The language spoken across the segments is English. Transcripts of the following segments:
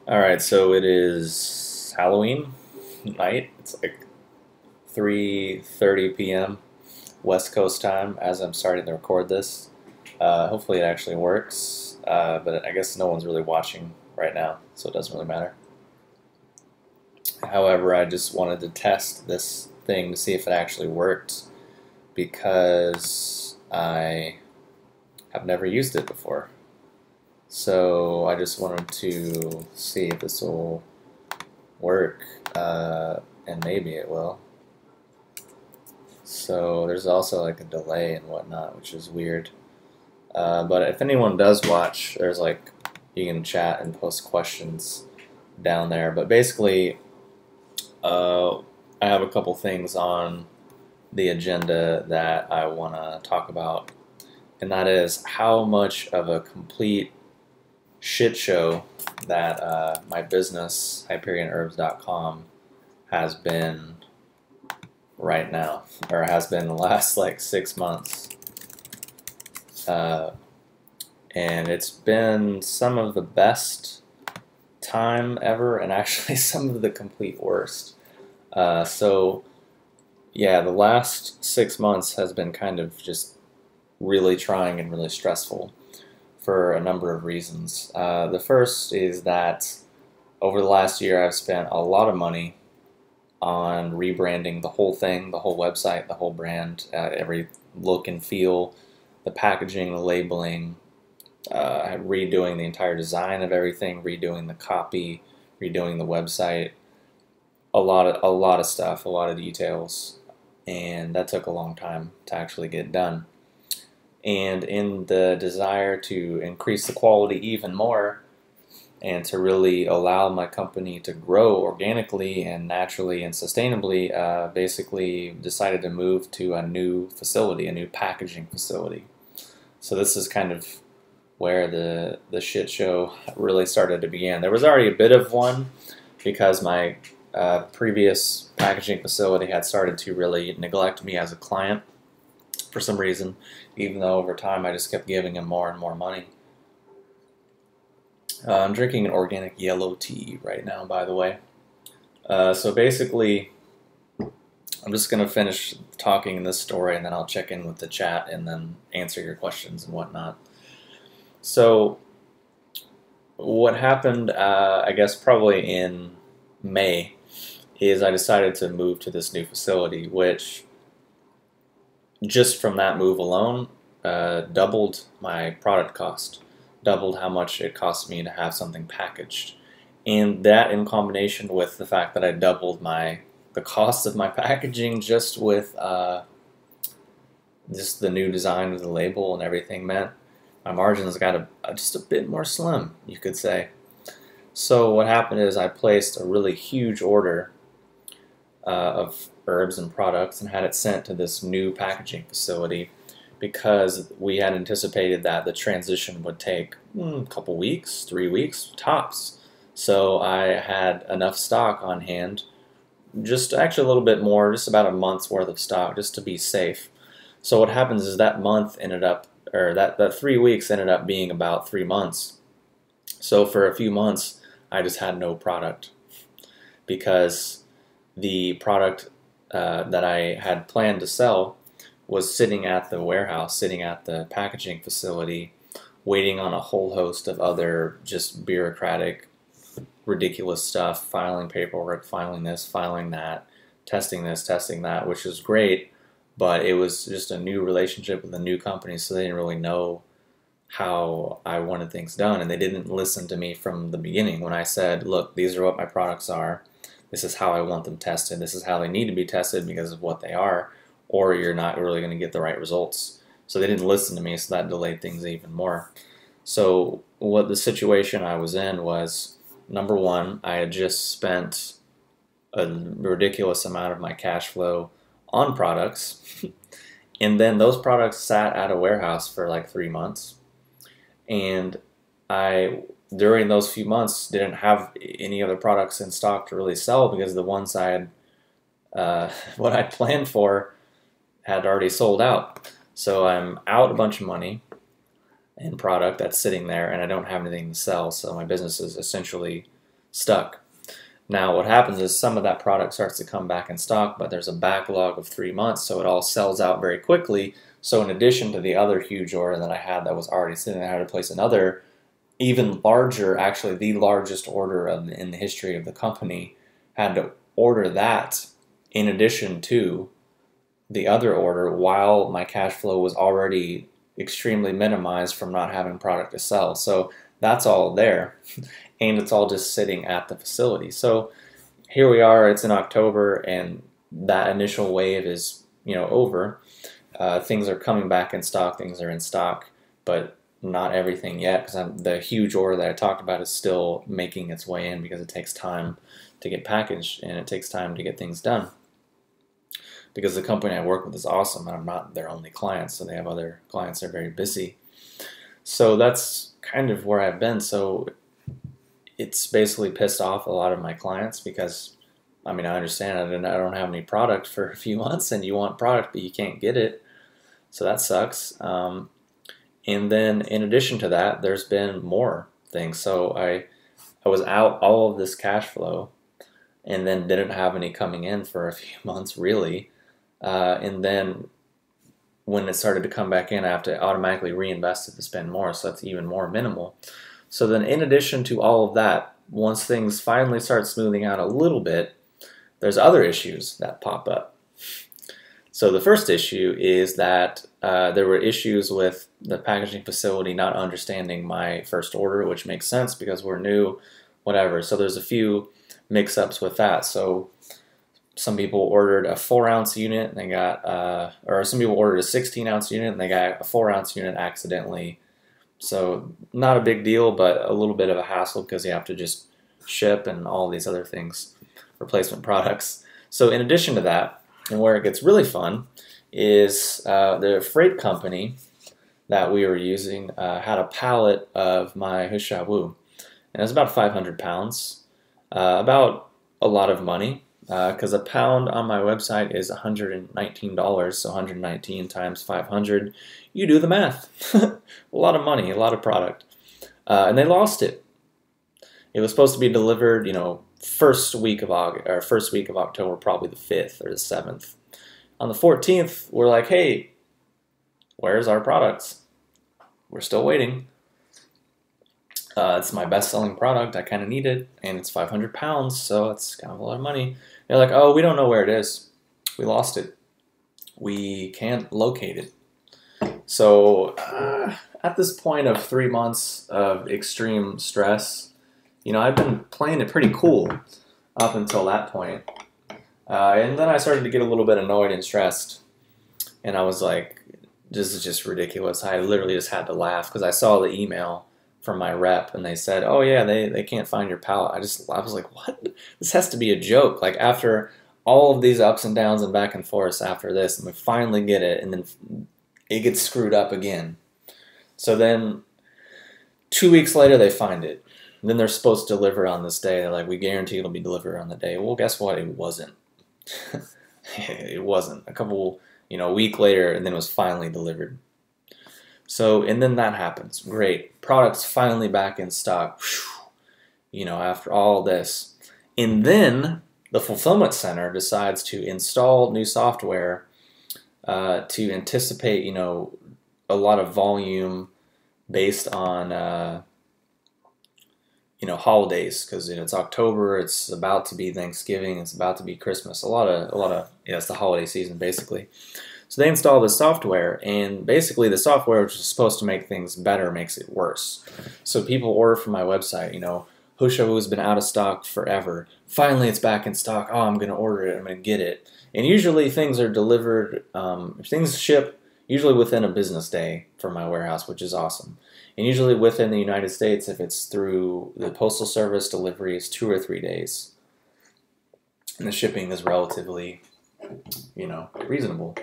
All right, so it is Halloween night. It's like 3:30 p.m. West Coast time as I'm starting to record this. Hopefully it actually works, but I guess no one's really watching right now, so it doesn't really matter. However, I just wanted to test this thing to see if it actually worked because I have never used it before. So I just wanted to see if this will work, and maybe it will. So there's also like a delay and whatnot, which is weird. But if anyone does watch, there's like you can chat and post questions down there. But basically, I have a couple things on the agenda that I want to talk about, and that is how much of a complete shit show that my business, HyperionHerbs.com, has been right now, or has been the last like 6 months. And it's been some of the best time ever, and actually some of the complete worst. So, yeah, the last 6 months has been kind of just really trying and really stressful for a number of reasons. The first is that over the last year, I've spent a lot of money on rebranding the whole thing, the whole website, the whole brand, every look and feel, the packaging, the labeling, redoing the entire design of everything, redoing the copy, redoing the website, a lot of stuff, a lot of details, and that took a long time to actually get done. And in the desire to increase the quality even more, and to really allow my company to grow organically and naturally and sustainably, basically decided to move to a new facility, a new packaging facility. So this is kind of where the shit show really started to begin. There was already a bit of one because my previous packaging facility had started to really neglect me as a client for some reason, even though over time I just kept giving him more and more money. I'm drinking an organic yellow tea right now, by the way. So basically, I'm just going to finish talking in this story, and then I'll check in with the chat and then answer your questions and whatnot. So what happened, I guess probably in May, is I decided to move to this new facility, which just from that move alone doubled my product cost, doubled how much it cost me to have something packaged. And that in combination with the fact that I doubled the cost of my packaging just with just the new design of the label and everything meant my margins got just a bit more slim, you could say. So what happened is I placed a really huge order of herbs and products and had it sent to this new packaging facility because we had anticipated that the transition would take a couple weeks, 3 weeks, tops. So I had enough stock on hand, just actually a little bit more, just about a month's worth of stock, just to be safe. So what happens is that month ended up, or that 3 weeks ended up being about 3 months. So for a few months, I just had no product because the product that I had planned to sell was sitting at the warehouse, sitting at the packaging facility, waiting on a whole host of other just bureaucratic, ridiculous stuff, filing paperwork, filing this, filing that, testing this, testing that, which was great, but it was just a new relationship with a new company, so they didn't really know how I wanted things done, and they didn't listen to me from the beginning when I said, look, these are what my products are, this is how I want them tested, this is how they need to be tested because of what they are, or you're not really going to get the right results. So they didn't listen to me, so that delayed things even more. So what the situation I was in was, number one, I had just spent a ridiculous amount of my cash flow on products, and then those products sat at a warehouse for like 3 months, and I, during those few months, didn't have any other products in stock to really sell because the ones I had, what I'd planned for had already sold out. So I'm out a bunch of money in product that's sitting there, and I don't have anything to sell. So my business is essentially stuck. Now what happens is some of that product starts to come back in stock, but there's a backlog of 3 months, so it all sells out very quickly. So in addition to the other huge order that I had that was already sitting there, I had to place another even larger, actually the largest order in the history of the company, had to order that in addition to the other order while my cash flow was already extremely minimized from not having product to sell. So that's all there, and it's all just sitting at the facility. So here we are, it's in October, and that initial wave is, over. Things are coming back in stock, things are in stock, but not everything yet, because the huge order that I talked about is still making its way in, because it takes time to get packaged and it takes time to get things done. Because the company I work with is awesome, and I'm not their only client, so they have other clients that are very busy. So that's kind of where I've been. So it's basically pissed off a lot of my clients, because I understand I don't have any product for a few months, and you want product but you can't get it, so that sucks. And then in addition to that, there's been more things. So I was out all of this cash flow, and then didn't have any coming in for a few months really. And then when it started to come back in, I have to automatically reinvest it to spend more, so that's even more minimal. So then in addition to all of that, once things finally start smoothing out a little bit, there's other issues that pop up. So the first issue is that there were issues with the packaging facility not understanding my first order, which makes sense because we're new, whatever. So there's a few mix-ups with that. So some people ordered a 4-ounce unit and they got, or some people ordered a 16-ounce unit and they got a 4-ounce unit accidentally. So not a big deal, but a little bit of a hassle because you have to just ship and all these other things, replacement products. So in addition to that, and where it gets really fun, is the freight company that we were using had a pallet of my Hushawu, and it was about 500 pounds, about a lot of money, because a pound on my website is $119, so 119 times 500, you do the math. A lot of money, a lot of product, and they lost it. It was supposed to be delivered, first week of October, probably the 5th or the 7th. On the 14th, we're like, hey, where's our products? We're still waiting. It's my best-selling product. I kind of need it, and it's 500 pounds, so it's kind of a lot of money. They're like, oh, we don't know where it is. We lost it. We can't locate it. So at this point of 3 months of extreme stress, I've been playing it pretty cool up until that point. And then I started to get a little bit annoyed and stressed. And I was like, this is just ridiculous. I literally just had to laugh because I saw the email from my rep and they said, oh yeah, they can't find your pallet. I was like, what? This has to be a joke. Like after all of these ups and downs and back and forth after this, and we finally get it, and then it gets screwed up again. So then 2 weeks later they find it. And then they're supposed to deliver on this day. They're like, we guarantee it'll be delivered on the day. Well, guess what? It wasn't. It wasn't. A week later, and then it was finally delivered. So, and then that happens. Great. Product's finally back in stock. After all this. And then the fulfillment center decides to install new software to anticipate, a lot of volume based on holidays, because it's October, it's about to be Thanksgiving, it's about to be Christmas, a lot of it's the holiday season basically. So they install this software, and basically the software, which is supposed to make things better, makes it worse. So people order from my website, Hushawu has been out of stock forever. Finally it's back in stock. Oh, I'm going to order it, I'm going to get it. And usually things are delivered, things ship usually within a business day from my warehouse, which is awesome. And usually within the United States, if it's through the Postal Service, delivery is 2 or 3 days. And the shipping is relatively, reasonable.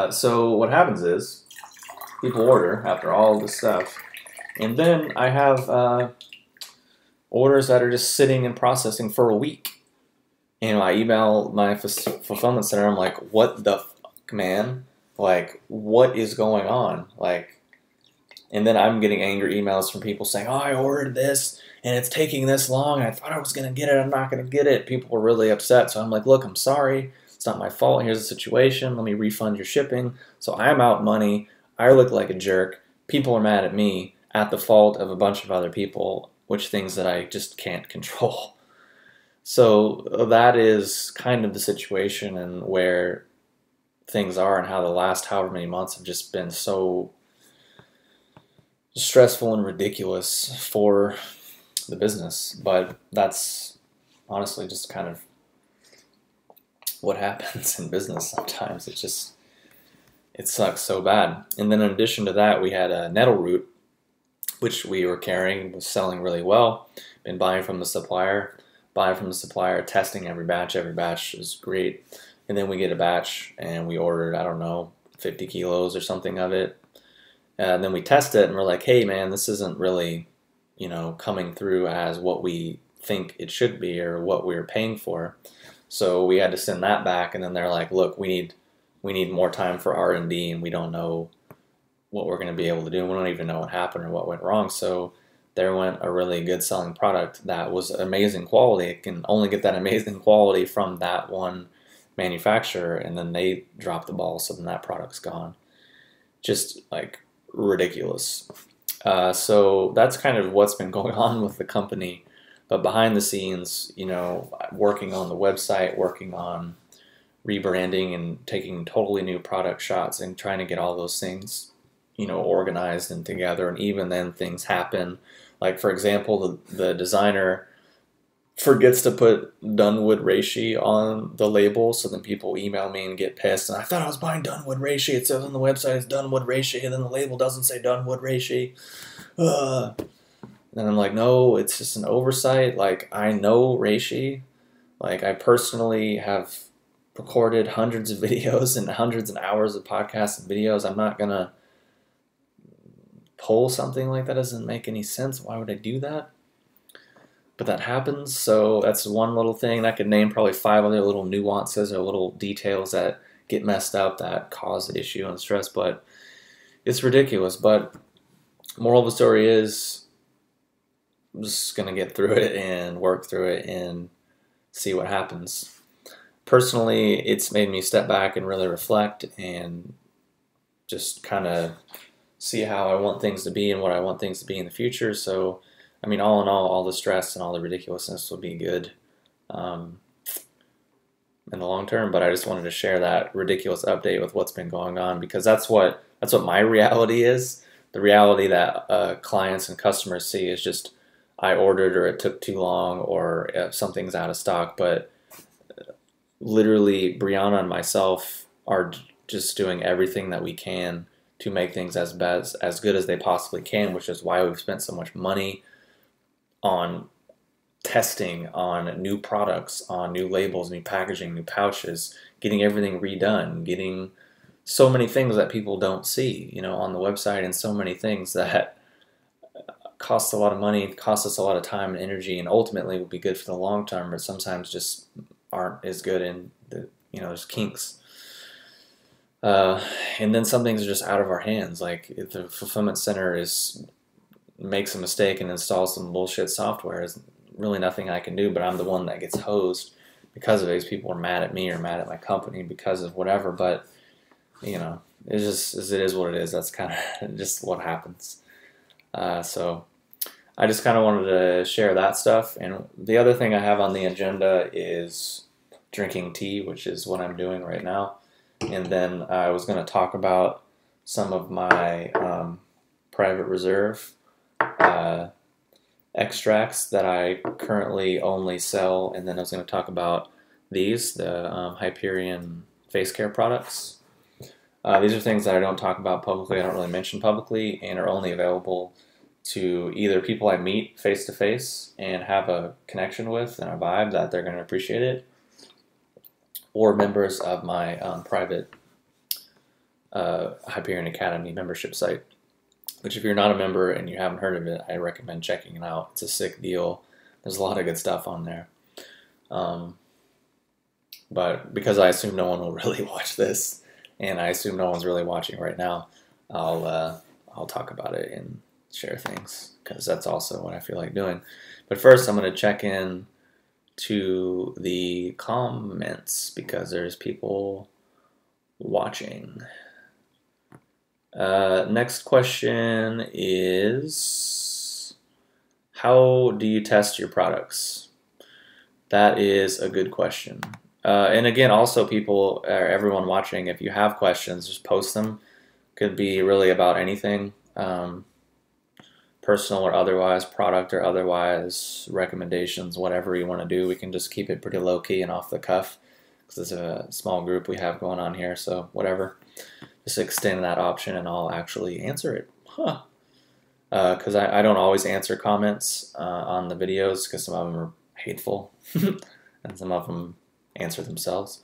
So what happens is, people order after all this stuff, and then I have orders that are just sitting and processing for a week. And I email my fulfillment center, I'm like, what the fuck, man? Like, what is going on? Like, And then I'm getting angry emails from people saying, oh, I ordered this and it's taking this long. I thought I was going to get it. I'm not going to get it. People were really upset. So I'm like, look, I'm sorry. It's not my fault. Here's the situation. Let me refund your shipping. So I'm out money. I look like a jerk. People are mad at me at the fault of a bunch of other people, which things that I just can't control. So that is kind of the situation and where things are, and how the last however many months have just been so stressful and ridiculous for the business. But that's honestly just kind of what happens in business sometimes. It sucks so bad. And then in addition to that, we had a nettle root, which we were carrying, was selling really well. Been buying from the supplier, testing every batch. Every batch is great. And then we get a batch and we ordered, I don't know, 50 kilos or something of it. And then we test it and we're like, hey man, this isn't really, coming through as what we think it should be or what we're paying for. So we had to send that back, and then they're like, look, we need more time for R&D, and we don't know what we're going to be able to do. We don't even know what happened or what went wrong. So there went a really good selling product that was amazing quality. It can only get that amazing quality from that one manufacturer, and then they drop the ball, so then that product's gone. Just like ridiculous. So that's kind of what's been going on with the company. But behind the scenes, working on the website, working on rebranding and taking totally new product shots and trying to get all those things, organized and together. And even then things happen. Like, for example, the designer forgets to put Dunwood Reishi on the label, so then people email me and get pissed. And I thought I was buying Dunwood Reishi. It says on the website it's Dunwood Reishi, and then the label doesn't say Dunwood Reishi. And I'm like, no, it's just an oversight. Like, I know reishi. Like, I personally have recorded hundreds of videos and hundreds of hours of podcasts and videos. I'm not going to pull something like that. Doesn't make any sense. Why would I do that? But that happens. So that's one little thing. I could name probably 5 other little nuances or little details that get messed up that cause issue and stress. But it's ridiculous. But moral of the story is, I'm just going to get through it and work through it and see what happens. Personally, it's made me step back and really reflect and just kind of see how I want things to be and what I want things to be in the future. So, I mean, all in all the stress and all the ridiculousness will be good in the long term. But I just wanted to share that ridiculous update with what's been going on, because that's what my reality is. The reality that clients and customers see is just, I ordered, or it took too long, or something's out of stock. But literally, Brianna and myself are just doing everything that we can to make things as good as they possibly can, which is why we've spent so much money on testing, on new products, on new labels, new packaging, new pouches, getting everything redone, getting so many things that people don't see, on the website, and so many things that costs a lot of money, costs us a lot of time and energy, and ultimately will be good for the long term, but sometimes just aren't as good, and there's kinks. And then some things are just out of our hands. Like, if the fulfillment center makes a mistake and installs some bullshit software, there's really nothing I can do, but I'm the one that gets hosed because of it. Because people are mad at me or mad at my company because of whatever. But it's just, it is what it is. That's kind of just what happens. So I just kind of wanted to share that stuff. And the other thing I have on the agenda is drinking tea, which is what I'm doing right now. And then I was going to talk about some of my private reserve extracts that I currently only sell. And then I was going to talk about the Hyperion face care products. These are things that I don't talk about publicly, I don't really mention publicly, and are only available to either people I meet face to face and have a connection with and a vibe that they're going to appreciate it, or members of my private Hyperion Academy membership site, which if you're not a member and you haven't heard of it, I recommend checking it out. It's a sick deal. There's a lot of good stuff on there. But because I assume no one will really watch this, and I assume no one's really watching right now, I'll I'll talk about it and share things, because that's also what I feel like doing. But first, I'm going to check in to the comments because there's people watching. Next question is, how do you test your products? That is a good question. And again, also people, or everyone watching, if you have questions, just post them. Could be really about anything, personal or otherwise, product or otherwise, recommendations, whatever you want to do. We can just keep it pretty low-key and off the cuff because it's a small group we have going on here, so whatever. Just extend that option and I'll actually answer it. Because I don't always answer comments on the videos because some of them are hateful and some of them answer themselves.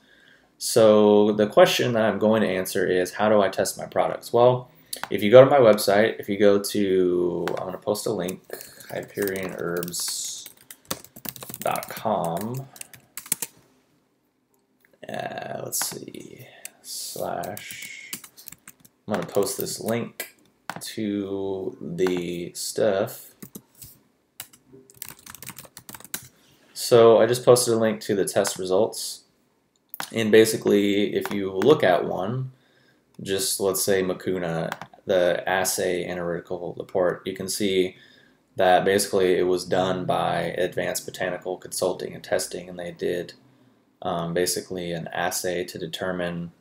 So the question that I'm going to answer is, how do I test my products? Well, if you go to my website, if you go to, I'm going to post a link, HyperionHerbs.com. Let's see, I'm going to post this link to the stuff. So I just posted a link to the test results. And basically, if you look at one, just let's say Mucuna, the assay analytical report, you can see that basically it was done by Advanced Botanical Consulting and Testing, and they did basically an assay to determine,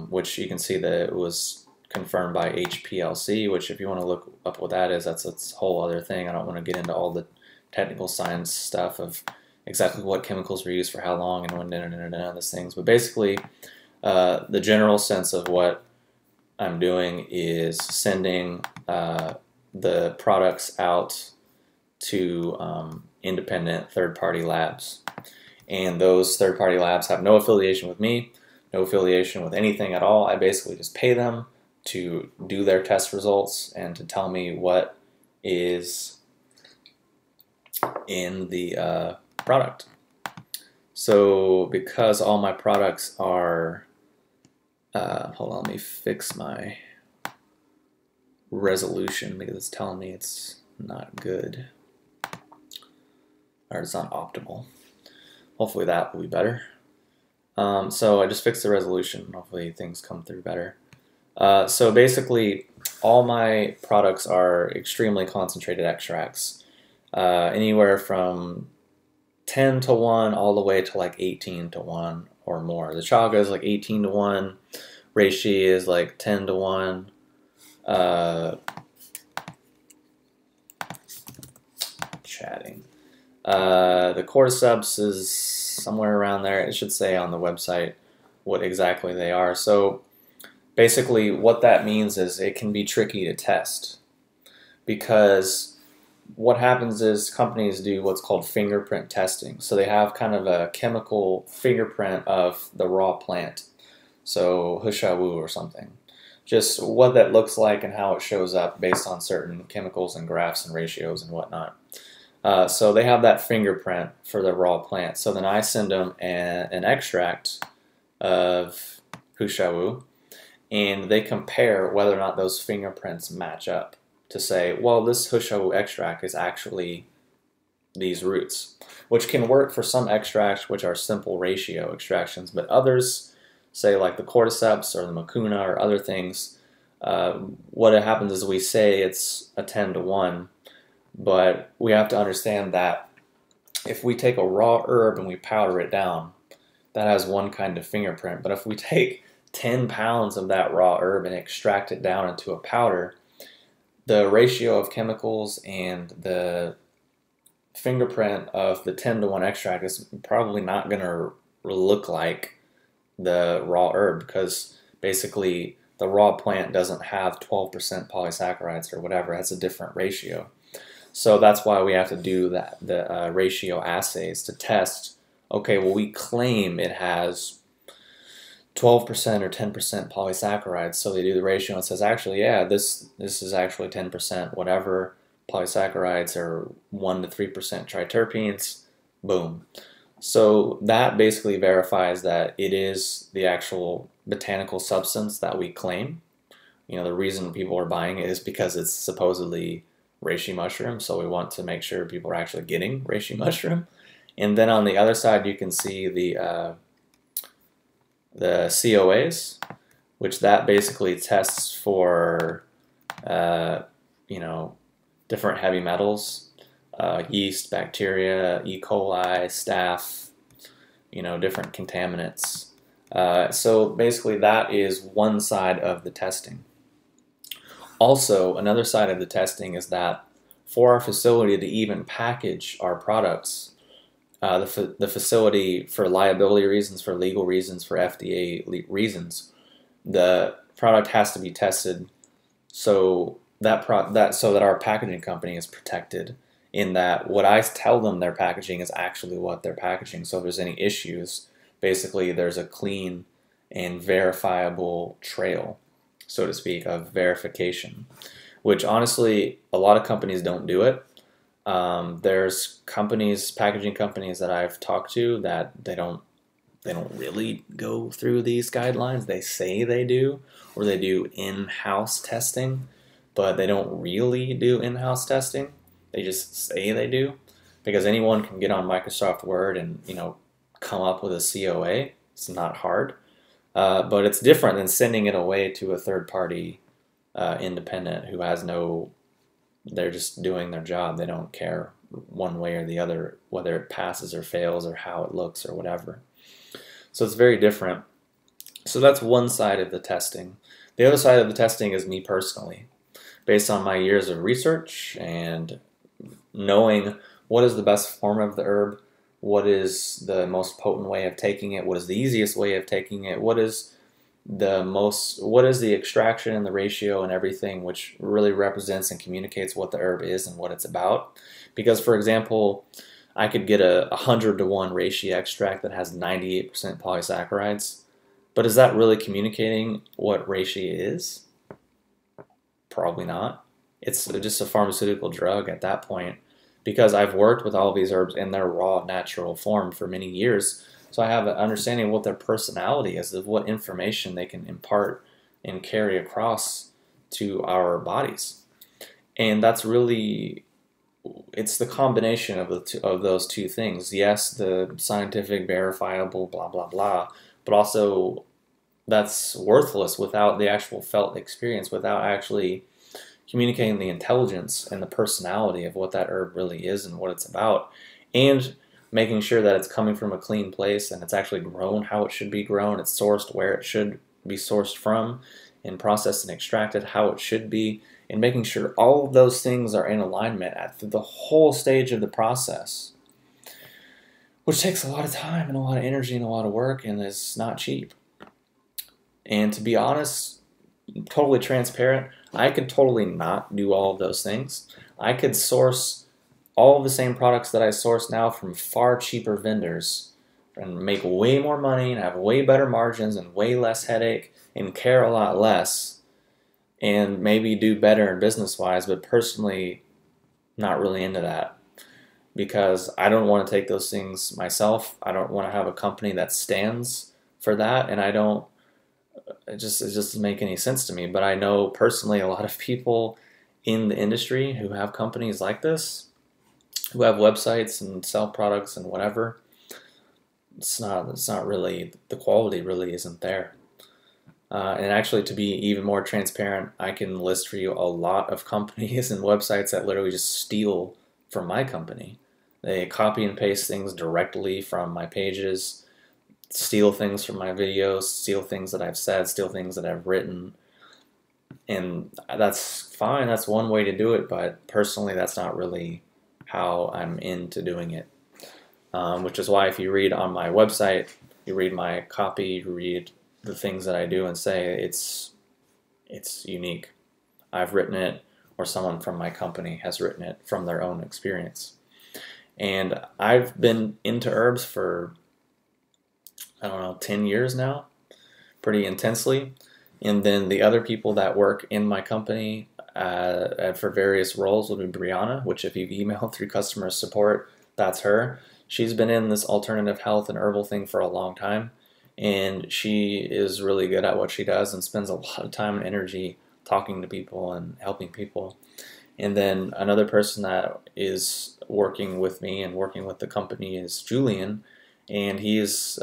which you can see that it was confirmed by HPLC, which if you want to look up what that is, that's a whole other thing. I don't want to get into all the technical science stuff of exactly what chemicals were used for how long and when and those things. But basically, the general sense of what I'm doing is sending the products out to independent third-party labs. And those third-party labs have no affiliation with me, no affiliation with anything at all. I basically just pay them to do their test results and to tell me what is in the product. So because all my products are, hold on, let me fix my resolution because it's telling me it's not good, or it's not optimal. Hopefully that will be better. So I just fixed the resolution. Hopefully things come through better. So basically all my products are extremely concentrated extracts, anywhere from 10 to 1 all the way to like 18 to 1 or more. The chaga is like 18 to 1, reishi is like 10 to 1, chatting. The cordyceps is somewhere around there. It should say on the website what exactly they are. So basically what that means is it can be tricky to test, because what happens is companies do what's called fingerprint testing. So they have kind of a chemical fingerprint of the raw plant. So Hushawu or something. Just what that looks like and how it shows up based on certain chemicals and graphs and ratios and whatnot. So they have that fingerprint for the raw plant. So then I send them an extract of Hushawu, and they compare whether or not those fingerprints match up to say, well, this Hushawu extract is actually these roots, which can work for some extracts which are simple ratio extractions, but others, say like the cordyceps or the mucuna or other things, what happens is we say it's a 10 to 1, but we have to understand that if we take a raw herb and we powder it down, that has one kind of fingerprint. But if we take 10 pounds of that raw herb and extract it down into a powder, the ratio of chemicals and the fingerprint of the 10 to 1 extract is probably not going to look like the raw herb, because basically the raw plant doesn't have 12% polysaccharides or whatever. That's a different ratio. So that's why we have to do that, the ratio assays to test, okay, well, we claim it has 12% or 10% polysaccharides. So they do the ratio and it says, actually, yeah, this is actually 10% whatever polysaccharides, or 1 to 3% triterpenes, boom. So that basically verifies that it is the actual botanical substance that we claim. the reason people are buying it is because it's supposedly reishi mushroom, so we want to make sure people are actually getting reishi mushroom. And then on the other side, you can see the COAs, which that basically tests for different heavy metals, yeast, bacteria, E. coli, staph, different contaminants. So basically that is one side of the testing. Also, another side of the testing is that for our facility to even package our products, the facility, for liability reasons, for legal reasons, for FDA reasons, the product has to be tested so that our packaging company is protected, in that what I tell them they're packaging is actually what they're packaging. So if there's any issues, basically there's a clean and verifiable trail, so to speak, of verification, which honestly a lot of companies don't do it. There's packaging companies that I've talked to that they don't really go through these guidelines. They say they do, or they do in-house testing, but they don't really do in-house testing. They just say they do, because anyone can get on Microsoft Word and come up with a COA. It's not hard, but it's different than sending it away to a third-party independent who has no. They're just doing their job. They don't care one way or the other whether it passes or fails or how it looks or whatever. So it's very different. So that's one side of the testing. The other side of the testing is me personally, based on my years of research and knowing what is the best form of the herb, what is the most potent way of taking it, what is the easiest way of taking it, what is the extraction and the ratio and everything, which really represents and communicates what the herb is and what it's about. Because, for example, I could get a 100-to-1 reishi extract that has 98% polysaccharides, but is that really communicating what reishi is? Probably not. It's just a pharmaceutical drug at that point, because I've worked with all these herbs in their raw, natural form for many years. So I have an understanding of what their personality is, of what information they can impart and carry across to our bodies. And that's really, it's the combination of those two things. Yes, the scientific, verifiable, blah, blah, blah, but also that's worthless without the actual felt experience, without actually communicating the intelligence and the personality of what that herb really is and what it's about, and making sure that it's coming from a clean place and it's actually grown how it should be grown, it's sourced where it should be sourced from, and processed and extracted how it should be, and making sure all of those things are in alignment at the whole stage of the process, which takes a lot of time and a lot of energy and a lot of work, and is not cheap. And to be honest, totally transparent, I could totally not do all of those things. I could source all of the same products that I source now from far cheaper vendors and make way more money and have way better margins and way less headache and care a lot less and maybe do better in business-wise, but personally not really into that, because I don't want to take those things myself. I don't want to have a company that stands for that, and it just doesn't make any sense to me. But I know personally a lot of people in the industry who have companies like this, who have websites and sell products and whatever. It's not really, the quality really isn't there. And actually, to be even more transparent, I can list for you a lot of companies and websites that literally just steal from my company. They copy and paste things directly from my pages, steal things from my videos, steal things that I've said, steal things that I've written. And that's fine, that's one way to do it, but personally that's not really how I'm into doing it. Which is why if you read on my website, you read my copy, you read the things that I do and say, it's unique. I've written it, or someone from my company has written it from their own experience. And I've been into herbs for, I don't know, 10 years now, pretty intensely. And then the other people that work in my company for various roles would be Brianna, which if you've emailed through customer support, that's her. She's been in this alternative health and herbal thing for a long time, and she is really good at what she does and spends a lot of time and energy talking to people and helping people. And then another person that is working with me and working with the company is Julian, and he is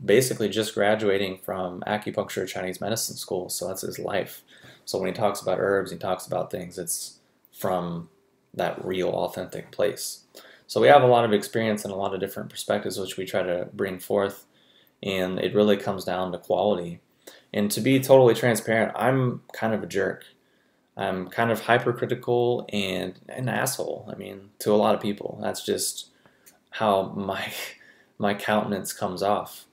basically just graduating from acupuncture Chinese medicine school, so that's his life. So when he talks about herbs, he talks about things, it's from that real, authentic place. So we have a lot of experience and a lot of different perspectives which we try to bring forth, and it really comes down to quality. And to be totally transparent, I'm kind of a jerk. I'm kind of hypercritical and an asshole. I mean, to a lot of people, that's just how my countenance comes off.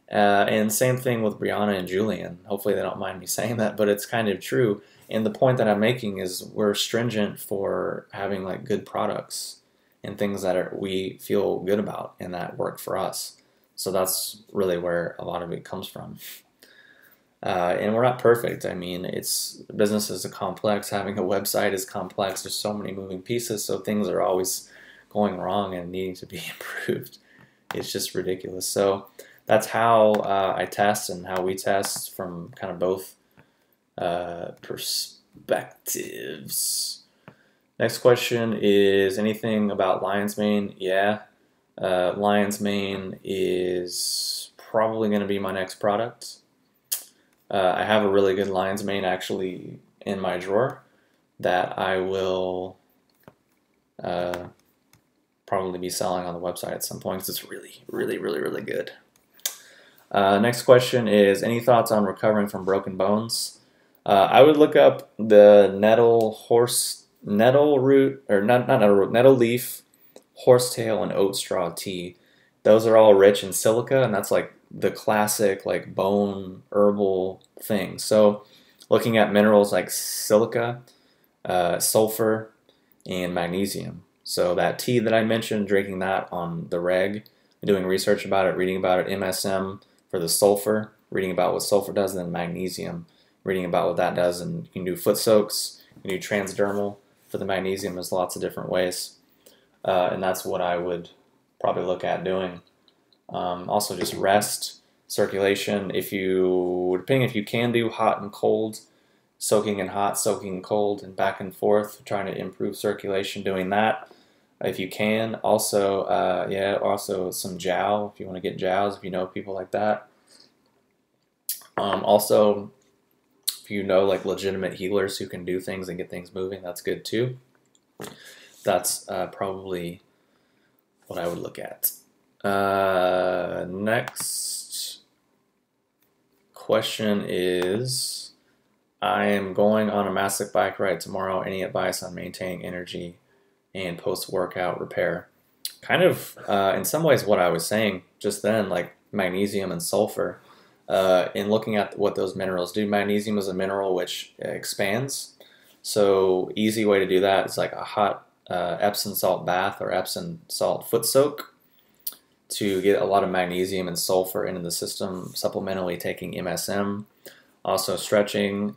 And same thing with Brianna and Julian. Hopefully they don't mind me saying that, but it's kind of true. And the point that I'm making is we're stringent for having like good products and things that we feel good about and that work for us. So that's really where a lot of it comes from. And we're not perfect. I mean, business is complex. Having a website is complex. There's so many moving pieces, so things are always going wrong and needing to be improved. It's just ridiculous. So that's how I test and how we test from kind of both perspectives. Next question is anything about lion's mane? Yeah, lion's mane is probably going to be my next product. I have a really good lion's mane actually in my drawer that I will probably be selling on the website at some point because it's really, really, really, really good. Next question is, any thoughts on recovering from broken bones? I would look up the nettle leaf, horsetail, and oat straw tea. Those are all rich in silica, and that's like the classic like bone herbal thing. So looking at minerals like silica, sulfur, and magnesium. So that tea that I mentioned, drinking that on the reg, doing research about it, reading about it, MSM for the sulfur, reading about what sulfur does, and then magnesium, reading about what that does. And you can do foot soaks, you can do transdermal for the magnesium. There's lots of different ways. And that's what I would probably look at doing. Also just rest, circulation. Depending if you can do hot and cold, soaking in hot, soaking in cold, and back and forth, trying to improve circulation, doing that if you can. Also, also some jow if you want to get jows, if you know people like that. Also, if you know like legitimate healers who can do things and get things moving, that's good too. That's probably what I would look at. Next question is, I am going on a massive bike ride tomorrow. Any advice on maintaining energy and post-workout repair? Kind of, in some ways, what I was saying just then, like magnesium and sulfur. In looking at what those minerals do, magnesium is a mineral which expands. So easy way to do that is like a hot Epsom salt bath or Epsom salt foot soak to get a lot of magnesium and sulfur into the system, supplementally taking MSM, also stretching,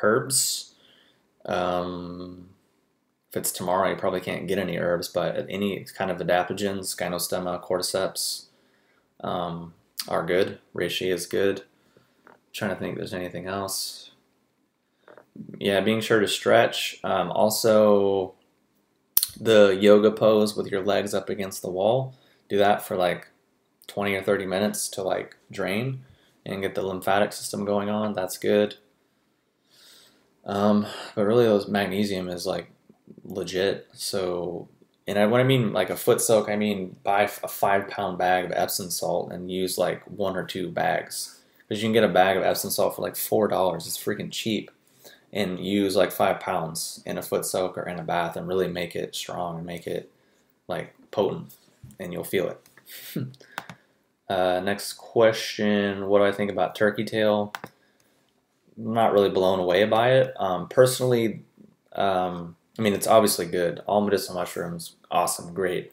herbs. If it's tomorrow, you probably can't get any herbs, but any kind of adaptogens, gynostemma, cordyceps are good. Reishi is good. Trying to think if there's anything else. Yeah, being sure to stretch. Also, the yoga pose with your legs up against the wall. Do that for like 20 or 30 minutes to like drain and get the lymphatic system going on. That's good. But really, those magnesium is like legit. So, and when I mean like a foot soak, I mean buy a 5-pound bag of Epsom salt and use like 1 or 2 bags, because you can get a bag of Epsom salt for like $4. It's freaking cheap, and use like 5 pounds in a foot soak or in a bath and really make it strong and make it like potent, and you'll feel it. Next question, what do I think about turkey tail? I'm not really blown away by it. Personally, I mean, it's obviously good. All medicinal mushrooms, awesome, great.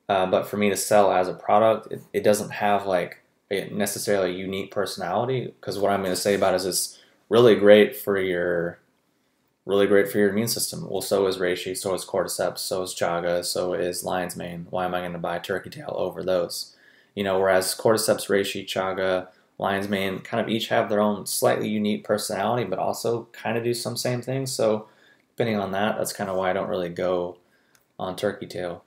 But for me to sell as a product, it doesn't have like necessarily a unique personality, because what I'm going to say about it is it's really great for your immune system. Well, so is reishi, so is cordyceps, so is chaga, so is lion's mane. Why am I going to buy turkey tail over those? You know, whereas cordyceps, reishi, chaga, lion's mane kind of each have their own slightly unique personality, but also kind of do some same things. So depending on that, that's kind of why I don't really go on turkey tail.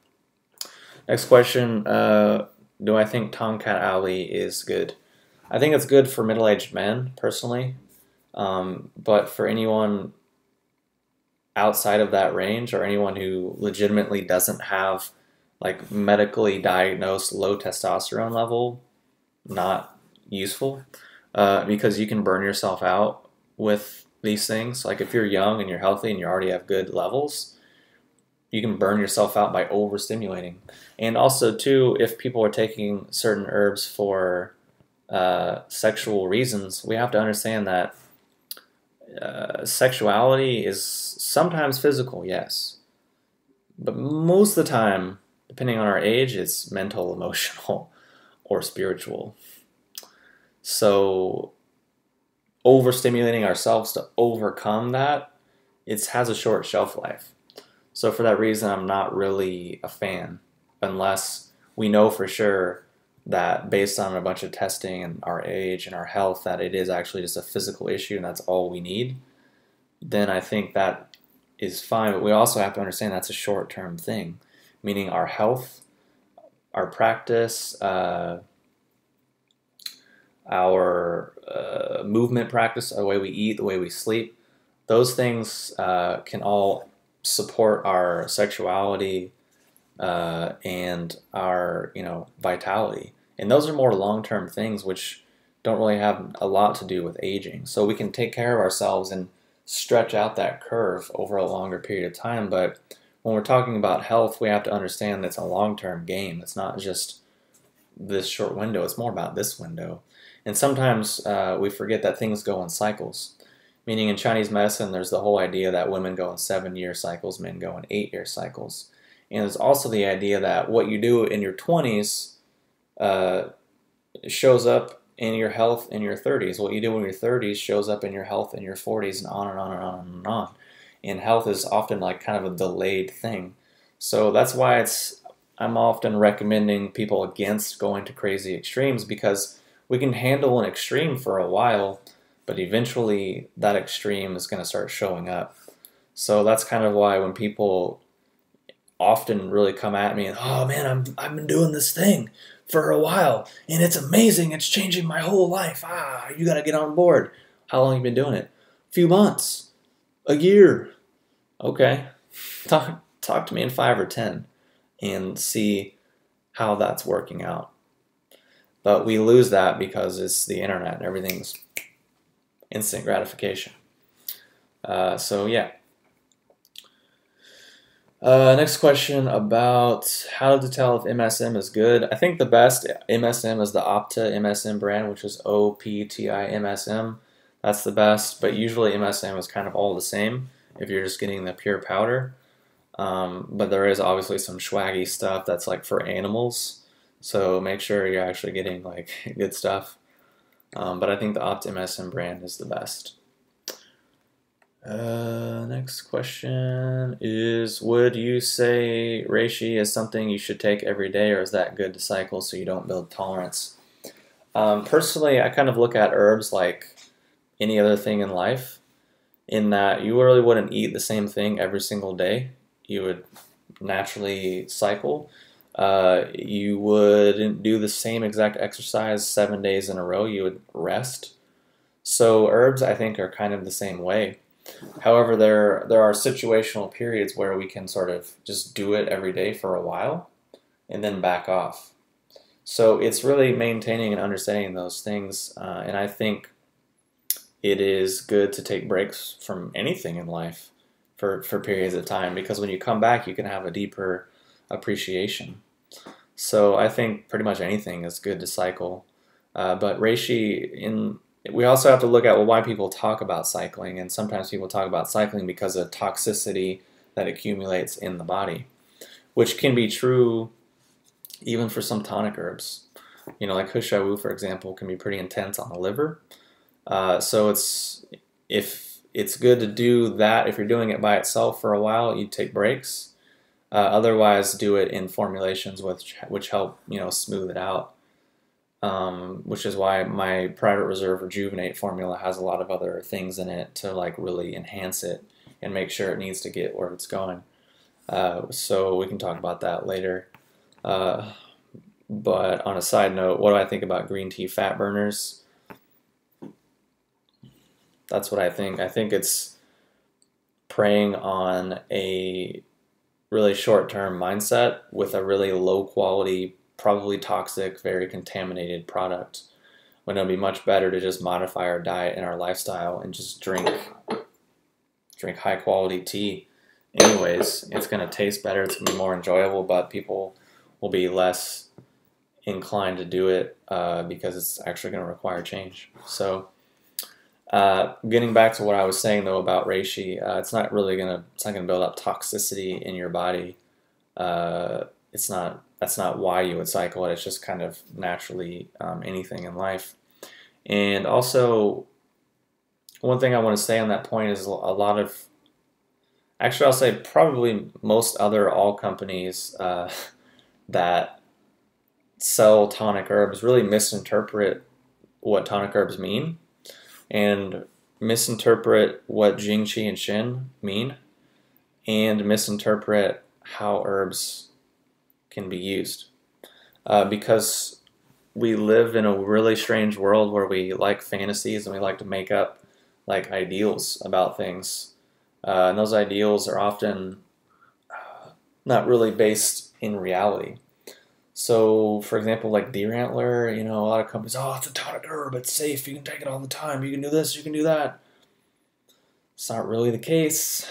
Next question, do I think Tomcat Alley is good? I think it's good for middle-aged men, personally, but for anyone outside of that range or anyone who legitimately doesn't have like medically diagnosed low testosterone level, not useful, because you can burn yourself out with these things. Like if you're young and you're healthy and you already have good levels, you can burn yourself out by overstimulating. And also too, if people are taking certain herbs for sexual reasons, we have to understand that sexuality is sometimes physical, yes, but most of the time, depending on our age, it's mental, emotional, or spiritual. So overstimulating ourselves to overcome that, it has a short shelf life. So for that reason, I'm not really a fan, unless we know for sure that based on a bunch of testing and our age and our health, that it is actually just a physical issue and that's all we need. Then I think that is fine. But we also have to understand that's a short-term thing, meaning our health, our practice, our movement practice, the way we eat, the way we sleep, those things can all support our sexuality and our vitality. And those are more long-term things which don't really have a lot to do with aging. So we can take care of ourselves and stretch out that curve over a longer period of time. But when we're talking about health, we have to understand that it's a long-term game. It's not just this short window. It's more about this window. And sometimes we forget that things go in cycles. Meaning in Chinese medicine, there's the whole idea that women go in 7-year cycles, men go in 8-year cycles. And there's also the idea that what you do in your 20s shows up in your health in your 30s. What you do in your 30s shows up in your health in your 40s, and on and on and on and on. And health is often like kind of a delayed thing. So that's why I'm often recommending people against going to crazy extremes, because we can handle an extreme for a while, but eventually that extreme is going to start showing up. So that's kind of why when people often really come at me and, oh man, I've been doing this thing for a while and it's amazing, it's changing my whole life. You got to get on board. How long have you been doing it? A few months, a year. Okay, talk to me in 5 or 10 and see how that's working out. But we lose that because it's the internet and everything's instant gratification. So yeah. Next question about how to tell if MSM is good. I think the best MSM is the Opta MSM brand, which is OPTI MSM. That's the best, but usually MSM is kind of all the same if you're just getting the pure powder. But there is obviously some swaggy stuff that's like for animals, so make sure you're actually getting like good stuff. But I think the Opta MSM brand is the best. Next question is, would you say reishi is something you should take every day, or is that good to cycle so you don't build tolerance? Personally, I kind of look at herbs like any other thing in life, in that you really wouldn't eat the same thing every single day. You would naturally cycle. You wouldn't do the same exact exercise 7 days in a row. You would rest. So herbs, I think, are kind of the same way. However, there are situational periods where we can sort of just do it every day for a while and then back off. So it's really maintaining and understanding those things, and I think it is good to take breaks from anything in life for periods of time, because when you come back, you can have a deeper appreciation. So I think pretty much anything is good to cycle. But reishi, we also have to look at, well, why people talk about cycling, and sometimes people talk about cycling because of toxicity that accumulates in the body, which can be true even for some tonic herbs. Like He Shou Wu, for example, can be pretty intense on the liver. So if it's good to do that, if you're doing it by itself for a while, you take breaks. Otherwise, do it in formulations which help smooth it out. which is why my Private Reserve Rejuvenate formula has a lot of other things in it to like really enhance it and make sure it needs to get where it's going. So we can talk about that later. But on a side note, what do I think about green tea fat burners? That's what I think. I think it's preying on a really short-term mindset with a really low quality, probably toxic, very contaminated product. When it'll be much better to just modify our diet and our lifestyle and just drink high quality tea. Anyways, it's going to taste better, it's going to be more enjoyable, but people will be less inclined to do it because it's actually going to require change. So getting back to what I was saying though about reishi, it's not gonna build up toxicity in your body. That's not why you would cycle it. It's just kind of naturally anything in life. And also, one thing I want to say on that point is a lot of, actually I'll say probably most other all companies that sell tonic herbs really misinterpret what tonic herbs mean and misinterpret what Jing, Qi, and Shen mean and misinterpret how herbs can be used. Because we live in a really strange world where we like fantasies and we like to make up like ideals about things. And those ideals are often not really based in reality. So, for example, like deer antler, a lot of companies, oh, it's a tonic herb, it's safe, you can take it all the time, you can do this, you can do that. It's not really the case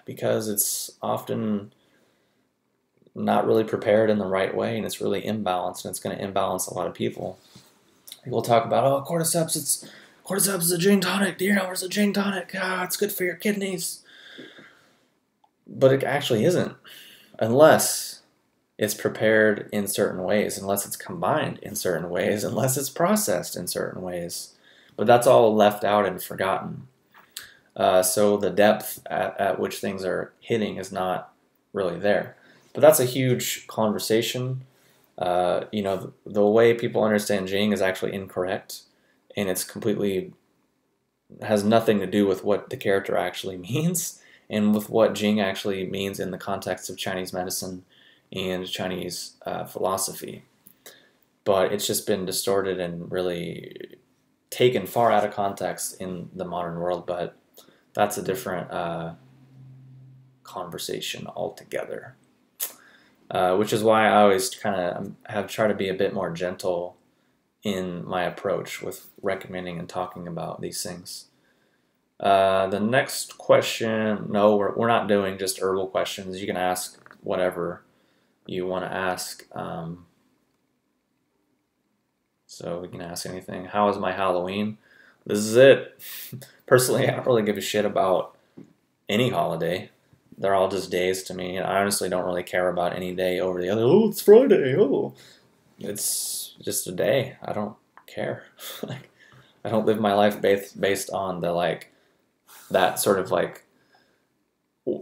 because it's often not really prepared in the right way and it's really imbalanced and it's going to imbalance a lot of people. People talk about, oh, cordyceps is a Jing tonic, deer antler is a Jing tonic, it's good for your kidneys. But it actually isn't, unless it's prepared in certain ways, unless it's combined in certain ways, unless it's processed in certain ways. But that's all left out and forgotten. So the depth at which things are hitting is not really there. But that's a huge conversation. The way people understand Jing is actually incorrect, and it's completely has nothing to do with what the character actually means and with what Jing actually means in the context of Chinese medicine and Chinese philosophy. But it's just been distorted and really taken far out of context in the modern world, but that's a different conversation altogether. Which is why I always kind of have tried to be a bit more gentle in my approach with recommending and talking about these things. The next question, no, we're not doing just herbal questions. You can ask whatever you want to ask. So we can ask anything. How is my Halloween? This is it. Personally, I don't really give a shit about any holiday. They're all just days to me. I honestly don't really care about any day over the other. Oh, it's Friday. Oh, it's just a day. I don't care. I don't live my life based on that sort of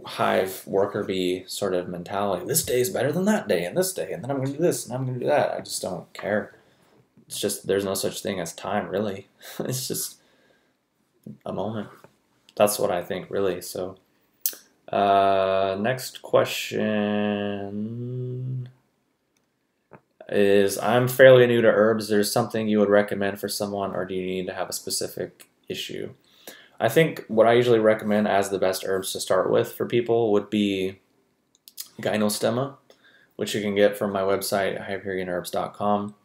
hive worker bee sort of mentality. This day is better than that day, and this day, and then I'm going to do this, and I'm going to do that. I just don't care. It's just there's no such thing as time, really. It's just a moment. That's what I think, really. So, next question is, I'm fairly new to herbs. There's something you would recommend for someone, or do you need to have a specific issue? I think what I usually recommend as the best herbs to start with for people would be Gynostemma, which you can get from my website, hyperionherbs.com.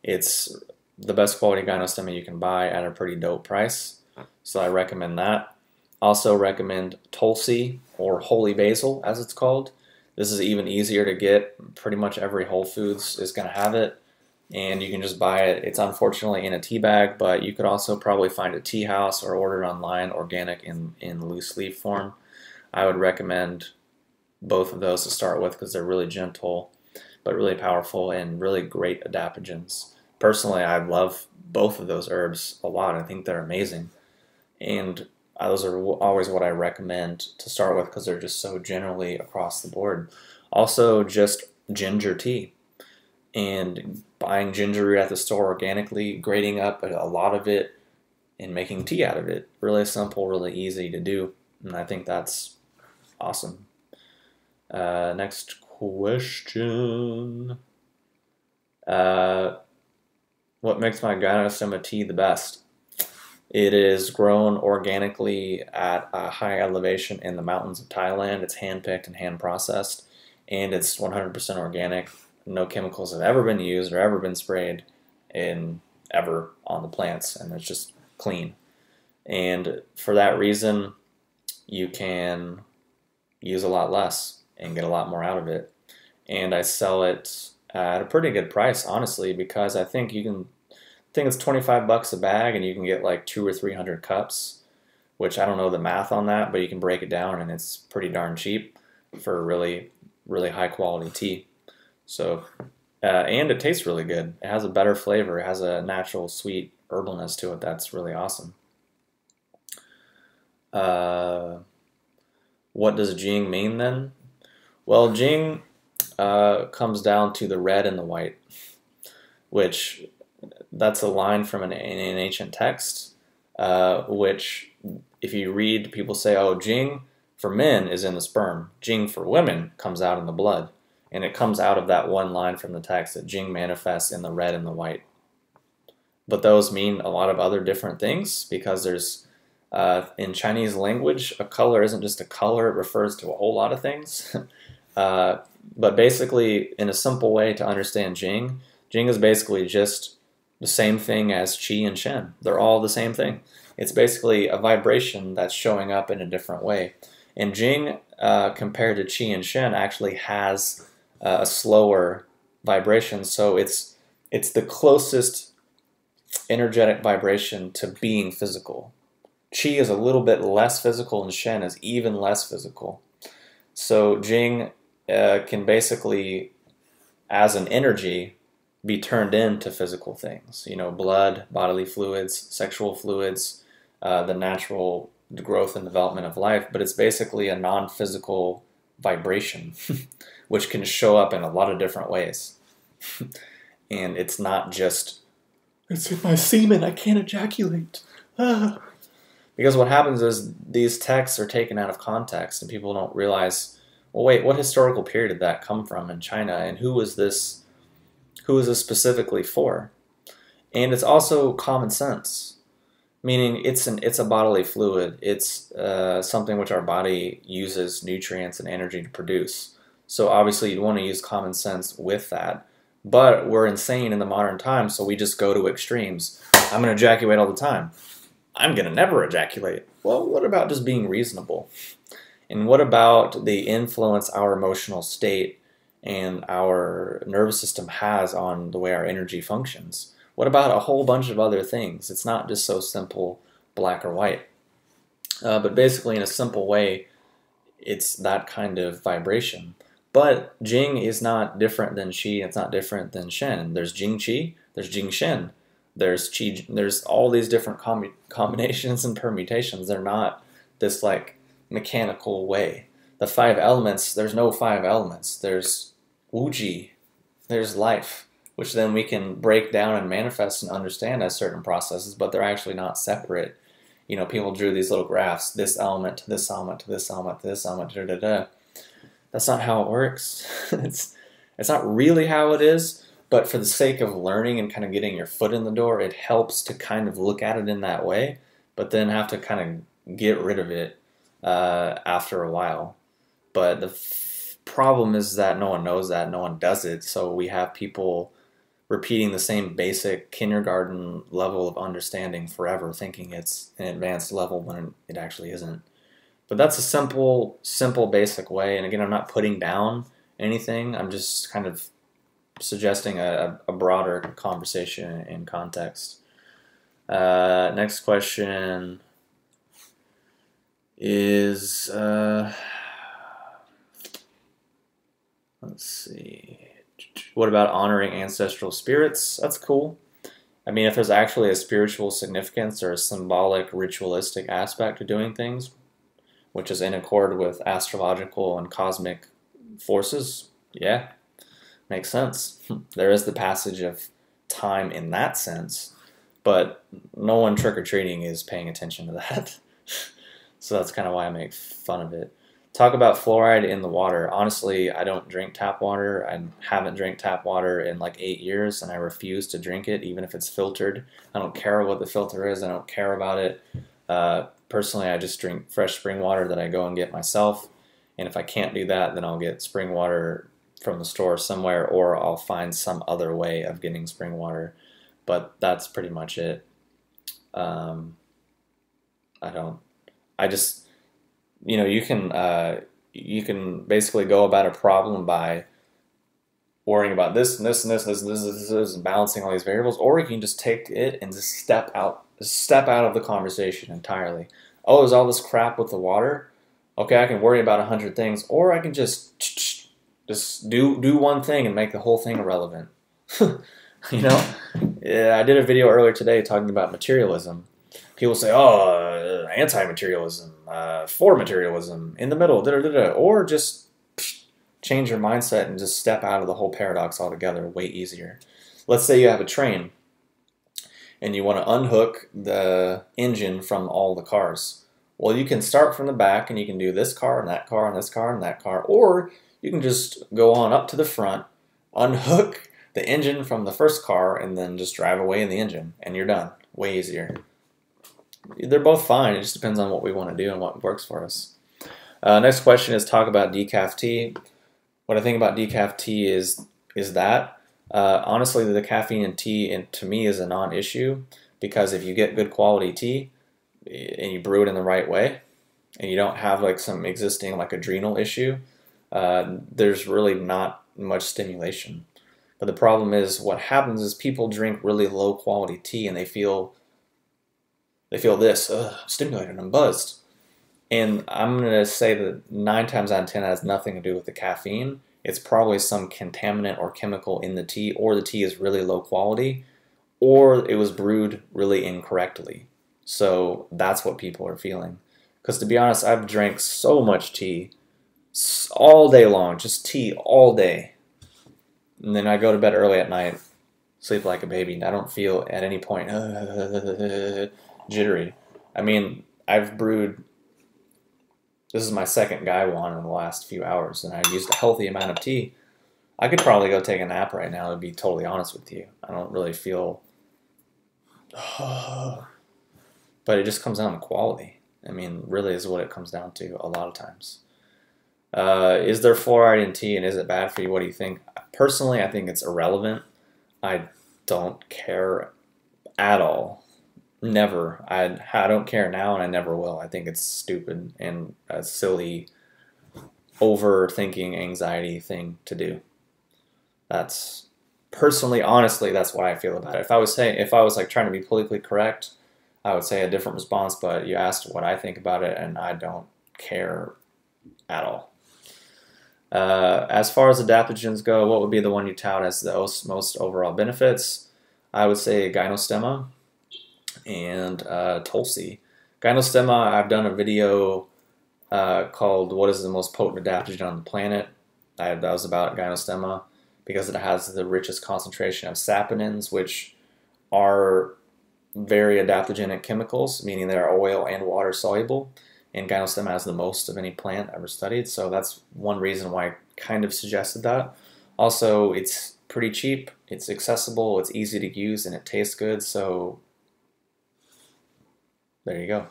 It's the best quality Gynostemma you can buy at a pretty dope price, so I recommend that. Also recommend Tulsi, or holy basil as it's called. This is even easier to get. Pretty much every Whole Foods is going to have it, and you can just buy it. It's unfortunately in a tea bag, but you could also probably find a tea house or order it online, organic in loose leaf form. I would recommend both of those to start with because they're really gentle, but really powerful and really great adaptogens. Personally, I love both of those herbs a lot. I think they're amazing. And those are always what I recommend to start with because they're just so generally across the board. Also, just ginger tea. and buying ginger root at the store organically, grating up a lot of it, and making tea out of it. Really simple, really easy to do, and I think that's awesome. Next question. What makes my Gynosoma tea the best? It is grown organically at a high elevation in the mountains of Thailand. It's hand-picked and hand-processed, and it's 100% organic. No chemicals have ever been used or ever been sprayed ever on the plants, and it's just clean. And for that reason, you can use a lot less and get a lot more out of it. And I sell it at a pretty good price, honestly, because I think it's 25 bucks a bag, and you can get like 200 or 300 cups, which I don't know the math on that, but you can break it down, and it's pretty darn cheap for really, really high quality tea. So, and it tastes really good. It has a better flavor. It has a natural sweet herbalness to it that's really awesome. What does Jing mean then? Well, Jing comes down to the red and the white, which that's a line from an ancient text, which if you read, people say, oh, Jing for men is in the sperm. Jing for women comes out in the blood. And it comes out of that one line from the text that Jing manifests in the red and the white. But those mean a lot of other different things, because there's, in Chinese language, a color isn't just a color, it refers to a whole lot of things. But basically, in a simple way to understand Jing is basically just the same thing as Qi and Shen. They're all the same thing. It's basically a vibration that's showing up in a different way. And Jing, compared to Qi and Shen, actually has a slower vibration, so it's the closest energetic vibration to being physical. Qi is a little bit less physical, and Shen is even less physical. So Jing can basically, as an energy, be turned into physical things. You know, blood, bodily fluids, sexual fluids, the natural growth and development of life, but it's basically a non-physical vibration, which can show up in a lot of different ways. And it's not just, it's in my semen, I can't ejaculate. Because what happens is these texts are taken out of context, and people don't realize, well, wait, what historical period did that come from in China, and who is this specifically for? And it's also common sense, meaning it's a bodily fluid. It's something which our body uses nutrients and energy to produce. So obviously you want to use common sense with that. But we're insane in the modern time, so we just go to extremes. I'm going to ejaculate all the time. I'm going to never ejaculate. Well, what about just being reasonable? And what about the influence our emotional state and our nervous system has on the way our energy functions? What about a whole bunch of other things? It's not just so simple, black or white. But basically, in a simple way, it's that kind of vibration. But Jing is not different than Qi. It's not different than Shen. There's Jing Qi. There's Jing Shen. There's Qi. There's all these different combinations and permutations. They're not this like mechanical way. The 5 elements. There's no 5 elements. There's Wuji. There's life, which then we can break down and manifest and understand as certain processes, but they're actually not separate. You know, people drew these little graphs, this element to this element to this element to this element, da da da. That's not how it works. It's not really how it is, but for the sake of learning and kind of getting your foot in the door, it helps to kind of look at it in that way, but then have to kind of get rid of it after a while. But the problem is that no one knows that, no one does it, so we have people repeating the same basic kindergarten level of understanding forever, thinking it's an advanced level when it actually isn't. But that's a simple, basic way. And again, I'm not putting down anything. I'm just kind of suggesting a broader conversation in context. Next question is, let's see. What about honoring ancestral spirits? That's cool. I mean, if there's actually a spiritual significance or a symbolic, ritualistic aspect to doing things, which is in accord with astrological and cosmic forces, yeah. Makes sense. There is the passage of time in that sense, but no one trick-or-treating is paying attention to that. So that's kind of why I make fun of it. Talk about fluoride in the water. Honestly, I don't drink tap water. I haven't drank tap water in like 8 years, and I refuse to drink it, even if it's filtered. I don't care what the filter is. I don't care about it. Personally, I just drink fresh spring water that I go and get myself. And if I can't do that, then I'll get spring water from the store somewhere, or I'll find some other way of getting spring water. But that's pretty much it. I just, you can basically go about a problem by worrying about this and this and this and balancing all these variables, or you can just take it and just step out of the conversation entirely. Oh, there's all this crap with the water. Okay, I can worry about 100 things, or I can just do one thing and make the whole thing irrelevant. Yeah, I did a video earlier today talking about materialism. People say, oh, anti-materialism, for materialism, in the middle, or just change your mindset and just step out of the whole paradox altogether. Way easier. Let's say you have a train and you want to unhook the engine from all the cars. Well, you can start from the back and you can do this car and that car and this car and that car, or you can just go on up to the front, unhook the engine from the first car, and then just drive away in the engine, and you're done. Way easier. They're both fine. It just depends on what we want to do and what works for us. Next question is talk about decaf tea. What I think about decaf tea is that honestly, the caffeine in tea, to me, is a non-issue, because if you get good quality tea and you brew it in the right way, and you don't have like some existing like adrenal issue, there's really not much stimulation. But the problem is, what happens is people drink really low quality tea and they feel this, I'm stimulated, I'm buzzed. And I'm going to say that 9 times out of 10 has nothing to do with the caffeine. It's probably some contaminant or chemical in the tea, or the tea is really low quality, or it was brewed really incorrectly. So that's what people are feeling. Because to be honest, I've drank so much tea all day long, just tea all day. And then I go to bed early at night, sleep like a baby. I don't feel at any point jittery. I mean, I've brewed, this is my second Gaiwan in the last few hours, and I've used a healthy amount of tea. I could probably go take a nap right now, to be totally honest with you. I don't really feel, but it just comes down to quality. I mean, really is what it comes down to a lot of times. Is there fluoride in tea, and is it bad for you? What do you think? Personally, I think it's irrelevant. I don't care at all. Never. I don't care now, and I never will. I think it's stupid and a silly, overthinking, anxiety thing to do. That's personally, honestly, that's what I feel about it. If I was like trying to be politically correct, I would say a different response. But you asked what I think about it, and I don't care at all. As far as adaptogens go, what would be the one you tout as the most overall benefits? I would say Gynostemma and Tulsi. Gynostemma, I've done a video called "What is the most potent adaptogen on the planet?" That was about Gynostemma, because it has the richest concentration of saponins, which are very adaptogenic chemicals, meaning they're oil and water soluble. And Gynostemma has the most of any plant ever studied, so that's one reason why I kind of suggested that. Also, it's pretty cheap, it's accessible, it's easy to use, and it tastes good, so there you go.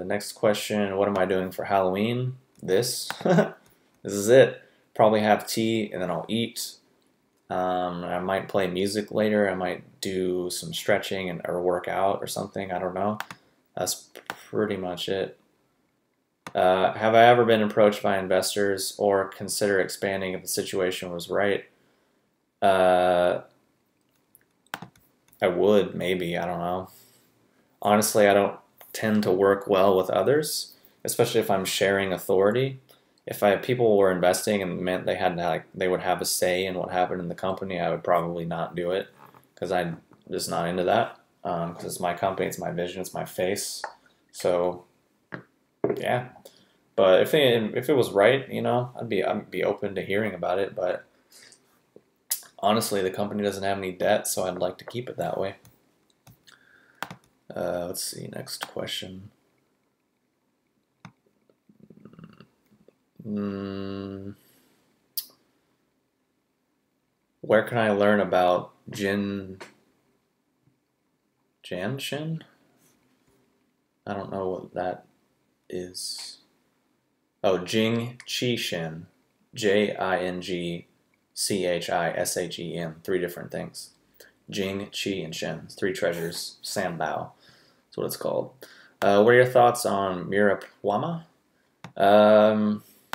Next question, what am I doing for Halloween? This. This is it. Probably have tea, and then I'll eat. I might play music later, I might do some stretching or work out or something, I don't know. That's pretty much it. Have I ever been approached by investors or consider expanding if the situation was right? I would, maybe, I don't know. Honestly, I don't tend to work well with others, especially if I'm sharing authority. If people were investing and meant they had to, they would have a say in what happened in the company, I would probably not do it, because I'm just not into that. Because it's my company, it's my vision, it's my face. So, yeah. But if it was right, you know, I'd be open to hearing about it. But honestly, the company doesn't have any debt, so I'd like to keep it that way. Let's see, next question. Where can I learn about Janshin? I don't know what that is. Oh, Jing Qishen. Jingchishen. 3 different things. Jing, Qi, and Shen. 3 treasures. Sambao. That's what it's called. What are your thoughts on Mirapuama?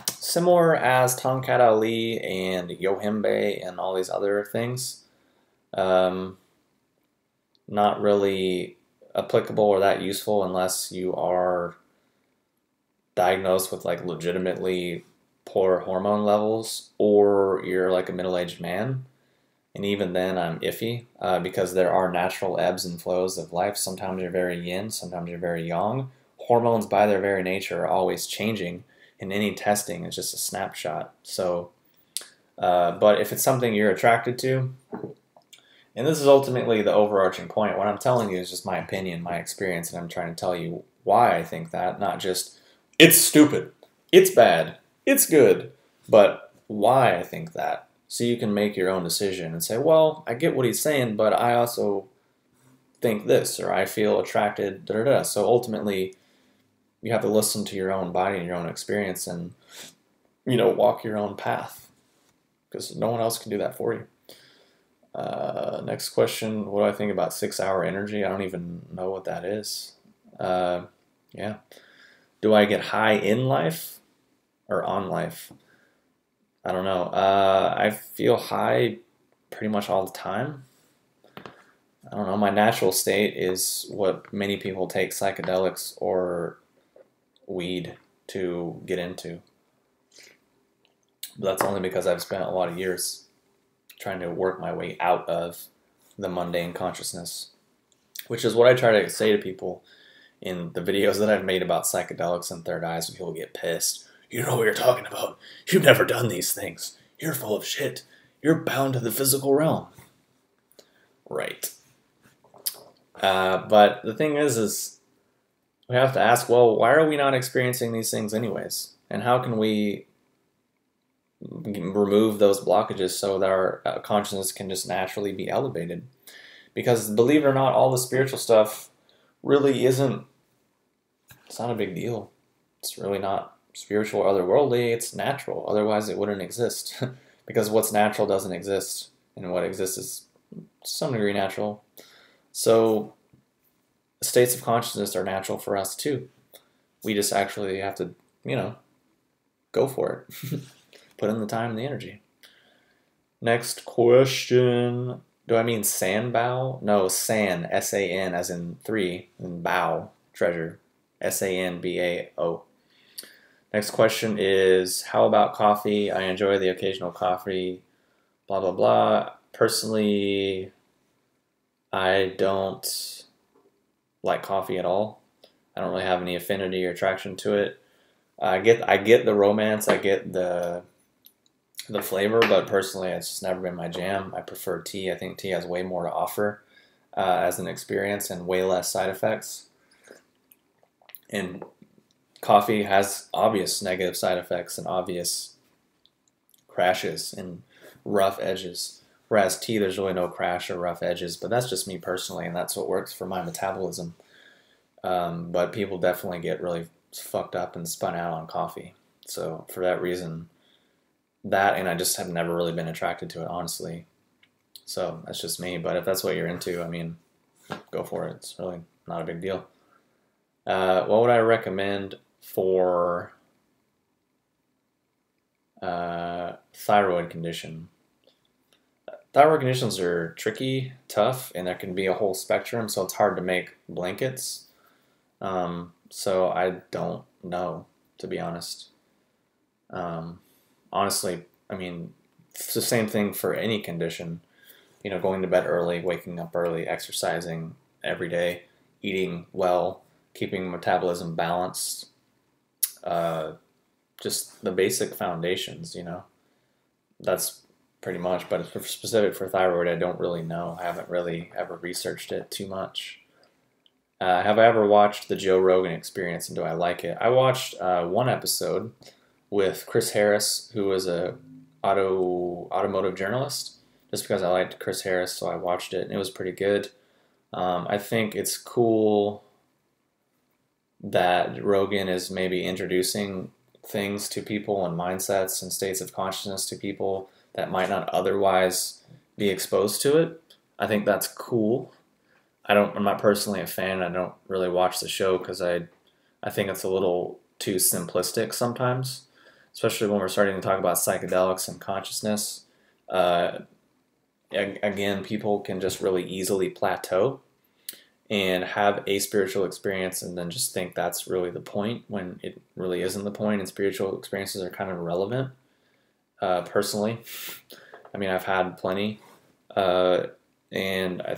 Similar as Tongkat Ali and Yohimbe and all these other things. Not really applicable or that useful unless you are diagnosed with like legitimately poor hormone levels or you're like a middle-aged man. And even then I'm iffy because there are natural ebbs and flows of life. Sometimes you're very yin, sometimes you're very yang. Hormones by their very nature are always changing, and any testing is just a snapshot. So, but if it's something you're attracted to, and this is ultimately the overarching point, what I'm telling you is just my opinion, my experience, and I'm trying to tell you why I think that, not just, it's stupid, it's bad, it's good, but why I think that. So you can make your own decision and say, well, I get what he's saying, but I also think this, or I feel attracted, da da da. So ultimately, you have to listen to your own body and your own experience and, you know, walk your own path, because no one else can do that for you. Next question, what do I think about 6-hour energy? I don't even know what that is. Yeah. Do I get high in life or on life? I don't know. I feel high pretty much all the time. I don't know. My natural state is what many people take psychedelics or weed to get into. But that's only because I've spent a lot of years trying to work my way out of the mundane consciousness, which is what I try to say to people in the videos that I've made about psychedelics and third eyes when people get pissed. You know what you're talking about. You've never done these things. You're full of shit. You're bound to the physical realm. Right. But the thing is we have to ask, well, why are we not experiencing these things anyways? And how can we remove those blockages so that our consciousness can just naturally be elevated? Because believe it or not, all the spiritual stuff really isn't, it's not a big deal. It's really not spiritual or otherworldly, it's natural. Otherwise it wouldn't exist. Because what's natural doesn't exist, and what exists is to some degree natural. So states of consciousness are natural for us too. We just actually have to, you know, go for it. Put in the time and the energy. Next question. Do I mean Sanbao? No, San, S-A-N, as in 3, and Bao, treasure, S-A-N-B-A-O. Next question is, how about coffee? I enjoy the occasional coffee, blah, blah, blah. Personally, I don't like coffee at all. I don't really have any affinity or attraction to it. I get the romance, I get the flavor, but personally it's just never been my jam. I prefer tea. I think tea has way more to offer as an experience and way less side effects. And coffee has obvious negative side effects and obvious crashes and rough edges. Whereas tea, there's really no crash or rough edges, but that's just me personally, and that's what works for my metabolism. But people definitely get really fucked up and spun out on coffee. So for that reason, that, and I just have never really been attracted to it, honestly. So that's just me. But if that's what you're into, I mean, go for it. It's really not a big deal. What would I recommend for thyroid condition? Thyroid conditions are tricky, tough, and there can be a whole spectrum, so it's hard to make blankets. So I don't know, to be honest. Honestly, I mean, it's the same thing for any condition. You know, going to bed early, waking up early, exercising every day, eating well, keeping metabolism balanced, just the basic foundations, you know. That's pretty much, but it's specific for thyroid, I don't really know. I haven't really ever researched it too much. Have I ever watched the Joe Rogan Experience, and do I like it? I watched one episode with Chris Harris, who was a automotive journalist, just because I liked Chris Harris, so I watched it, and it was pretty good. I think it's cool that Rogan is maybe introducing things to people and mindsets and states of consciousness to people that might not otherwise be exposed to it. I think that's cool. I'm not personally a fan. I don't really watch the show because I think it's a little too simplistic sometimes, especially when we're starting to talk about psychedelics and consciousness. Again, people can just really easily plateau and have a spiritual experience and then just think that's really the point when it really isn't the point, and spiritual experiences are kind of irrelevant. Personally, I mean, I've had plenty, and I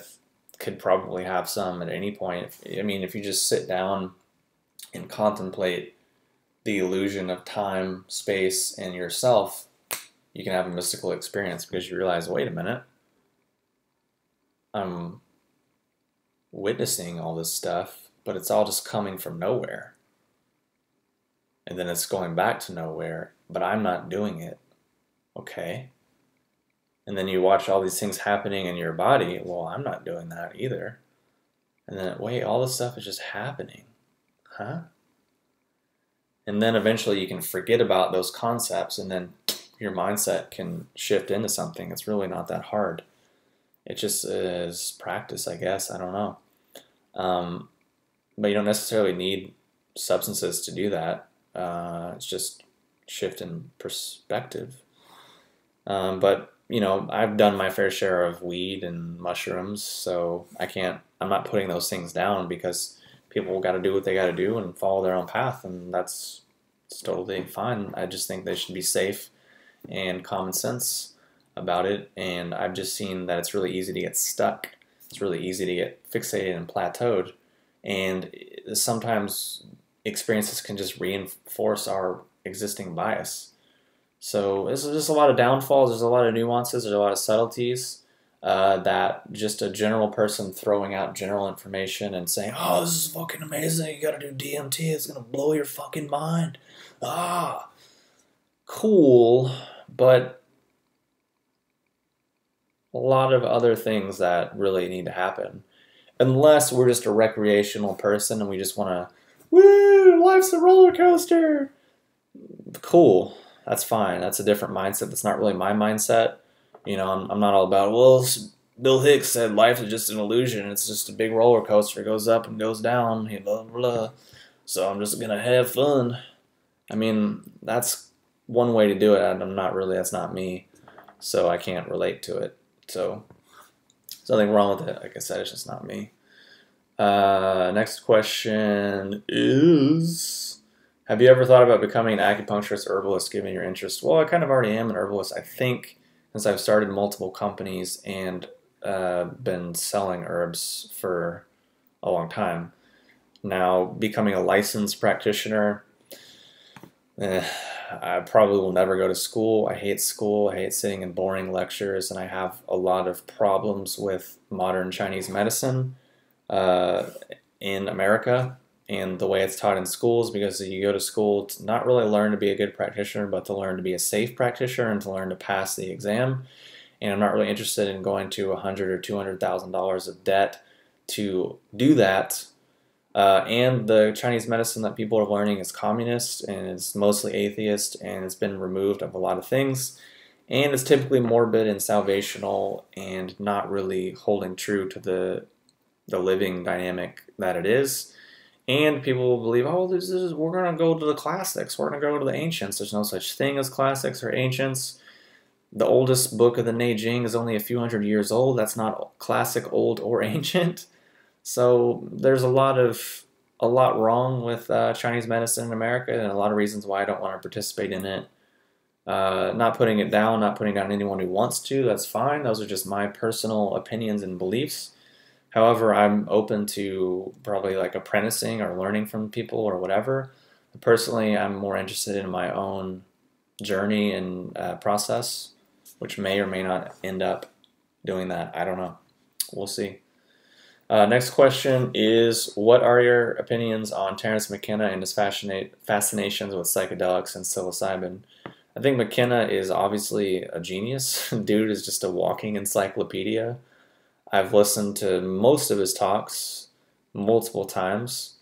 could probably have some at any point. I mean, if you just sit down and contemplate the illusion of time, space, and yourself, you can have a mystical experience because you realize, wait a minute, I'm witnessing all this stuff, but it's all just coming from nowhere. And then it's going back to nowhere, but I'm not doing it. Okay. And then you watch all these things happening in your body. Well, I'm not doing that either. And then, wait, all this stuff is just happening. Huh? And then eventually you can forget about those concepts, and then your mindset can shift into something. It's really not that hard. It just is practice, I guess. I don't know. But you don't necessarily need substances to do that. It's just shift in perspective. But you know, I've done my fair share of weed and mushrooms, so I'm not putting those things down, because people got to do what they got to do and follow their own path, and it's totally fine. I just think they should be safe and common sense about it, and I've just seen that it's really easy to get stuck. It's really easy to get fixated and plateaued, and sometimes experiences can just reinforce our existing bias. So there's just a lot of downfalls, there's a lot of nuances, there's a lot of subtleties that just a general person throwing out general information and saying, oh, this is fucking amazing, you gotta do DMT, it's gonna blow your fucking mind. Ah, cool, but a lot of other things that really need to happen. Unless we're just a recreational person and we just want to, woo, life's a roller coaster. Cool. That's fine. That's a different mindset. That's not really my mindset. You know, I'm not all about, well, Bill Hicks said life is just an illusion. It's just a big roller coaster. It goes up and goes down, blah, blah, blah. So I'm just going to have fun. I mean, that's one way to do it. That's not me. So I can't relate to it. So there's nothing wrong with it. Like I said, it's just not me. Next question is, have you ever thought about becoming an acupuncturist herbalist given your interest? Well, I kind of already am an herbalist, I think, since I've started multiple companies and been selling herbs for a long time. Now, becoming a licensed practitioner, I probably will never go to school. I hate school. I hate sitting in boring lectures, and I have a lot of problems with modern Chinese medicine in America and the way it's taught in schools, because you go to school to not really learn to be a good practitioner, but to learn to be a safe practitioner and to learn to pass the exam. And I'm not really interested in going to $100,000 or $200,000 of debt to do that. And the Chinese medicine that people are learning is communist, and it's mostly atheist, and it's been removed of a lot of things. And it's typically morbid and salvational and not really holding true to the living dynamic that it is. And people will believe, oh, we're going to go to the classics. We're going to go to the ancients. There's no such thing as classics or ancients. The oldest book of the Neijing is only a few hundred years old. That's not classic, old, or ancient. So there's a lot wrong with Chinese medicine in America, and a lot of reasons why I don't want to participate in it. Not putting it down, not putting down anyone who wants to, that's fine. Those are just my personal opinions and beliefs. However, I'm open to probably like apprenticing or learning from people or whatever. Personally, I'm more interested in my own journey and process, which may or may not end up doing that. I don't know. We'll see. Next question is, what are your opinions on Terence McKenna and his fascinations with psychedelics and psilocybin? I think McKenna is obviously a genius. Dude is just a walking encyclopedia. I've listened to most of his talks multiple times.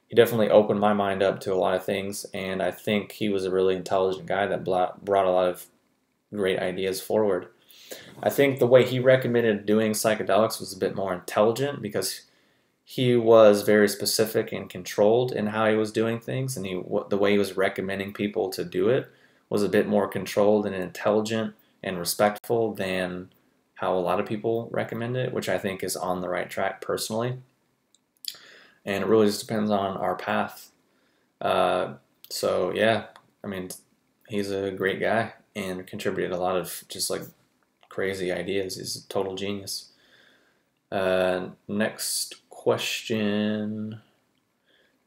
He definitely opened my mind up to a lot of things, and I think he was a really intelligent guy that brought a lot of great ideas forward. I think the way he recommended doing psychedelics was a bit more intelligent because he was very specific and controlled in how he was doing things, and the way he was recommending people to do it was a bit more controlled and intelligent and respectful than how a lot of people recommend it, which I think is on the right track personally. And it really just depends on our path. So yeah, I mean, he's a great guy and contributed a lot of just like crazy ideas. He's a total genius. Next question.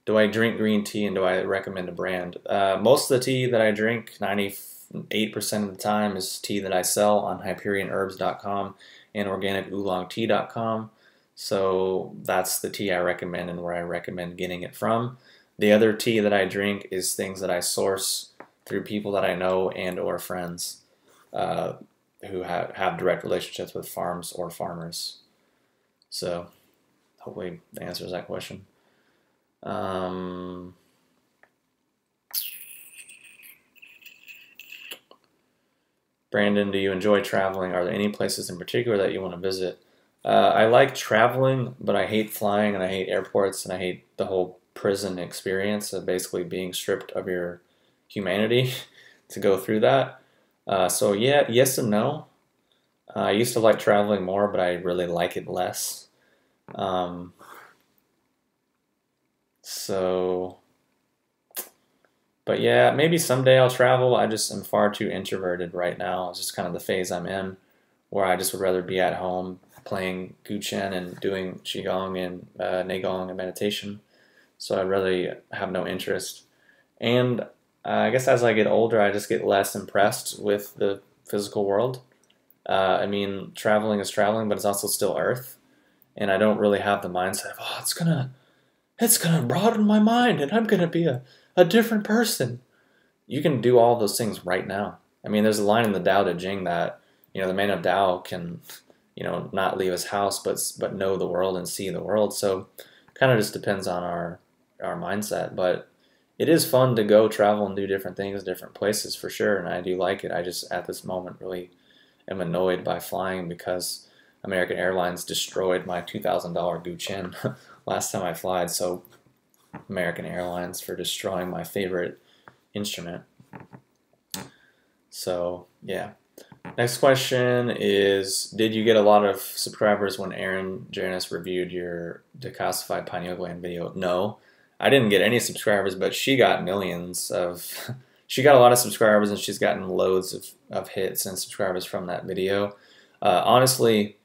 Do I drink green tea and do I recommend a brand? Most of the tea that I drink, 98% of the time, is tea that I sell on HyperionHerbs.com and OrganicOolongTea.com. So that's the tea I recommend and where I recommend getting it from. The other tea that I drink is things that I source through people that I know and or friends who have direct relationships with farms or farmers. So hopefully that answers that question. Brandon, do you enjoy traveling? Are there any places in particular that you want to visit? I like traveling, but I hate flying and I hate airports and I hate the whole prison experience of basically being stripped of your humanity to go through that. So yeah, yes and no. I used to like traveling more, but I really like it less. But yeah, maybe someday I'll travel. I just am far too introverted right now. It's just kind of the phase I'm in, where I just would rather be at home playing Guchen and doing Qigong and Neigong and meditation. So I really have no interest. And I guess as I get older, I just get less impressed with the physical world. I mean, traveling is traveling, but it's also still Earth. And I don't really have the mindset of, oh, it's gonna broaden my mind and I'm gonna be a different person. You can do all those things right now. I mean, there's a line in the Tao Te Ching that, the man of Tao can, not leave his house, but know the world and see the world. So kind of just depends on our mindset. But it is fun to go travel and do different things, different places for sure. And I do like it. I just, at this moment, really am annoyed by flying because American Airlines destroyed my $2,000 Guchen last time I flied. So American Airlines for destroying my favorite instrument. So yeah. Next question is, did you get a lot of subscribers when Erin Janice reviewed your decalcified pineal gland video? No, I didn't get any subscribers, but she got millions of, she got a lot of subscribers and she's gotten loads of hits and subscribers from that video. Honestly,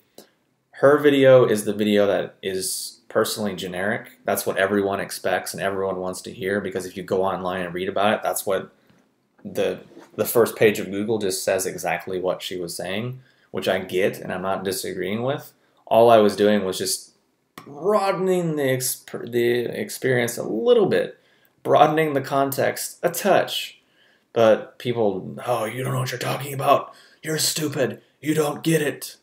her video is the video that is personally generic. That's what everyone expects and everyone wants to hear, because if you go online and read about it, that's what the first page of Google just says exactly what she was saying, which I get and I'm not disagreeing with. All I was doing was just broadening the experience a little bit, broadening the context a touch. But people, oh, you don't know what you're talking about. You're stupid. You don't get it.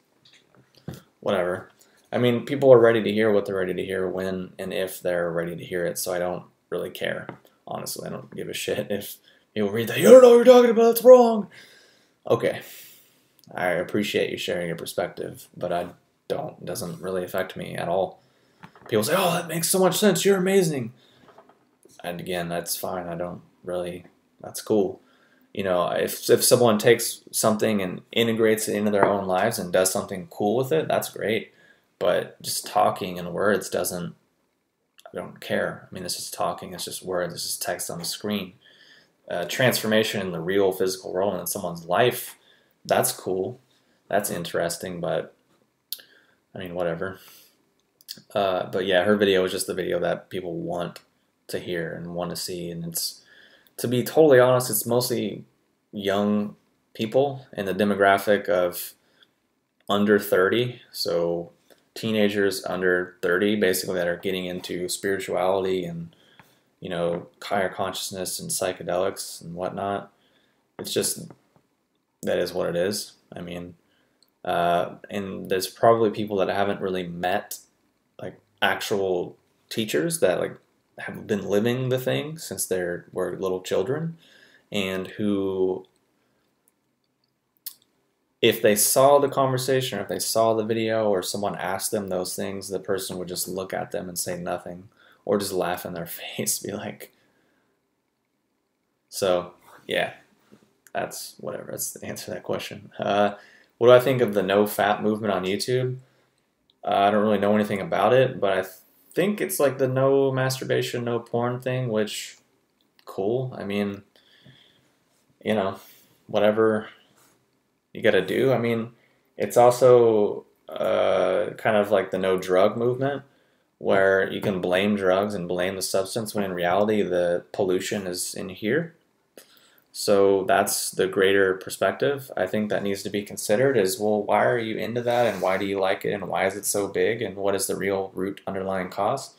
Whatever. I mean, people are ready to hear what they're ready to hear when and if they're ready to hear it, so I don't really care. Honestly, I don't give a shit if people read that, you don't know what you're talking about, it's wrong. Okay. I appreciate you sharing your perspective, but I don't. It doesn't really affect me at all. People say, oh, that makes so much sense, you're amazing. And again, that's fine. I don't really, that's cool. If someone takes something and integrates it into their own lives and does something cool with it, that's great. But just talking in words I don't care. I mean, it's just talking, it's just words, it's just text on the screen. Transformation in the real physical world and in someone's life, that's cool. That's interesting, but I mean, whatever. But yeah, her video is just the video that people want to hear and want to see, and it's To be totally honest, it's mostly young people in the demographic of under 30, so teenagers under 30 basically that are getting into spirituality and higher consciousness and psychedelics and whatnot. It's just that is what it is. I mean, and there's probably people that haven't really met like actual teachers that like have been living the thing since they were little children, and who, if they saw the conversation or if they saw the video or someone asked them those things, the person would just look at them and say nothing or just laugh in their face, be like, so yeah, that's whatever. That's the answer to that question. What do I think of the no fap movement on YouTube? I don't really know anything about it, but I think it's like the no masturbation, no porn thing, which, cool. I mean, whatever you got to do. I mean, it's also kind of like the no drug movement, where you can blame drugs and blame the substance when in reality the pollution is in here. So that's the greater perspective. I think that needs to be considered is, well, why are you into that and why do you like it and why is it so big and what is the real root underlying cause?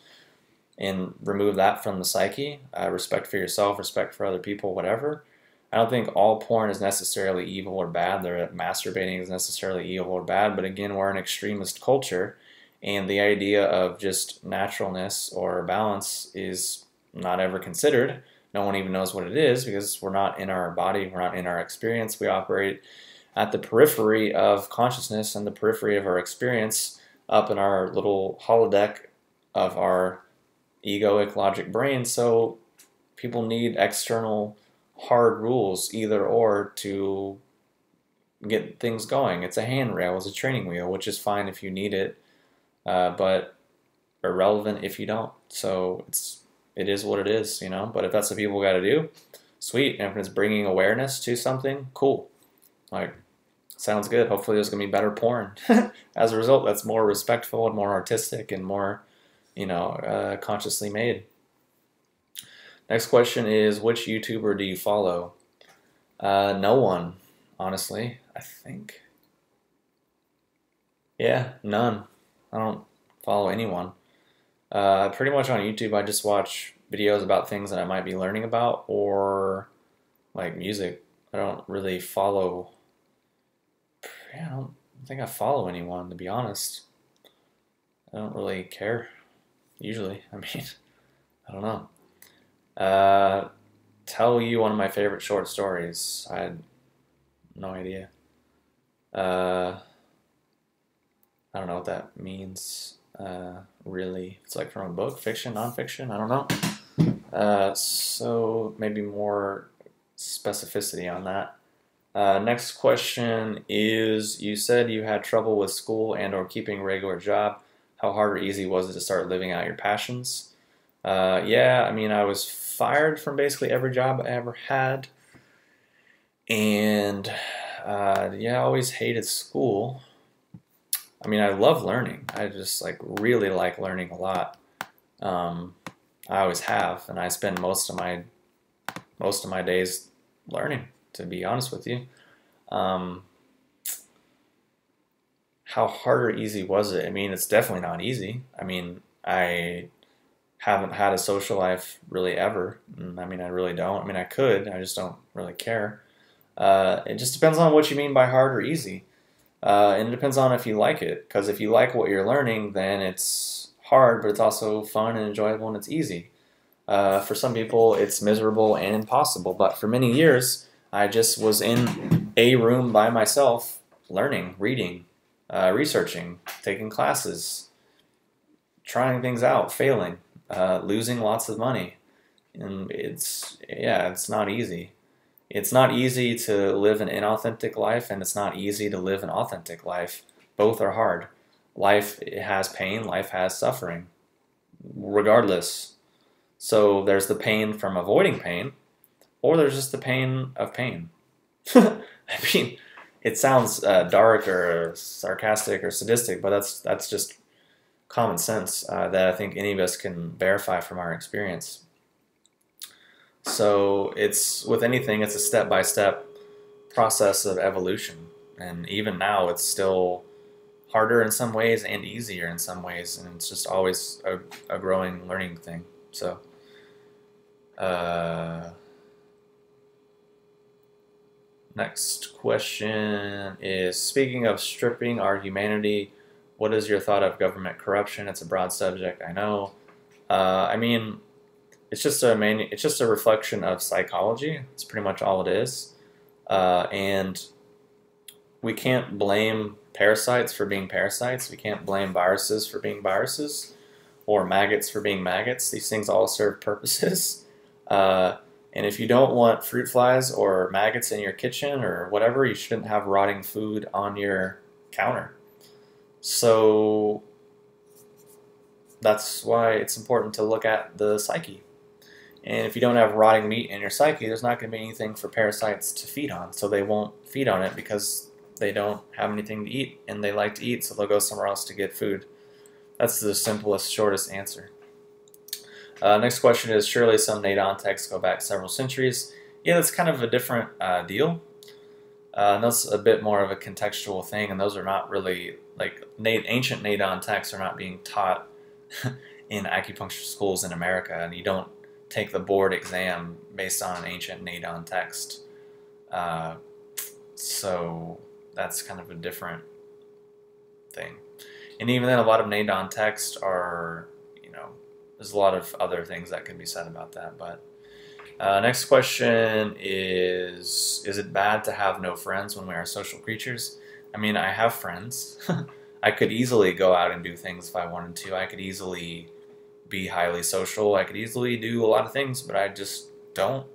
And remove that from the psyche. Respect for yourself, respect for other people, whatever. I don't think all porn is necessarily evil or bad. Masturbating is necessarily evil or bad, but again, we're an extremist culture, and the idea of just naturalness or balance is not ever considered. No one even knows what it is because we're not in our body, we're not in our experience. We operate at the periphery of consciousness and the periphery of our experience up in our little holodeck of our egoic logic brain. So people need external hard rules, either or, to get things going. It's a handrail, it's a training wheel, which is fine if you need it, but irrelevant if you don't. So it is what it is, But if that's what people got to do, sweet. And if it's bringing awareness to something, cool. Like, sounds good. Hopefully there's gonna be better porn as a result. That's more respectful and more artistic and more, consciously made. Next question is, which YouTuber do you follow? No one, honestly, I think. Yeah, none. I don't follow anyone. Pretty much on YouTube, I just watch videos about things that I might be learning about or like music. I don't really follow. I don't think I follow anyone, to be honest. I don't really care, usually. I mean, I don't know. Tell you one of my favorite short stories. I had no idea. I don't know what that means, really. It's like from a book, fiction, nonfiction, I don't know. So maybe more specificity on that. Next question is, you said you had trouble with school and or keeping a regular job. How hard or easy was it to start living out your passions? Yeah, I mean, I was fired from basically every job I ever had. And yeah, I always hated school. I mean, I love learning. I just really like learning a lot. I always have, and I spend most of my days learning, to be honest with you. How hard or easy was it? I mean, it's definitely not easy. I mean, I haven't had a social life really ever. I mean, I really don't. I mean, I could. I just don't really care. It just depends on what you mean by hard or easy. And it depends on if you like it. Because if you like what you're learning, then it's hard, but it's also fun and enjoyable and it's easy. For some people, it's miserable and impossible. But for many years, I just was in a room by myself, learning, reading, researching, taking classes, trying things out, failing, losing lots of money. And it's not easy. It's not easy to live an inauthentic life, and it's not easy to live an authentic life. Both are hard. Life has pain, life has suffering, regardless. So there's the pain from avoiding pain, or there's just the pain of pain. I mean, it sounds dark or sarcastic or sadistic, but that's just common sense that I think any of us can verify from our experience. So it's with anything, it's a step-by-step process of evolution. And even now, it's still harder in some ways and easier in some ways, and it's just always a growing learning thing. So, uh, next question is, speaking of stripping our humanity, what is your thought of government corruption? It's a broad subject, I know. I mean, it's just a reflection of psychology. It's pretty much all it is. And we can't blame parasites for being parasites. We can't blame viruses for being viruses, or maggots for being maggots. These things all serve purposes. And if you don't want fruit flies or maggots in your kitchen or whatever, you shouldn't have rotting food on your counter. So that's why it's important to look at the psyche. And if you don't have rotting meat in your psyche, there's not going to be anything for parasites to feed on. So they won't feed on it because they don't have anything to eat and they like to eat, so they'll go somewhere else to get food. That's the simplest, shortest answer. Next question is, surely some Nadon texts go back several centuries. Yeah, that's kind of a different deal. That's a bit more of a contextual thing, and those are not really, like, ancient Nadon texts are not being taught in acupuncture schools in America, and you don't take the board exam based on an ancient Nadon text. So that's kind of a different thing. And even then, a lot of Nadon texts are, there's a lot of other things that can be said about that. But next question is it bad to have no friends when we are social creatures? I mean, I have friends. I could easily go out and do things if I wanted to. I could easily be highly social. I could easily do a lot of things, but I just don't.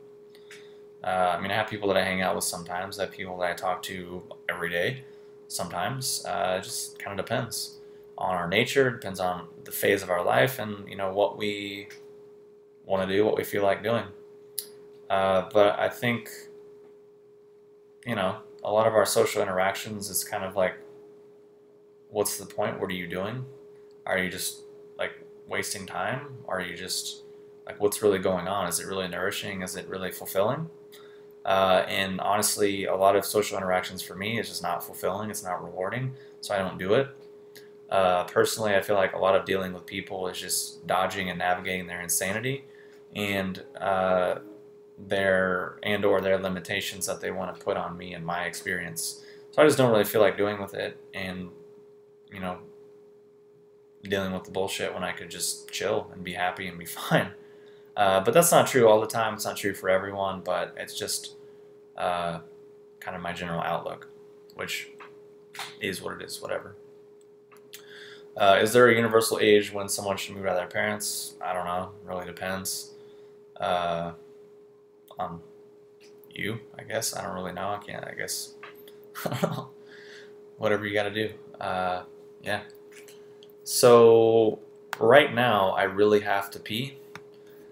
I mean, I have people that I hang out with sometimes. I have people that I talk to every day sometimes. It just kind of depends on our nature, depends on the phase of our life, and what we want to do, what we feel like doing. But I think a lot of our social interactions is kind of like, what's the point? What are you doing? Are you just like wasting time? Are you just like, what's really going on? Is it really nourishing? Is it really fulfilling? And honestly, a lot of social interactions for me is just not fulfilling. It's not rewarding, so I don't do it. Personally, I feel like a lot of dealing with people is just dodging and navigating their insanity and or their limitations that they want to put on me and my experience. So I just don't really feel like doing with it and dealing with the bullshit when I could just chill and be happy and be fine. But that's not true all the time. It's not true for everyone, but it's just kind of my general outlook, which is what it is, whatever. Is there a universal age when someone should move out of their parents? I don't know. It really depends on you, I guess. I don't really know. I can't, I guess. Whatever you got to do. Yeah. So right now, I really have to pee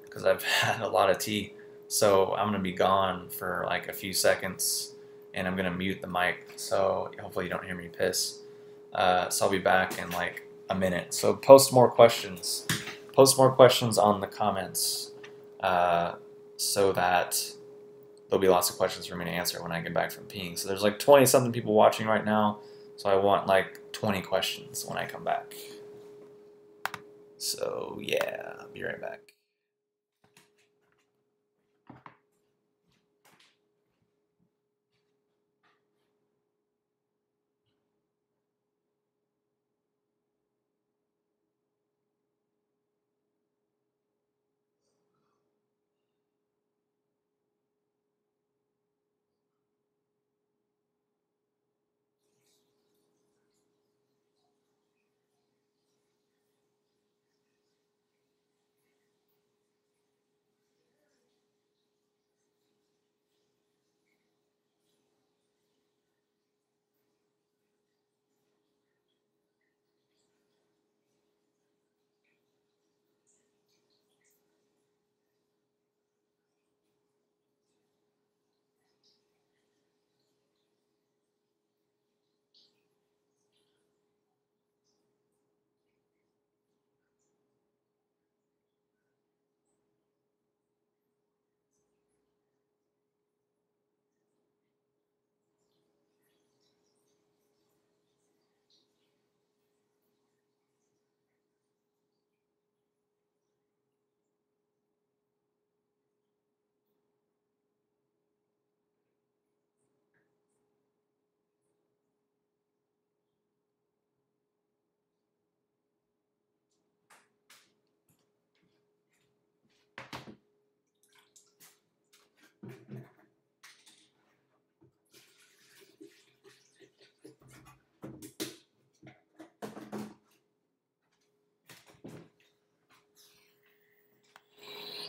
because I've had a lot of tea. So I'm going to be gone for like a few seconds and I'm going to mute the mic. So hopefully you don't hear me piss. So I'll be back in like a minute. So post more questions. Post more questions on the comments so that there'll be lots of questions for me to answer when I get back from peeing. So there's like 20 something people watching right now. So I want like 20 questions when I come back. So yeah, I'll be right back.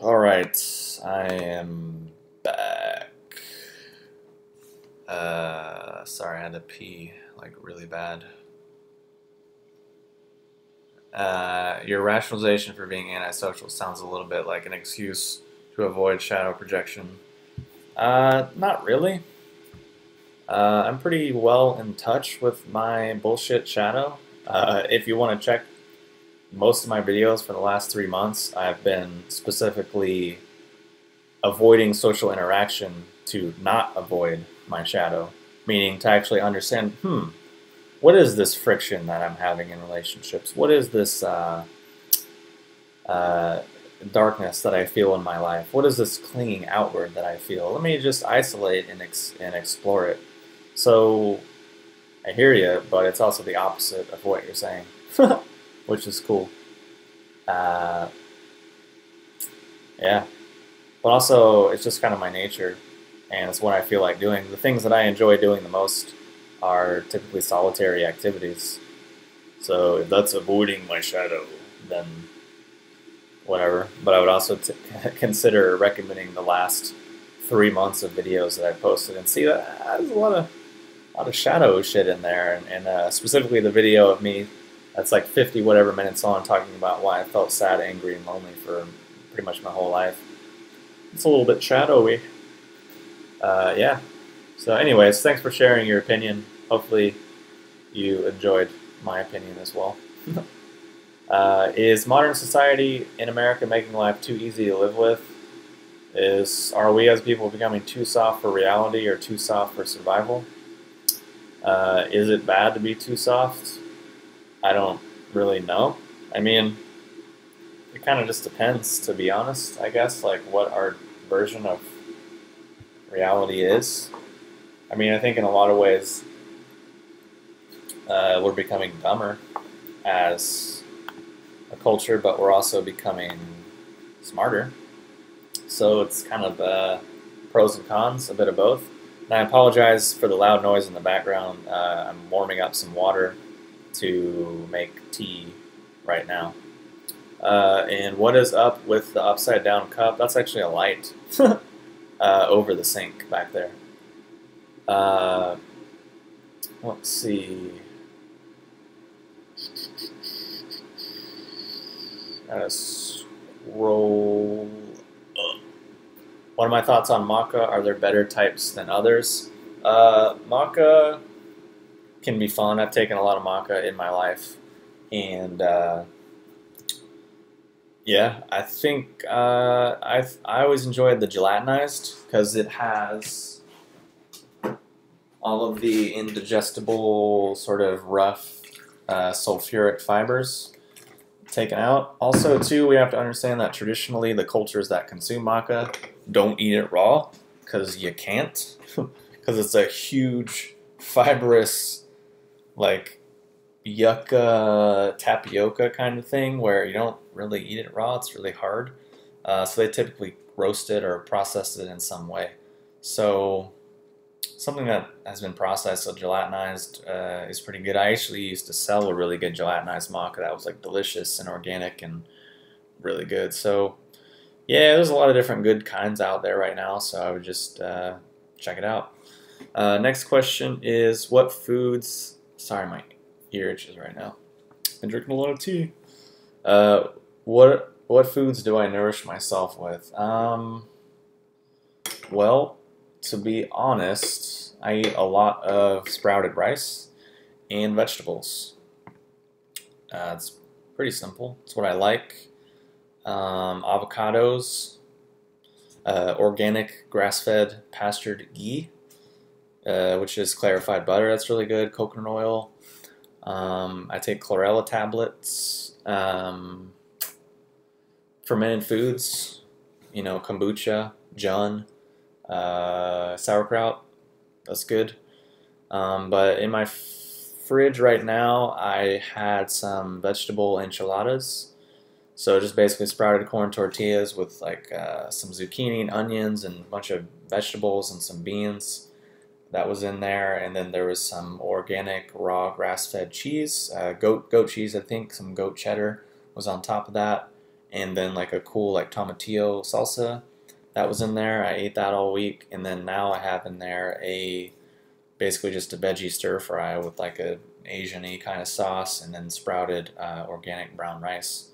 Alright, I am back. Sorry, I had to pee, like, really bad. Your rationalization for being antisocial sounds a little bit like an excuse to avoid shadow projection. Not really. I'm pretty well in touch with my bullshit shadow. If you want to check most of my videos for the last 3 months, I've been specifically avoiding social interaction to not avoid my shadow, meaning to actually understand, what is this friction that I'm having in relationships? What is this uh, darkness that I feel in my life? What is this clinging outward that I feel? Let me just isolate and explore it. So I hear you, but it's also the opposite of what you're saying, which is cool. Uh, yeah, but also it's just kind of my nature, and it's what I feel like doing. The things that I enjoy doing the most are typically solitary activities. So if that's avoiding my shadow, then whatever. But I would also consider recommending the last 3 months of videos that I posted and see that there's a lot of shadow shit in there, and specifically the video of me that's like 50 whatever minutes on talking about why I felt sad, angry, and lonely for pretty much my whole life. It's a little bit shadowy. Yeah. So anyways, thanks for sharing your opinion. Hopefully you enjoyed my opinion as well. Is modern society in America making life too easy to live with? Are we as people becoming too soft for reality or too soft for survival? Is it bad to be too soft? I don't really know. I mean, it kind of just depends, to be honest, I guess, like what our version of reality is. I mean, I think in a lot of ways we're becoming dumber as a culture, but we're also becoming smarter. So it's kind of pros and cons, a bit of both. And I apologize for the loud noise in the background. I'm warming up some water to make tea right now. And what is up with the upside down cup? That's actually a light over the sink back there. Let's see. Gotta scroll up. What are my thoughts on maca? Are there better types than others? Maca can be fun. I've taken a lot of maca in my life, and yeah, I think I always enjoyed the gelatinized because it has all of the indigestible, sort of rough sulfuric fibers taken out. Also, too, we have to understand that traditionally the cultures that consume maca don't eat it raw because you can't, because it's a huge fibrous, like yucca tapioca kind of thing where you don't really eat it raw. It's really hard. So they typically roast it or process it in some way. So something that has been processed or gelatinized is pretty good. I actually used to sell a really good gelatinized maca that was like delicious and organic and really good. So yeah, there's a lot of different good kinds out there right now, so I would just check it out. Next question is, what foods... Sorry, my ear itches right now. Been drinking a lot of tea. What foods do I nourish myself with? Well, to be honest, I eat a lot of sprouted rice and vegetables. It's pretty simple. It's what I like. Avocados, organic grass-fed pastured ghee, which is clarified butter. That's really good. Coconut oil. I take chlorella tablets. Fermented foods, kombucha, jun, sauerkraut. That's good. But in my fridge right now, I had some vegetable enchiladas. So just basically sprouted corn tortillas with like some zucchini and onions and a bunch of vegetables and some beans. That was in there, and then there was some organic raw grass-fed cheese, goat cheese, I think. Some goat cheddar was on top of that, and then like a cool like tomatillo salsa that was in there. I ate that all week, and then now I have in there a basically just a veggie stir fry with like a Asian-y kind of sauce, and then sprouted organic brown rice.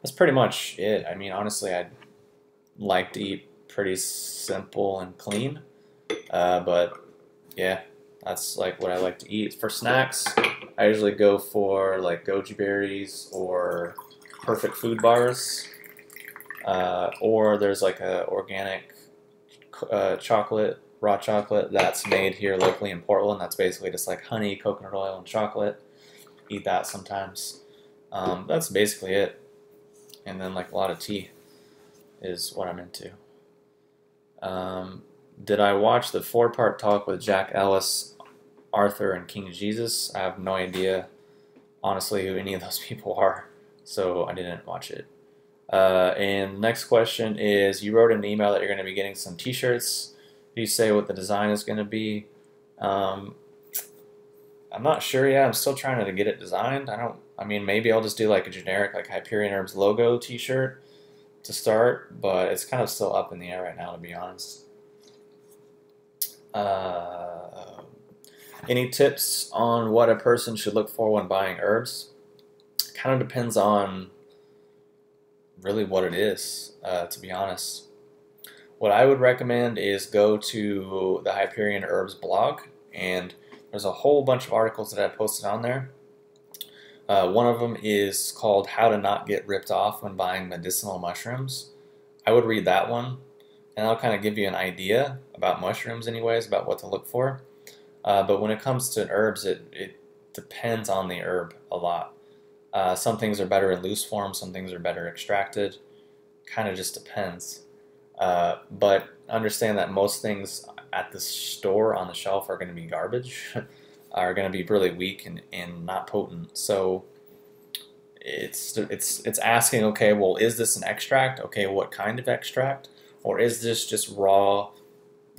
That's pretty much it. I mean, honestly, I like to eat pretty simple and clean, but yeah, that's like what I like to eat. For snacks, I usually go for like goji berries or perfect food bars, or there's like a organic chocolate, raw chocolate that's made here locally in Portland. That's basically just like honey, coconut oil, and chocolate. Eat that sometimes. That's basically it. And then like a lot of tea is what I'm into. Did I watch the 4-part talk with Jack Ellis, Arthur, and King Jesus? I have no idea, honestly, who any of those people are, so I didn't watch it. And the next question is, you wrote in an email that you're going to be getting some t-shirts. Do you say what the design is going to be? I'm not sure yet. I'm still trying to get it designed. I mean, maybe I'll just do like a generic like Hyperion Herbs logo t-shirt to start, but it's kind of still up in the air right now, to be honest. Any tips on what a person should look for when buying herbs? Kind of depends on really what it is, to be honest. What I would recommend is go to the Hyperion Herbs blog, and there's a whole bunch of articles that I posted on there. One of them is called How to Not Get Ripped Off When Buying Medicinal Mushrooms. I would read that one, and that'll kind of give you an idea about mushrooms anyways, about what to look for. But when it comes to herbs, it depends on the herb a lot. Some things are better in loose form, some things are better extracted. Kind of just depends. But understand that most things at the store on the shelf are going to be garbage, are going to be really weak and not potent. So it's asking, okay, well, is this an extract? Okay, what kind of extract? Or is this just raw,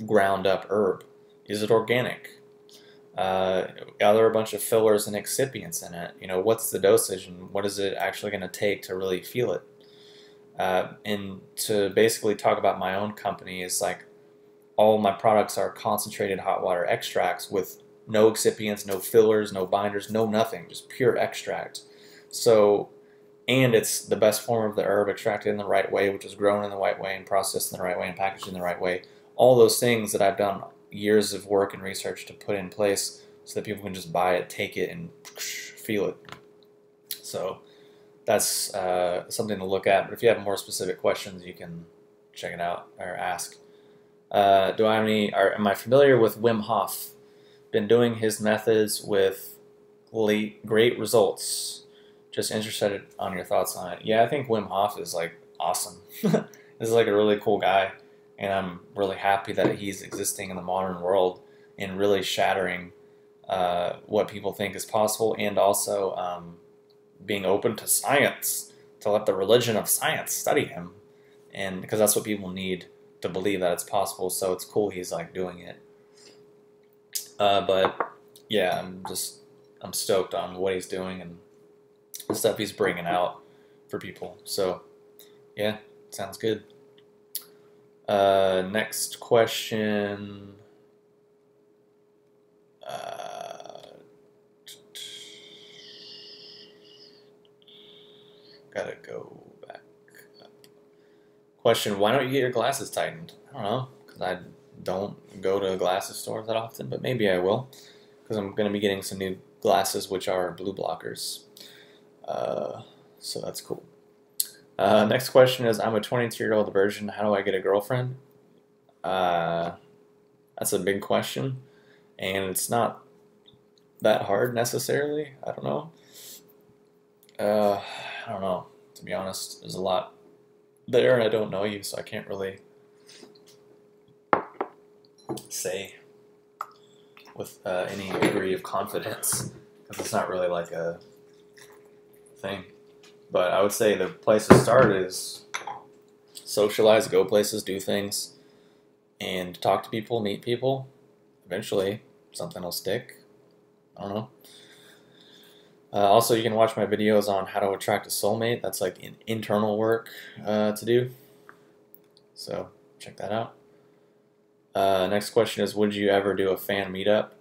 ground up herb? Is it organic? Are there a bunch of fillers and excipients in it? You know, what's the dosage and what is it actually going to take to really feel it? And to basically talk about my own company is like all my products are concentrated hot water extracts with no excipients, no fillers, no binders, no nothing, just pure extract. So, and it's the best form of the herb extracted in the right way, which is grown in the right way and processed in the right way and packaged in the right way. All those things that I've done years of work and research to put in place so that people can just buy it, take it, and feel it. So that's something to look at. But if you have more specific questions, you can check it out or ask. Do I have any? Am I familiar with Wim Hof? Been doing his methods with great results. Just interested on your thoughts on it. Yeah, I think Wim Hof is like awesome. This is like a really cool guy, and I'm really happy that he's existing in the modern world and really shattering what people think is possible, and also being open to science, to let the religion of science study him, and because that's what people need to believe that it's possible. So it's cool he's like doing it. But yeah, I'm stoked on what he's doing and the stuff he's bringing out for people. So yeah, sounds good. Next question. Gotta go back up. Question, why don't you get your glasses tightened? I don't know, because I don't go to glasses stores that often, but maybe I will, because I'm going to be getting some new glasses which are blue blockers. So that's cool. Next question is, I'm a 22-year-old virgin. How do I get a girlfriend? That's a big question, and it's not that hard necessarily. I don't know. I don't know, to be honest. There's a lot there, and I don't know you, so I can't really say with any degree of confidence, because it's not really like a thing. But I would say the place to start is socialize, go places, do things, and talk to people, meet people. Eventually, something will stick. I don't know. Also, you can watch my videos on how to attract a soulmate. That's like an internal work to do. So check that out. Next question is, would you ever do a fan meetup?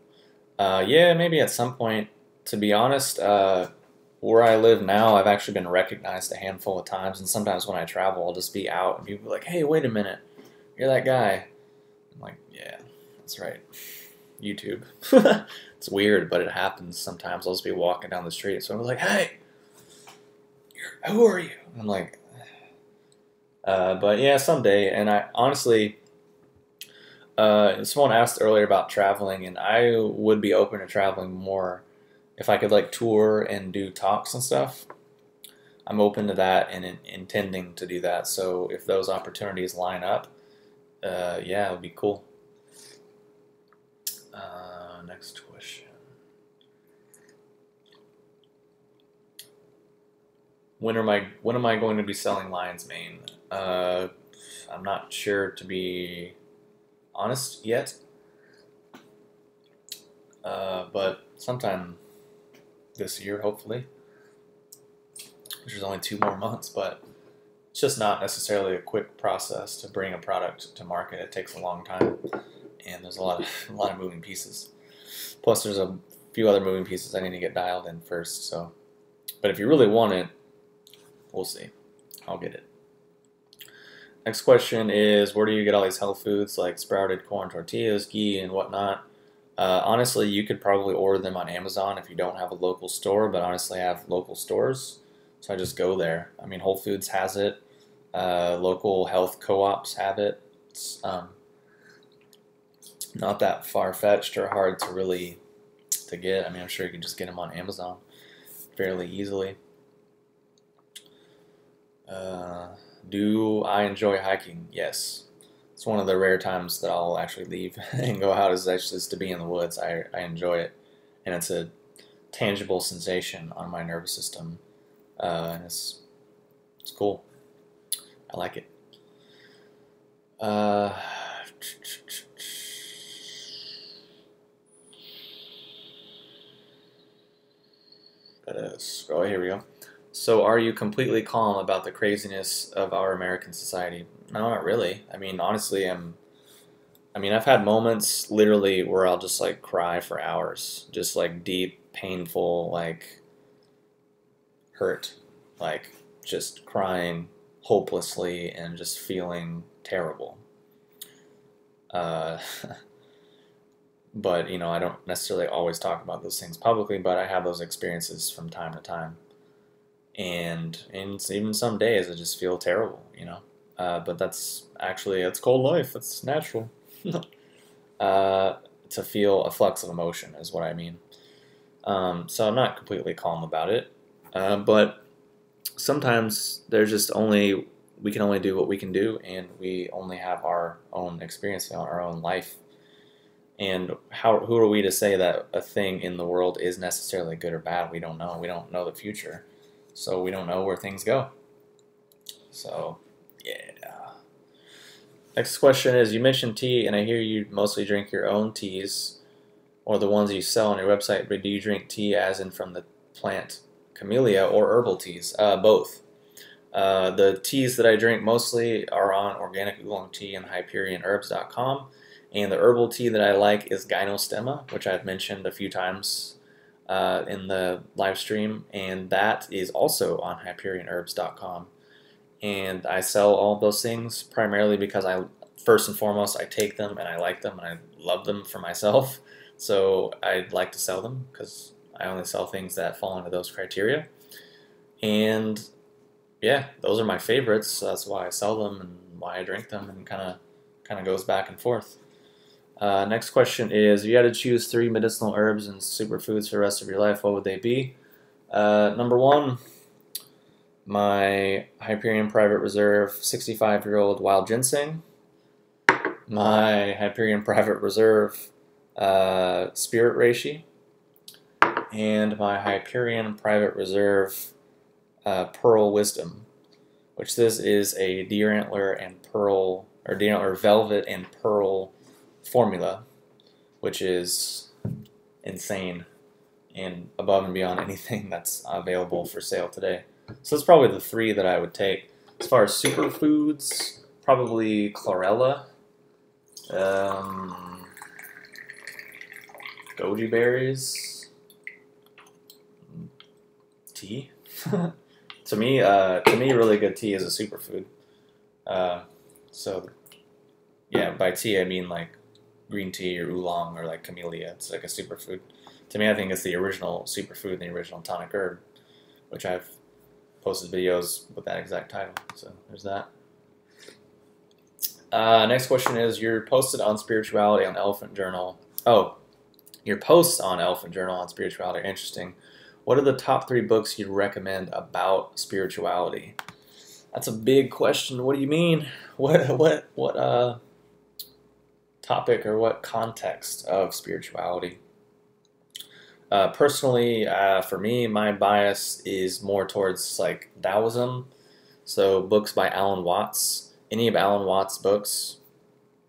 Yeah, maybe at some point. To be honest, where I live now, I've actually been recognized a handful of times, and sometimes when I travel, I'll just be out and people are like, "Hey, wait a minute, you're that guy." I'm like, "Yeah, that's right." YouTube. It's weird, but it happens sometimes. I'll just be walking down the street, so I'm like, "Hey, who are you?" I'm like, but yeah, someday. And I honestly, someone asked earlier about traveling, and I would be open to traveling more if I could like tour and do talks and stuff. I'm open to that and intending to do that. So if those opportunities line up, yeah, it would be cool. Next question. When am I going to be selling Lion's Mane? I'm not sure, to be honest, yet. But sometime this year, hopefully. Which is only 2 more months, but it's just not necessarily a quick process to bring a product to market. It takes a long time, and there's a lot of moving pieces. Plus, there's a few other moving pieces I need to get dialed in first. So, but if you really want it, we'll see. I'll get it. Next question is, where do you get all these health foods like sprouted corn tortillas, ghee, and whatnot? Honestly, you could probably order them on Amazon if you don't have a local store, but honestly, I have local stores, so I just go there. I mean, Whole Foods has it. Local health co-ops have it. It's not that far-fetched or hard to really to get. I mean, I'm sure you can just get them on Amazon fairly easily. Do I enjoy hiking? Yes. It's one of the rare times that I'll actually leave and go out is actually just to be in the woods. I enjoy it, and it's a tangible sensation on my nervous system, and it's cool. I like it. Scroll. Here we go. So, are you completely calm about the craziness of our American society? No, not really. I mean, honestly, I've had moments literally where I'll just like cry for hours, just like deep, painful, like hurt, like just crying hopelessly and just feeling terrible. Uh, but I don't necessarily always talk about those things publicly, but I have those experiences from time to time. And even some days I just feel terrible. But that's cold life. It's natural. To feel a flux of emotion is what I mean. So I'm not completely calm about it. But sometimes we can only do what we can do, and we only have our own experience, our own life. And who are we to say that a thing in the world is necessarily good or bad? We don't know. We don't know the future. So we don't know where things go. So, yeah. Next question is, you mentioned tea, and I hear you mostly drink your own teas, or the ones you sell on your website, but do you drink tea as in from the plant camellia or herbal teas? Both. The teas that I drink mostly are on Organic Oolong Tea and HyperionHerbs.com, and the herbal tea that I like is Gynostemma, which I've mentioned a few times in the live stream, and that is also on HyperionHerbs.com. And I sell all of those things primarily because first and foremost, I take them and I like them and I love them for myself. So I'd like to sell them because I only sell things that fall into those criteria. And yeah, those are my favorites. So that's why I sell them and why I drink them, and kind of goes back and forth. Next question is, if you had to choose 3 medicinal herbs and superfoods for the rest of your life, what would they be? Number 1, my Hyperion Private Reserve 65-year-old wild ginseng. My Hyperion Private Reserve Spirit Reishi. And my Hyperion Private Reserve Pearl Wisdom, which this is a deer antler and pearl, or deer antler velvet and pearl formula, which is insane. and above and beyond anything that's available for sale today. So that's probably the 3 that I would take. As far as superfoods, probably chlorella, goji berries, tea. To me, really good tea is a superfood. So yeah, by tea I mean like green tea or oolong or like camellia. It's like a superfood. To me, I think it's the original superfood and the original tonic herb, which I've posted videos with that exact title. So there's that. Next question is, you're posted on spirituality on Elephant Journal. Oh, your posts on Elephant Journal on spirituality are interesting. What are the top 3 books you'd recommend about spirituality? That's a big question. What do you mean? What topic or what context of spirituality? Personally, for me, my bias is more towards like Taoism. So books by Alan Watts. Any of Alan Watts' books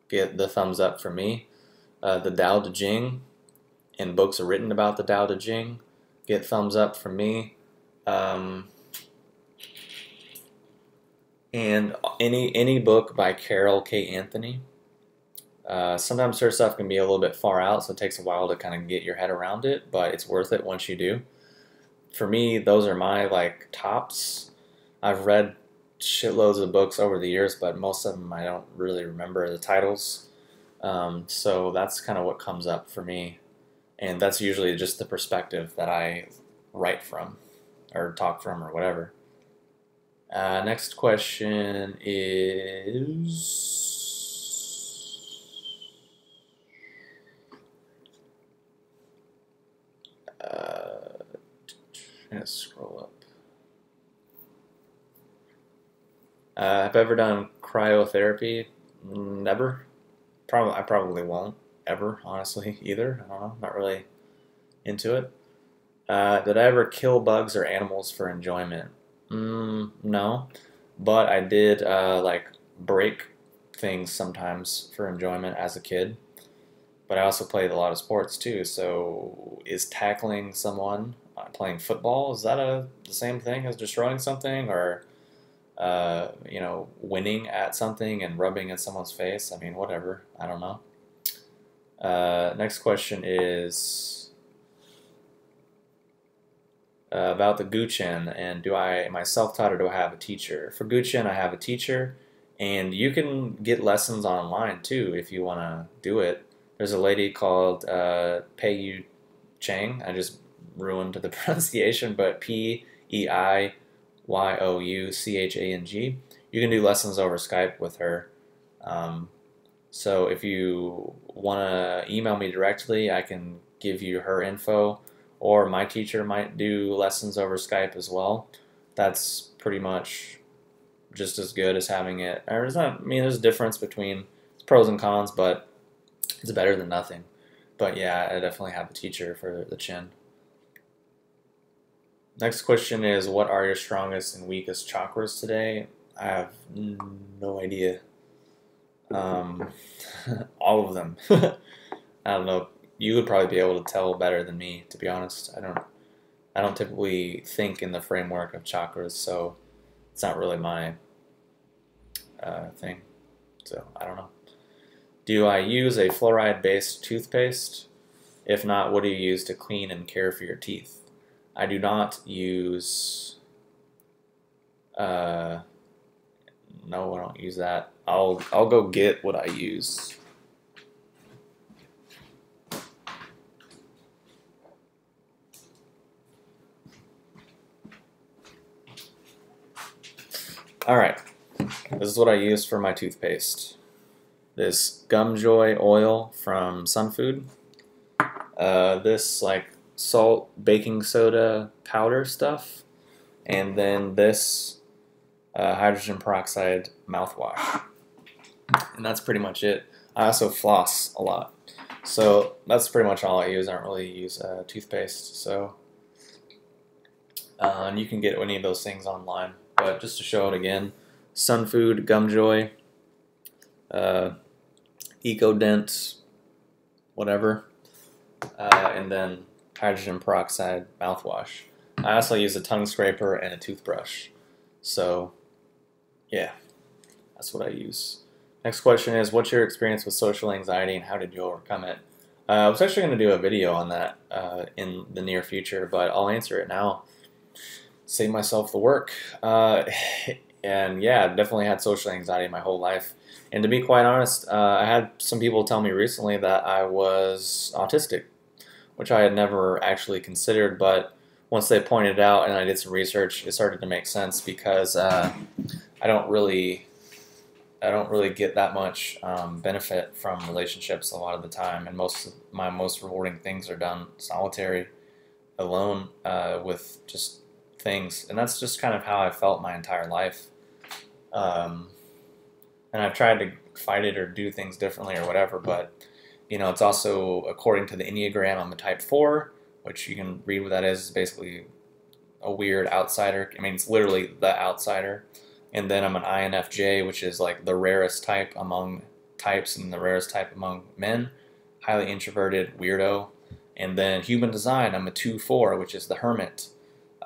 get the thumbs up for me. The Tao Te Ching and books are written about the Tao Te Ching get thumbs up from me. And any book by Carol K. Anthony. Sometimes her stuff can be a little bit far out, so it takes a while to kind of get your head around it, but it's worth it once you do. For me, those are my like tops. I've read shitloads of books over the years, but most of them I don't really remember the titles. So that's kind of what comes up for me. And that's usually just the perspective that I write from or talk from or whatever. Next question is... I'm going to scroll up. Have I ever done cryotherapy? Never. I probably won't ever, honestly, either. I don't know. Not really into it. Did I ever kill bugs or animals for enjoyment? No. But I did like break things sometimes for enjoyment as a kid. But I also played a lot of sports too. So is tackling someone playing football, is that the same thing as destroying something, or winning at something and rubbing in someone's face? I mean, whatever. I don't know. Next question is about the Guqin, and am I self-taught or do I have a teacher? For Guqin, I have a teacher, and you can get lessons online too if you want to do it. There's a lady called Peiyu Chang. I just ruined the pronunciation, but Peiyu Chang. You can do lessons over Skype with her. So if you want to email me directly, I can give you her info, or my teacher might do lessons over Skype as well. That's pretty much just as good as having it. Or it's not, I mean, there's a difference between pros and cons, but it's better than nothing. But yeah, I definitely have a teacher for the Qin. Next question is, what are your strongest and weakest chakras today? I have no idea. All of them. I don't know. You would probably be able to tell better than me, to be honest. I don't typically think in the framework of chakras, so it's not really my thing. So I don't know. Do I use a fluoride-based toothpaste? If not, what do you use to clean and care for your teeth? I do not use... no, I don't use that. I'll go get what I use. Alright, this is what I use for my toothpaste. This Gumjoy oil from Sunfood. This like salt, baking soda powder stuff. And then this hydrogen peroxide mouthwash. And that's pretty much it. I also floss a lot. So that's pretty much all I use. I don't really use toothpaste. So and you can get any of those things online. But just to show it again, Sunfood, Gumjoy, EcoDent, whatever. And then hydrogen peroxide mouthwash. I also use a tongue scraper and a toothbrush. So, yeah, that's what I use. Next question is, what's your experience with social anxiety and how did you overcome it? I was actually going to do a video on that in the near future, but I'll answer it now. Save myself the work. And yeah, I've definitely had social anxiety my whole life. And to be quite honest, I had some people tell me recently that I was autistic, which I had never actually considered, but once they pointed it out and I did some research, it started to make sense because I don't really get that much benefit from relationships a lot of the time, and most of my most rewarding things are done solitary, alone, with just things, and that's just kind of how I felt my entire life. And I've tried to fight it or do things differently or whatever, but you know, it's also according to the Enneagram, I'm a Type 4, which you can read what that is. It's basically a weird outsider. I mean, it's literally the outsider. And then I'm an INFJ, which is like the rarest type among types and the rarest type among men. Highly introverted, weirdo. And then human design, I'm a 2-4, which is the hermit.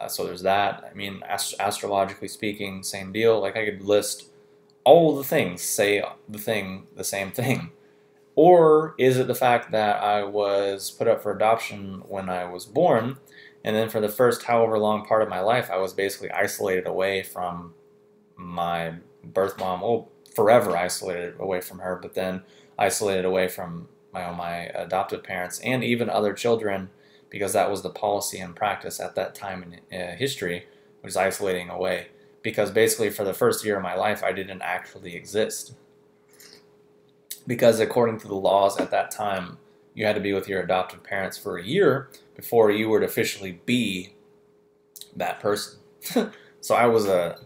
So there's that. I mean, astrologically speaking, same deal. Like I could list all the things, say the same thing. Or is it the fact that I was put up for adoption when I was born, and then for the first however long part of my life, I was basically isolated away from my birth mom, well, forever isolated away from her, but then isolated away from my adoptive parents and even other children, because that was the policy and practice at that time in history, was isolating away. Because basically for the first year of my life, I didn't actually exist. Because according to the laws at that time, you had to be with your adoptive parents for a year before you would officially be that person. So I was a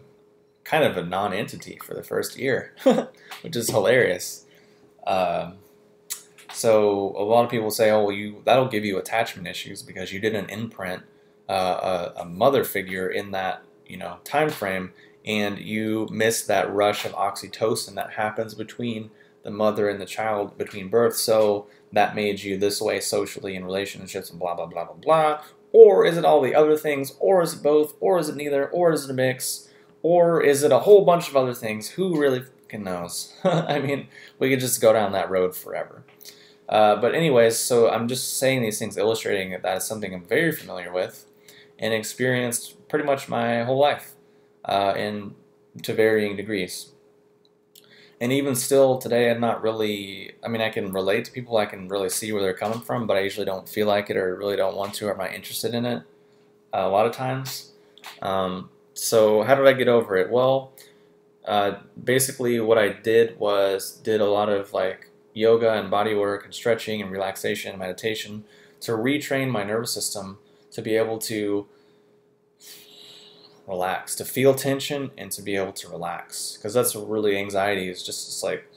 kind of a non-entity for the first year, which is hilarious. So a lot of people say, oh, well, that'll give you attachment issues because you didn't imprint a mother figure in that, you know, time frame, and you missed that rush of oxytocin that happens between the mother and the child between birth, so that made you this way socially in relationships and blah, blah, blah, blah, blah. Or is it all the other things? Or is it both? Or is it neither? Or is it a mix? Or is it a whole bunch of other things? Who really fucking knows? I mean, we could just go down that road forever. But anyways, so I'm just saying these things, illustrating that is something I'm very familiar with and experienced pretty much my whole life to varying degrees. And even still today, I'm not really, I mean, I can relate to people, I can really see where they're coming from, but I usually don't feel like it or really don't want to or I'm not interested in it a lot of times. So how did I get over it? Well, basically what I did was did a lot of like yoga and body work and stretching and relaxation and meditation to retrain my nervous system to be able to relax, to feel tension and to be able to relax, because that's what really anxiety is, just like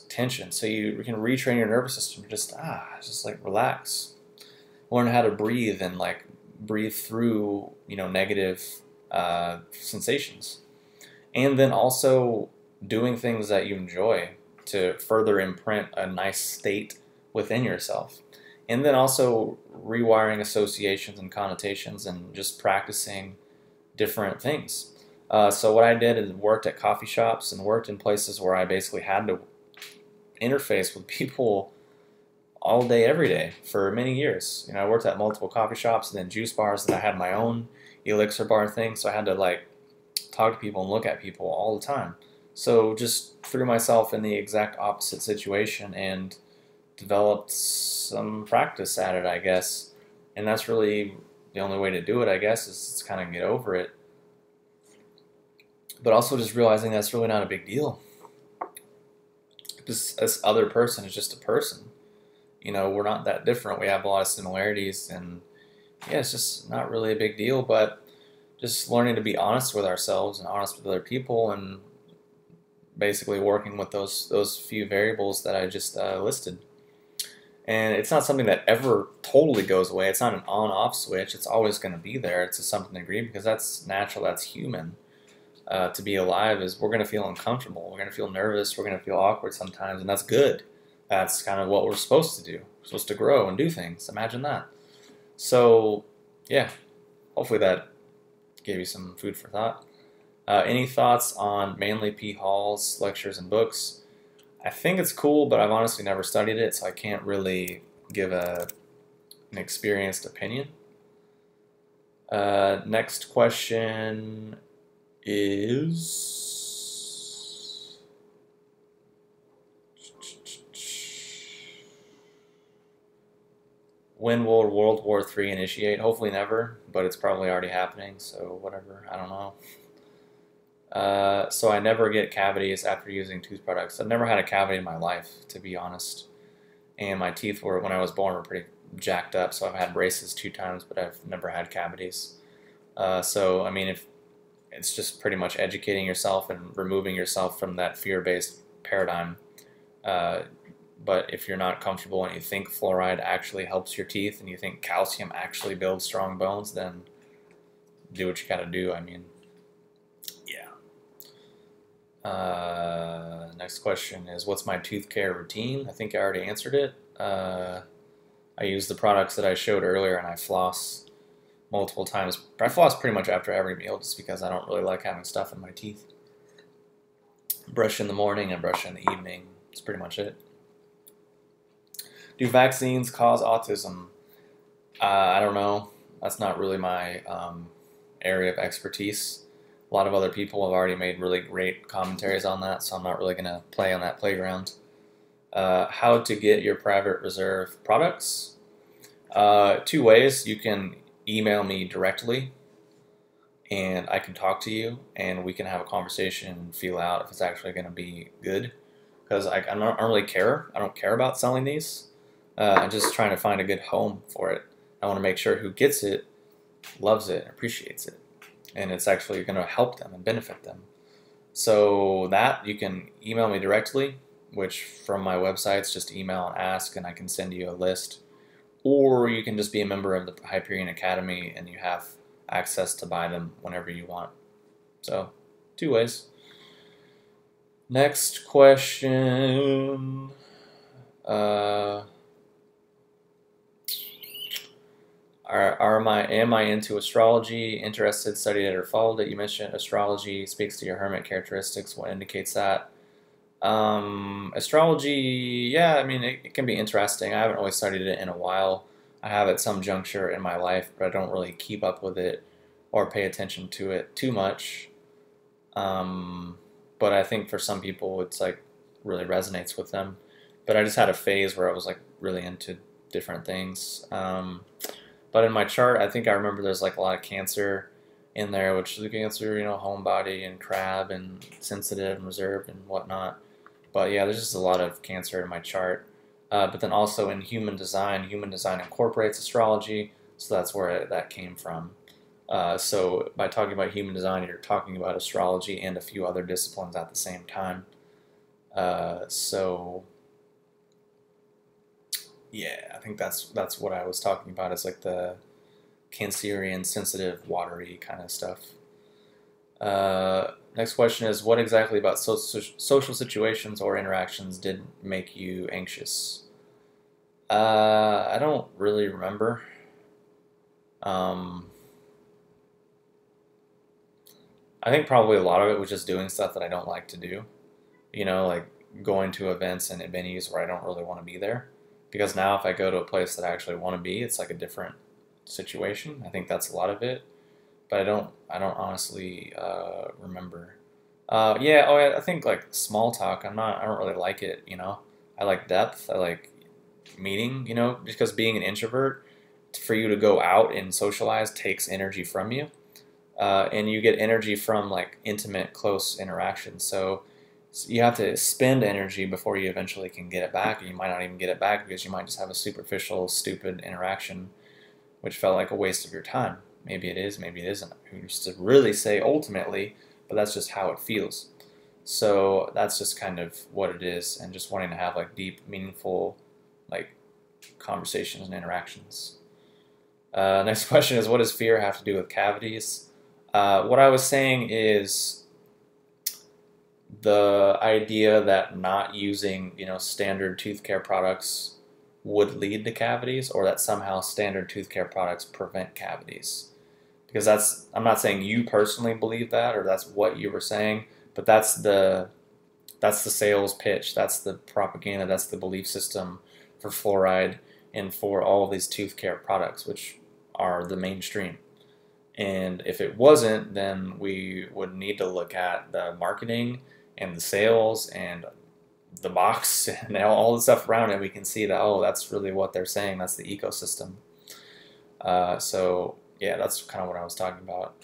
tension. So you can retrain your nervous system, just like relax, learn how to breathe and like breathe through, you know, negative sensations, and then also doing things that you enjoy to further imprint a nice state within yourself, and then also rewiring associations and connotations and just practicing different things. So what I did is worked at coffee shops and worked in places where I basically had to interface with people all day, every day for many years. You know, I worked at multiple coffee shops and then juice bars, and I had my own elixir bar thing, so I had to like talk to people and look at people all the time. So just threw myself in the exact opposite situation and developed some practice at it, I guess. And that's really the only way to do it, I guess, is to kind of get over it. But also just realizing that's really not a big deal. This other person is just a person. You know, we're not that different. We have a lot of similarities, and yeah, it's just not really a big deal. But just learning to be honest with ourselves and honest with other people, and basically working with those few variables that I just listed. And it's not something that ever totally goes away. It's not an on-off switch. It's always going to be there to some degree, because that's natural, that's human. To be alive is we're going to feel uncomfortable. We're going to feel nervous. We're going to feel awkward sometimes, and that's good. That's kind of what we're supposed to do. We're supposed to grow and do things. Imagine that. So yeah, hopefully that gave you some food for thought. Any thoughts on Manly P. Hall's lectures and books? I think it's cool, but I've honestly never studied it, so I can't really give an experienced opinion. Next question is, when will World War III initiate? Hopefully never, but it's probably already happening, so whatever, I don't know. So I never get cavities after using tooth products. I've never had a cavity in my life, to be honest. And my teeth were, when I was born, were pretty jacked up, so I've had braces 2 times, but I've never had cavities. So, I mean, if it's just pretty much educating yourself and removing yourself from that fear-based paradigm. But if you're not comfortable and you think fluoride actually helps your teeth and you think calcium actually builds strong bones, then do what you gotta do. I mean, yeah. Next question is, what's my tooth care routine? I think I already answered it. I use the products that I showed earlier, and I floss multiple times. I floss pretty much after every meal just because I don't really like having stuff in my teeth. Brush in the morning and brush in the evening. That's pretty much it. Do vaccines cause autism? I don't know. That's not really my area of expertise. A lot of other people have already made really great commentaries on that, so I'm not really going to play on that playground. How to get your private reserve products? 2 ways. You can email me directly, and I can talk to you, and we can have a conversation and feel out if it's actually going to be good. Because I don't really care. I don't care about selling these. I'm just trying to find a good home for it. I want to make sure who gets it loves it and appreciates it, and it's actually going to help them and benefit them. So that, you can email me directly, which from my websites, just email and ask, and I can send you a list. Or you can just be a member of the Hyperion Academy, and you have access to buy them whenever you want. So, 2 ways. Next question. Am I into astrology? Interested, studied it, or followed it? You mentioned astrology speaks to your hermit characteristics. What indicates that? Astrology, yeah, I mean, it can be interesting. I haven't really studied it in a while. I have at some juncture in my life, but I don't really keep up with it or pay attention to it too much. But I think for some people, it's like really resonates with them. But I just had a phase where I was like really into different things. But in my chart, I think I remember there's like a lot of Cancer in there, which is the Cancer, homebody and crab and sensitive and reserved and whatnot. But yeah, there's just a lot of Cancer in my chart. But then also in human design incorporates astrology, so that's where that came from. So by talking about human design, you're talking about astrology and a few other disciplines at the same time. So yeah, I think that's what I was talking about. Is like the Cancerian, sensitive, watery kind of stuff. Next question is, what exactly about social situations or interactions did make you anxious? I don't really remember. I think probably a lot of it was just doing stuff that I don't like to do. Like going to events and venues where I don't really want to be there. Because now if I go to a place that I actually want to be, it's like a different situation. I think that's a lot of it. But I don't honestly remember. Yeah, I think like small talk, I don't really like it, I like depth, I like meeting, because being an introvert, for you to go out and socialize takes energy from you. And you get energy from like intimate, close interactions. So you have to spend energy before you eventually can get it back. And you might not even get it back because you might just have a superficial, stupid interaction, which felt like a waste of your time. Maybe it is, maybe it isn't. Who's to really say ultimately, but that's just how it feels. So that's just kind of what it is, and just wanting to have like deep, meaningful, like conversations and interactions. Next question is, what does fear have to do with cavities? What I was saying is the idea that not using, standard tooth care products would lead to cavities, or that somehow standard tooth care products prevent cavities. Because that's, I'm not saying you personally believe that or that's what you were saying, but that's the sales pitch, that's the propaganda, that's the belief system for fluoride and for all of these tooth care products, which are the mainstream. And if it wasn't, then we would need to look at the marketing and the sales and the box and all the stuff around it. We can see that, oh, that's really what they're saying. That's the ecosystem. So yeah, that's kind of what I was talking about.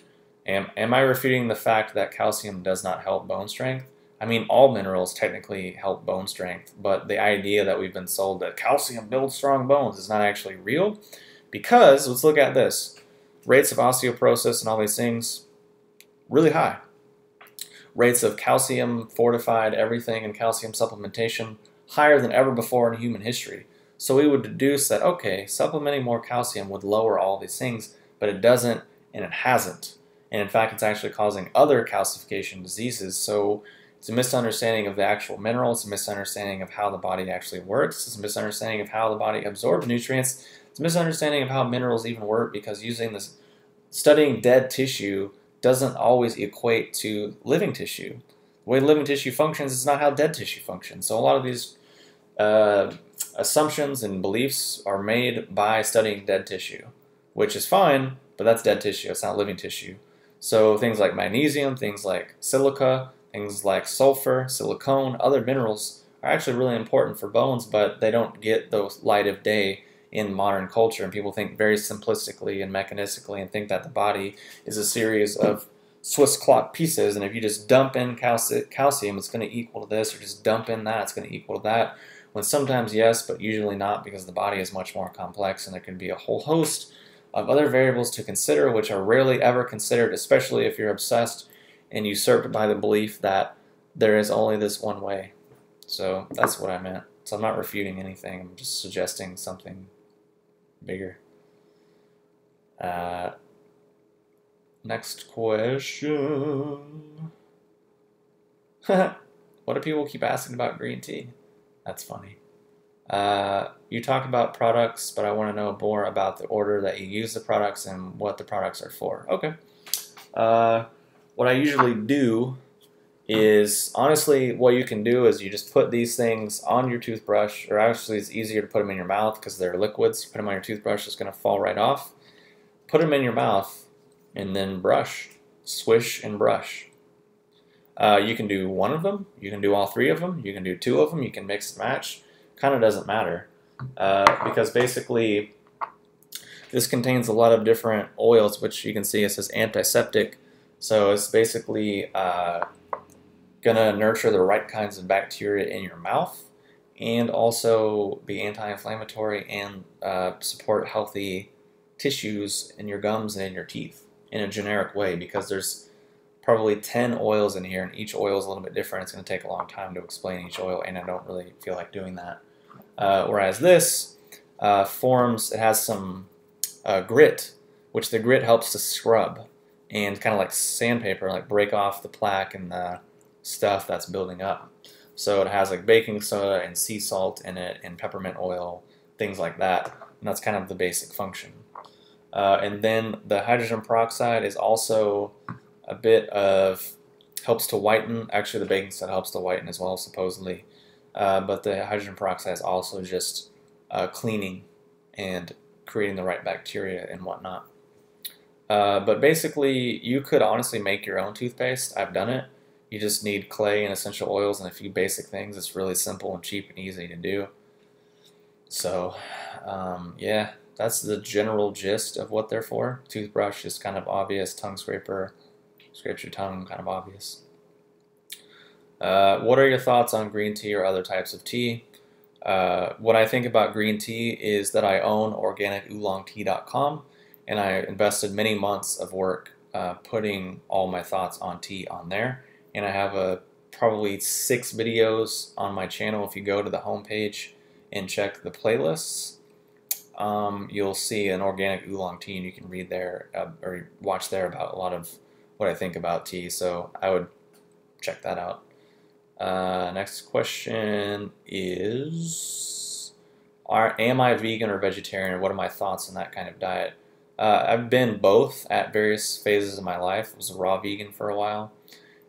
Am I refuting the fact that calcium does not help bone strength? I mean, all minerals technically help bone strength, but the idea that we've been sold that calcium builds strong bones is not actually real, because let's look at this. Rates of osteoporosis and all these things, really high. Rates of calcium fortified everything and calcium supplementation, higher than ever before in human history. So we would deduce that, okay, supplementing more calcium would lower all these things, but it doesn't and it hasn't. And in fact, it's actually causing other calcification diseases. So it's a misunderstanding of the actual mineral. It's a misunderstanding of how the body actually works. It's a misunderstanding of how the body absorbs nutrients. It's a misunderstanding of how minerals even work, because using this, studying dead tissue doesn't always equate to living tissue. The way living tissue functions is not how dead tissue functions. So a lot of these assumptions and beliefs are made by studying dead tissue, which is fine, but that's dead tissue. It's not living tissue. So things like magnesium, things like silica, things like sulfur, silicone, other minerals are actually really important for bones, but they don't get the light of day in modern culture, and people think very simplistically and mechanistically and think that the body is a series of Swiss clock pieces, and if you just dump in calcium, it's going to equal to this, or just dump in that, it's going to equal to that, when sometimes yes, but usually not, because the body is much more complex and there can be a whole host of other variables to consider, which are rarely ever considered, especially if you're obsessed and usurped by the belief that there is only this one way. So that's what I meant. So I'm not refuting anything, I'm just suggesting something bigger. Next question. What do people keep asking about green tea? That's funny. You talk about products, but I want to know more about the order that you use the products and what the products are for. Okay. What I usually do is, honestly, what you can do is you just put these things on your toothbrush, or actually it's easier to put them in your mouth because they're liquids. You put them on your toothbrush, it's going to fall right off. Put them in your mouth and then brush. Swish and brush. You can do one of them, you can do all three of them, you can do two of them, you can mix and match. Kind of doesn't matter, because basically this contains a lot of different oils, which you can see it says antiseptic. So it's basically gonna nurture the right kinds of bacteria in your mouth, and also be anti-inflammatory and support healthy tissues in your gums and in your teeth in a generic way, because there's probably 10 oils in here and each oil is a little bit different. It's going to take a long time to explain each oil, and I don't really feel like doing that. Whereas this forms, it has some grit, which the grit helps to scrub and kind of like sandpaper, like break off the plaque and the stuff that's building up. So it has like baking soda and sea salt in it and peppermint oil, things like that, and that's kind of the basic function. And then the hydrogen peroxide is also a bit of, helps to whiten. Actually, the baking soda helps to whiten as well, supposedly. But the hydrogen peroxide is also just cleaning and creating the right bacteria and whatnot. But basically, you could honestly make your own toothpaste. I've done it. You just need clay and essential oils and a few basic things. It's really simple and cheap and easy to do. So, yeah, that's the general gist of what they're for. Toothbrush is kind of obvious. Tongue scraper, scrapes your tongue, kind of obvious. What are your thoughts on green tea or other types of tea? What I think about green tea is that I own organicoolongtea.com, and I invested many months of work putting all my thoughts on tea on there. And I have probably 6 videos on my channel. If you go to the homepage and check the playlists, you'll see an organic oolong tea, and you can read there or watch there about a lot of what I think about tea. So I would check that out. Next question is, am I vegan or vegetarian? What are my thoughts on that kind of diet? I've been both at various phases of my life. I was a raw vegan for a while.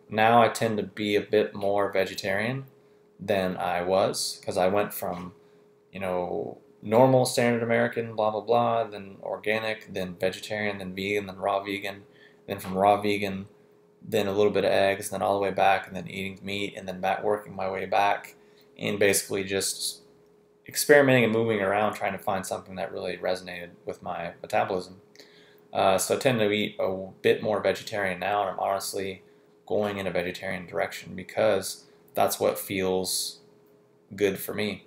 Now I tend to be a bit more vegetarian than I was because I went from, normal standard American, blah, blah, blah, then organic, then vegetarian, then vegan, then raw vegan, then from raw vegan, then a little bit of eggs, then all the way back, and then eating meat, and then back working my way back, and basically just experimenting and moving around trying to find something that really resonated with my metabolism. So I tend to eat a bit more vegetarian now, and I'm honestly going in a vegetarian direction because that's what feels good for me.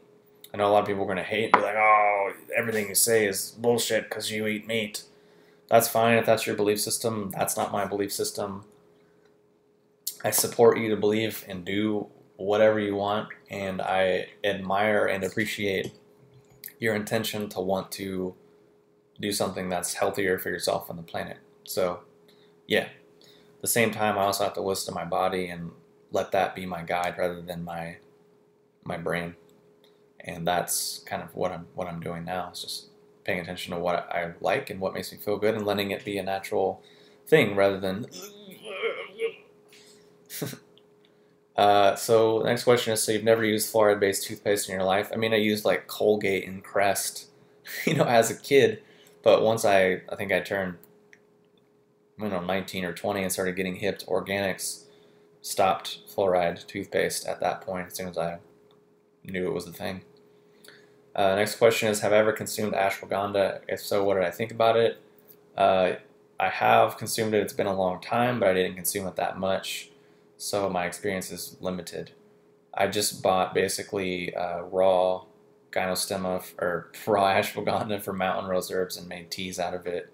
I know a lot of people are going to hate and be like, oh, everything you say is bullshit because you eat meat. That's fine if that's your belief system. That's not my belief system. I support you to believe and do whatever you want, and I admire and appreciate your intention to want to do something that's healthier for yourself and the planet. So, yeah. At the same time, I also have to listen to my body and let that be my guide rather than my brain. And that's kind of what I'm doing now. It's just paying attention to what I like and what makes me feel good and letting it be a natural thing rather than so the next question is, so you've never used fluoride-based toothpaste in your life? I mean, I used like Colgate and Crest, as a kid, but once I think I turned, 19 or 20 and started getting hip to organics, stopped fluoride toothpaste at that point as soon as I knew it was a thing. Next question is, have I ever consumed ashwagandha? If so, what did I think about it? I have consumed it. It's been a long time, but I didn't consume it that much, so my experience is limited. I just bought basically raw gynostemma or raw ashwagandha from Mountain Rose Herbs and made teas out of it,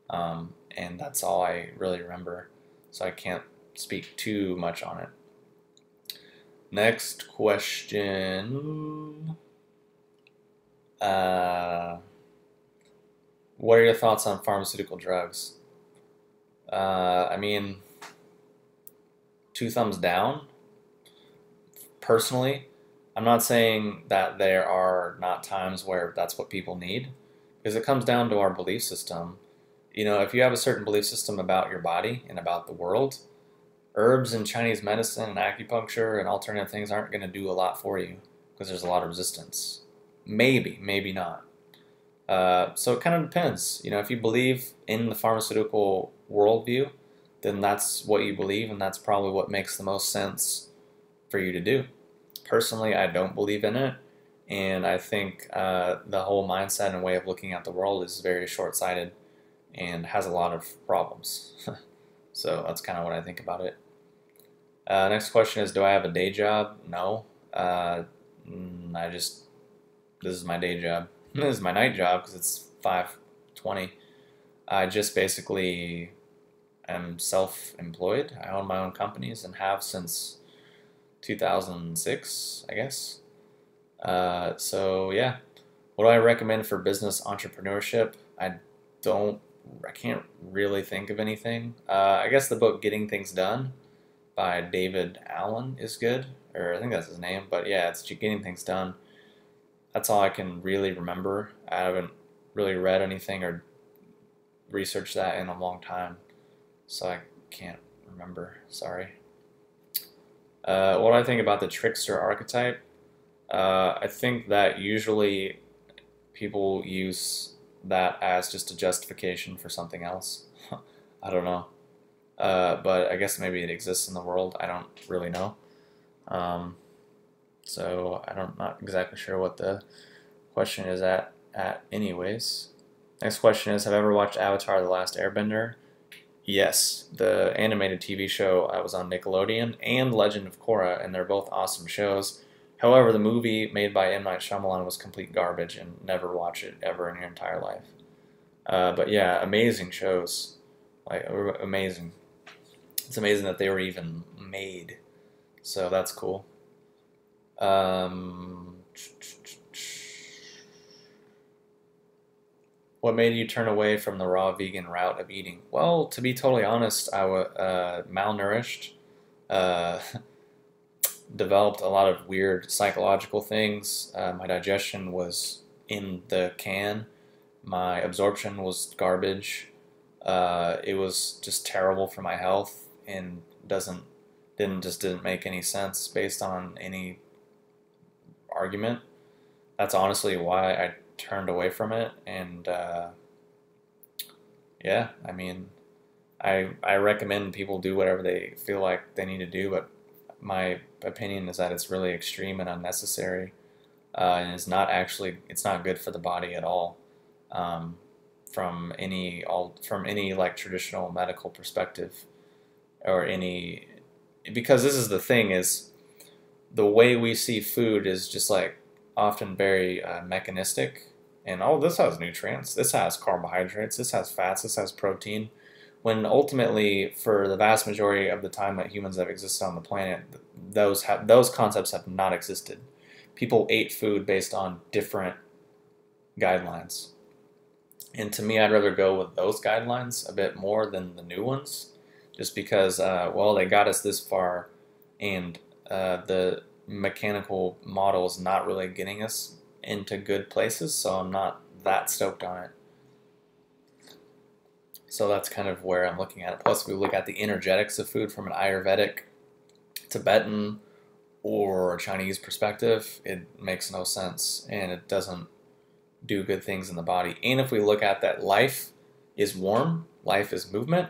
and that's all I really remember, so I can't speak too much on it. Next question. What are your thoughts on pharmaceutical drugs? I mean, two thumbs down. Personally, I'm not saying that there are not times where that's what people need, because it comes down to our belief system. If you have a certain belief system about your body and about the world, herbs and Chinese medicine and acupuncture and alternative things aren't going to do a lot for you because there's a lot of resistance. Maybe, maybe not. So it kind of depends. If you believe in the pharmaceutical worldview, then that's what you believe, and that's probably what makes the most sense for you to do. Personally, I don't believe in it, and I think the whole mindset and way of looking at the world is very short-sighted and has a lot of problems. So that's kind of what I think about it. Next question is, do I have a day job? No. This is my day job. This is my night job because it's 5:20. I just basically am self-employed. I own my own companies and have since 2006, I guess. So yeah, what do I recommend for business entrepreneurship? I can't really think of anything. I guess the book Getting Things Done by David Allen is good, or I think that's his name, but yeah, it's Getting Things Done. That's all I can really remember. I haven't really read anything or researched that in a long time, so I can't remember, sorry. What do I think about the trickster archetype? I think that usually people use that as just a justification for something else. I don't know. But I guess maybe it exists in the world. I don't really know. So I'm not exactly sure what the question is at anyways. Next question is, have I ever watched Avatar: The Last Airbender? Yes, the animated TV show was on Nickelodeon and Legend of Korra, and they're both awesome shows. However, the movie made by M. Night Shyamalan was complete garbage, and never watch it ever in your entire life. But yeah, amazing shows. Amazing. It's amazing that they were even made. So that's cool. What made you turn away from the raw vegan route of eating? Well, to be totally honest, I was malnourished, developed a lot of weird psychological things. My digestion was in the can. My absorption was garbage. It was just terrible for my health and didn't make any sense based on any argument. That's honestly why I turned away from it. And yeah, I mean, I recommend people do whatever they feel like they need to do, but my opinion is that it's really extreme and unnecessary, and it's not good for the body at all, um, from any like traditional medical perspective or any, because this is the thing is the way we see food is just like often very mechanistic, and oh, this has nutrients, this has carbohydrates, this has fats, this has protein, when ultimately for the vast majority of the time that humans have existed on the planet, those concepts have not existed. People ate food based on different guidelines, and to me I'd rather go with those guidelines a bit more than the new ones, just because well, they got us this far, and the mechanical model is not really getting us into good places, so I'm not that stoked on it. So that's kind of where I'm looking at it. Plus, if we look at the energetics of food from an Ayurvedic, Tibetan, or Chinese perspective, it makes no sense, and it doesn't do good things in the body. And if we look at that, life is warm, life is movement,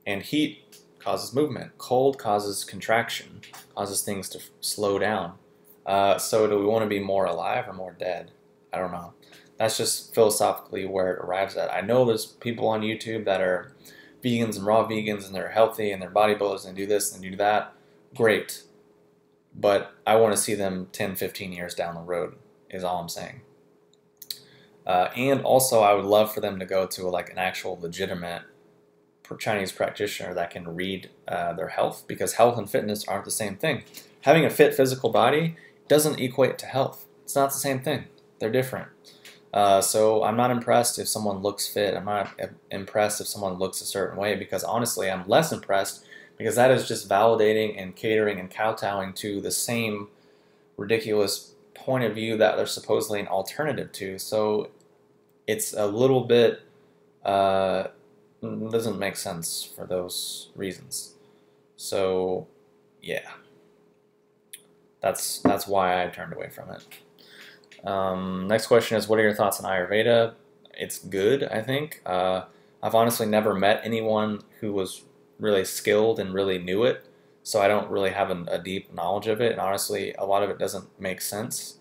and heat causes movement. Cold causes contraction, causes things to slow down. So do we want to be more alive or more dead? I don't know. That's just philosophically where it arrives at. I know there's people on YouTube that are vegans and raw vegans and they're healthy and they're bodybuilders and do this and do that. Great. But I want to see them 10, 15 years down the road is all I'm saying. And also I would love for them to go to like an actual legitimate Chinese practitioner that can read their health, because health and fitness aren't the same thing. Having a fit physical body doesn't equate to health. It's not the same thing. They're different. So I'm not impressed if someone looks fit. I'm not impressed if someone looks a certain way, because honestly I'm less impressed because that is just validating and catering and kowtowing to the same ridiculous point of view that they're supposedly an alternative to. So it's a little bit doesn't make sense for those reasons. So yeah, that's why I turned away from it. Next question is, what are your thoughts on Ayurveda? It's good, I think. I've honestly never met anyone who was really skilled and really knew it, so I don't really have a deep knowledge of it, and honestly, a lot of it doesn't make sense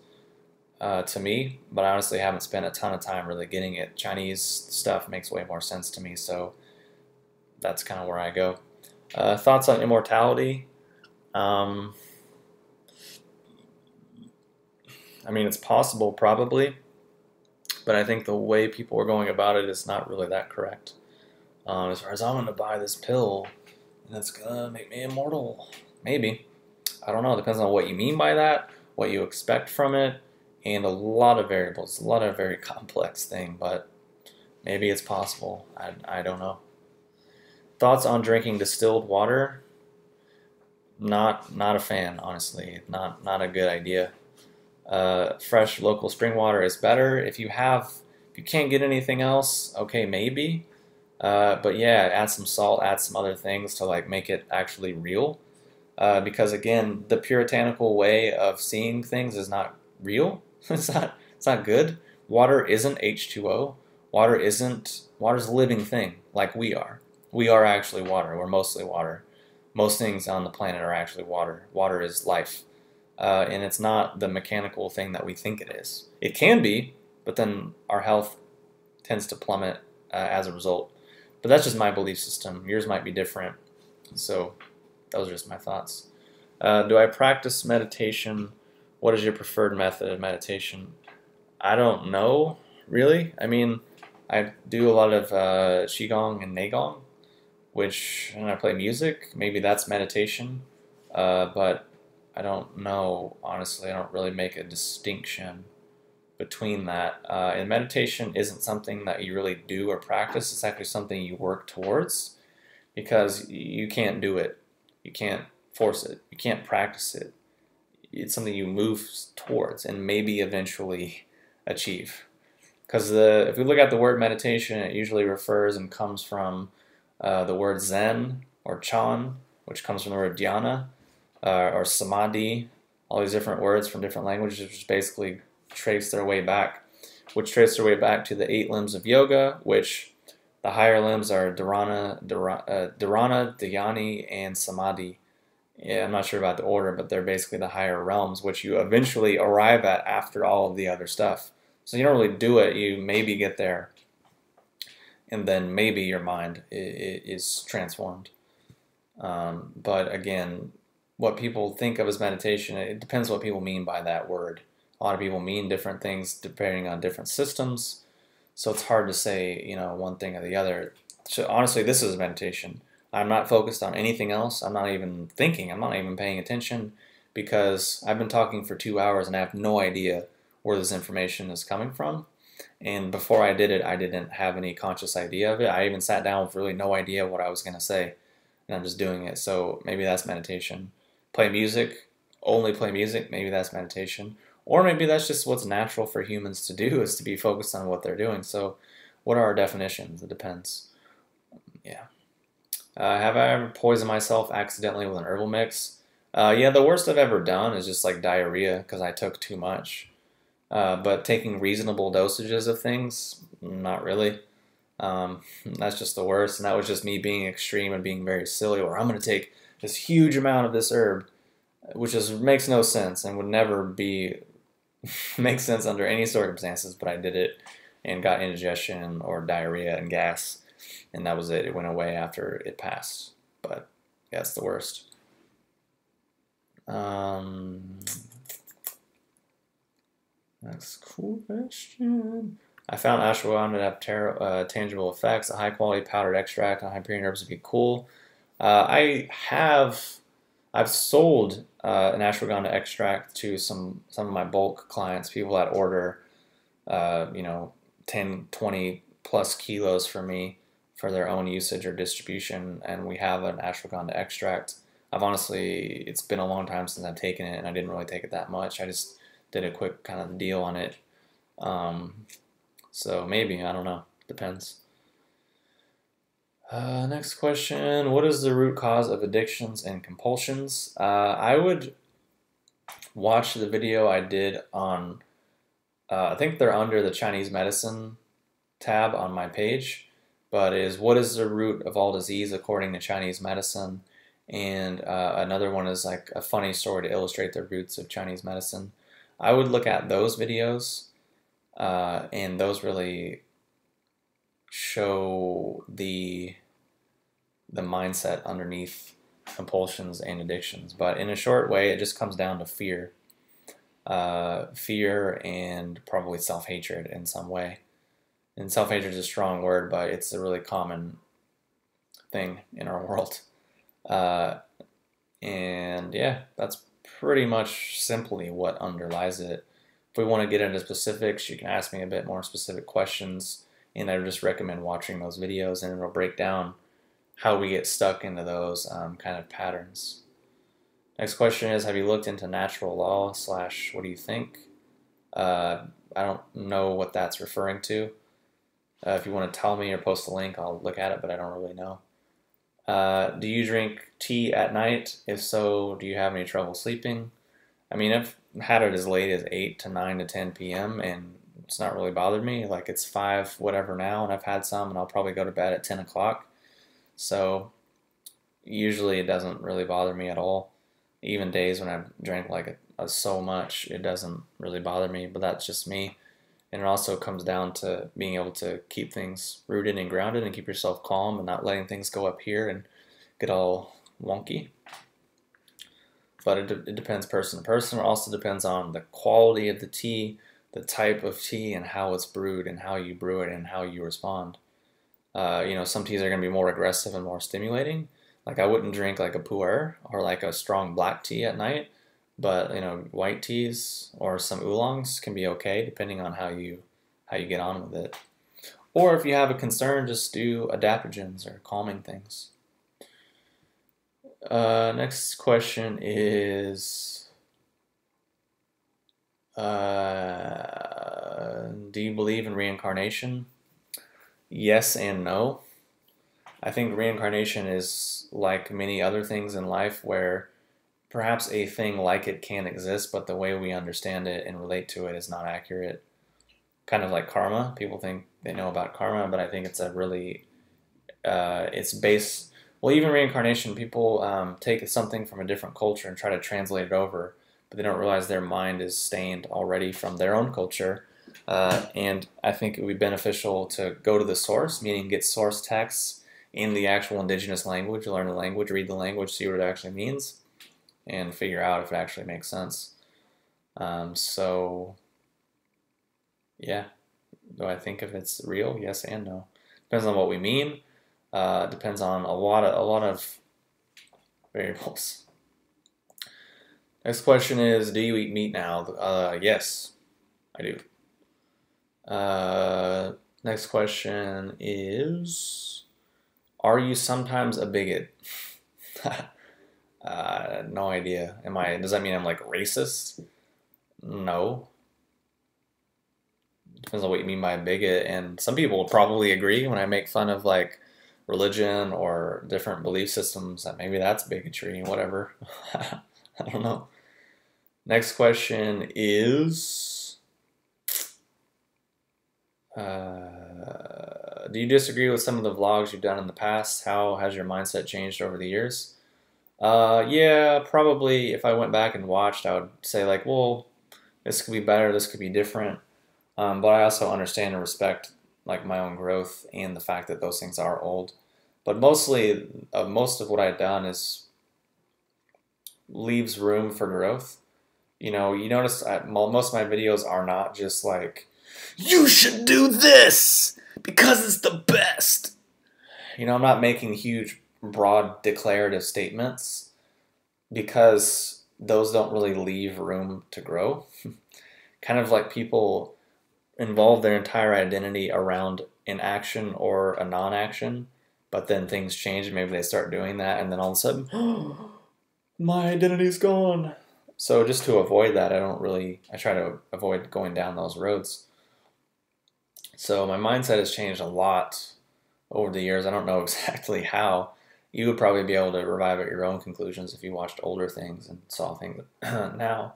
to me, but I honestly haven't spent a ton of time really getting it. Chinese stuff makes way more sense to me, so that's kind of where I go. Thoughts on immortality? I mean, it's possible, probably, but I think the way people are going about it is not really that correct. As far as I'm going to buy this pill, and it's going to make me immortal. Maybe. I don't know. It depends on what you mean by that, what you expect from it, and a lot of variables. A lot of very complex thing, but maybe it's possible. I don't know. Thoughts on drinking distilled water? Not a fan, honestly. Not a good idea. Fresh local spring water is better. If you can't get anything else, okay, maybe. But yeah, add some salt, add some other things to like make it actually real. Because again, the puritanical way of seeing things is not real. It's not good. Water isn't H2O. Water's a living thing, like we are. We are actually water. We're mostly water. Most things on the planet are actually water. Water is life. And it's not the mechanical thing that we think it is. It can be, but then our health tends to plummet as a result. But that's just my belief system. Yours might be different. So those are just my thoughts. Do I practice meditation? What is your preferred method of meditation? I don't know, really. I mean, I do a lot of Qigong and Neigong, and I play music. Maybe that's meditation. But I don't know, honestly. I don't really make a distinction between that. And meditation isn't something that you really do or practice. It's actually something you work towards, because you can't do it. You can't force it. You can't practice it. It's something you move towards, and maybe eventually achieve. Because if we look at the word meditation, it usually refers and comes from the word Zen or Chan, which comes from the word dhyana, or samadhi, all these different words from different languages, which basically trace their way back, to the 8 limbs of yoga, which the higher limbs are dharana, dhyani, and samadhi. Yeah, I'm not sure about the order, but they're basically the higher realms, which you eventually arrive at after all of the other stuff. So you don't really do it, you maybe get there, and then maybe your mind is transformed. But again, what people think of as meditation, it depends what people mean by that word. A lot of people mean different things depending on different systems, so it's hard to say, one thing or the other. So honestly, this is meditation. I'm not focused on anything else. I'm not even thinking. I'm not even paying attention because I've been talking for 2 hours and I have no idea where this information is coming from. And before I did it, I didn't have any conscious idea of it. I even sat down with really no idea what I was going to say, and I'm just doing it. So maybe that's meditation. Play music, only play music, maybe that's meditation. Or maybe that's just what's natural for humans to do, is to be focused on what they're doing. So what are our definitions? It depends. Yeah. Have I ever poisoned myself accidentally with an herbal mix? Yeah, the worst I've ever done is just like diarrhea because I took too much. But taking reasonable dosages of things, not really. That's just the worst, and that was just me being extreme and being very silly, where I'm going to take this huge amount of this herb, which makes no sense and would never make sense under any circumstances, but I did it and got indigestion or diarrhea and gas, and that was it. It went away after it passed, but yeah, it's the worst. Next question. I found ashwagandha to have tangible effects. A high-quality powdered extract on Hyperion herbs would be cool. I've sold an ashwagandha extract to some of my bulk clients, people that order, 10, 20 plus kilos for me for their own usage or distribution, and we have an ashwagandha extract. It's been a long time since I've taken it, and I didn't really take it that much. I just did a quick kind of deal on it. So maybe, I don't know, depends. Next question, what is the root cause of addictions and compulsions? I would watch the video I did on, I think they're under the Chinese medicine tab on my page, but what is the root of all disease according to Chinese medicine? And another one is like a funny story to illustrate the roots of Chinese medicine. I would look at those videos, and those really show the mindset underneath compulsions and addictions. But in a short way, it just comes down to fear. Fear and probably self-hatred in some way. And self-hatred is a strong word, but it's a really common thing in our world. And yeah, that's pretty much simply what underlies it. If we want to get into specifics, you can ask me a bit more specific questions, and I would just recommend watching those videos, and it'll break down how we get stuck into those kind of patterns. Next question is, have you looked into natural law / what do you think? I don't know what that's referring to. If you want to tell me or post a link, I'll look at it, but I don't really know. Do you drink tea at night? If so, do you have any trouble sleeping? I mean, I've had it as late as 8 to 9 to 10 p.m. and it's not really bothered me. Like, it's 5 whatever now, and I've had some, and I'll probably go to bed at 10 o'clock. So usually it doesn't really bother me at all. Even days when I've drank like so much, it doesn't really bother me, but that's just me. And it also comes down to being able to keep things rooted and grounded and keep yourself calm and not letting things go up here and get all wonky. But it depends person to person. It also depends on the quality of the tea, the type of tea, and how it's brewed and how you brew it and how you respond. Some teas are going to be more aggressive and more stimulating. Like, I wouldn't drink like a pu'er or like a strong black tea at night, but white teas or some oolongs can be okay depending on how you get on with it. Or if you have a concern, just do adaptogens or calming things. Next question is Do you believe in reincarnation? Yes and no. I think reincarnation is like many other things in life where perhaps a thing like it can exist, but the way we understand it and relate to it is not accurate. Kind of like karma. People think they know about karma, but I think it's a really, it's based, well, even reincarnation, people take something from a different culture and try to translate it over, but they don't realize their mind is stained already from their own culture. And I think it would be beneficial to go to the source, meaning get source texts in the actual indigenous language, learn the language, read the language, see what it actually means, and figure out if it actually makes sense. So, yeah, do I think if it's real? Yes and no. Depends on what we mean. Depends on a lot of variables. Next question is, do you eat meat now? Yes, I do. Next question is, are you sometimes a bigot? No idea. Does that mean I'm like racist? No. Depends on what you mean by a bigot, and some people will probably agree when I make fun of like religion or different belief systems that maybe that's bigotry, whatever. I don't know. Next question is, do you disagree with some of the vlogs you've done in the past? How has your mindset changed over the years? Yeah, probably if I went back and watched, I would say like, well, this could be better, this could be different. But I also understand and respect like my own growth and the fact that those things are old. But mostly, most of what I've done is leaves room for growth. You know, you notice most of my videos are not just like, you should do this because it's the best. You know, I'm not making huge, broad, declarative statements because those don't really leave room to grow. Kind of like people involve their entire identity around an action or a non-action, but then things change and maybe they start doing that, and then all of a sudden, my identity's gone. So just to avoid that, I try to avoid going down those roads. So my mindset has changed a lot over the years. I don't know exactly how. You would probably be able to arrive at your own conclusions if you watched older things and saw things now.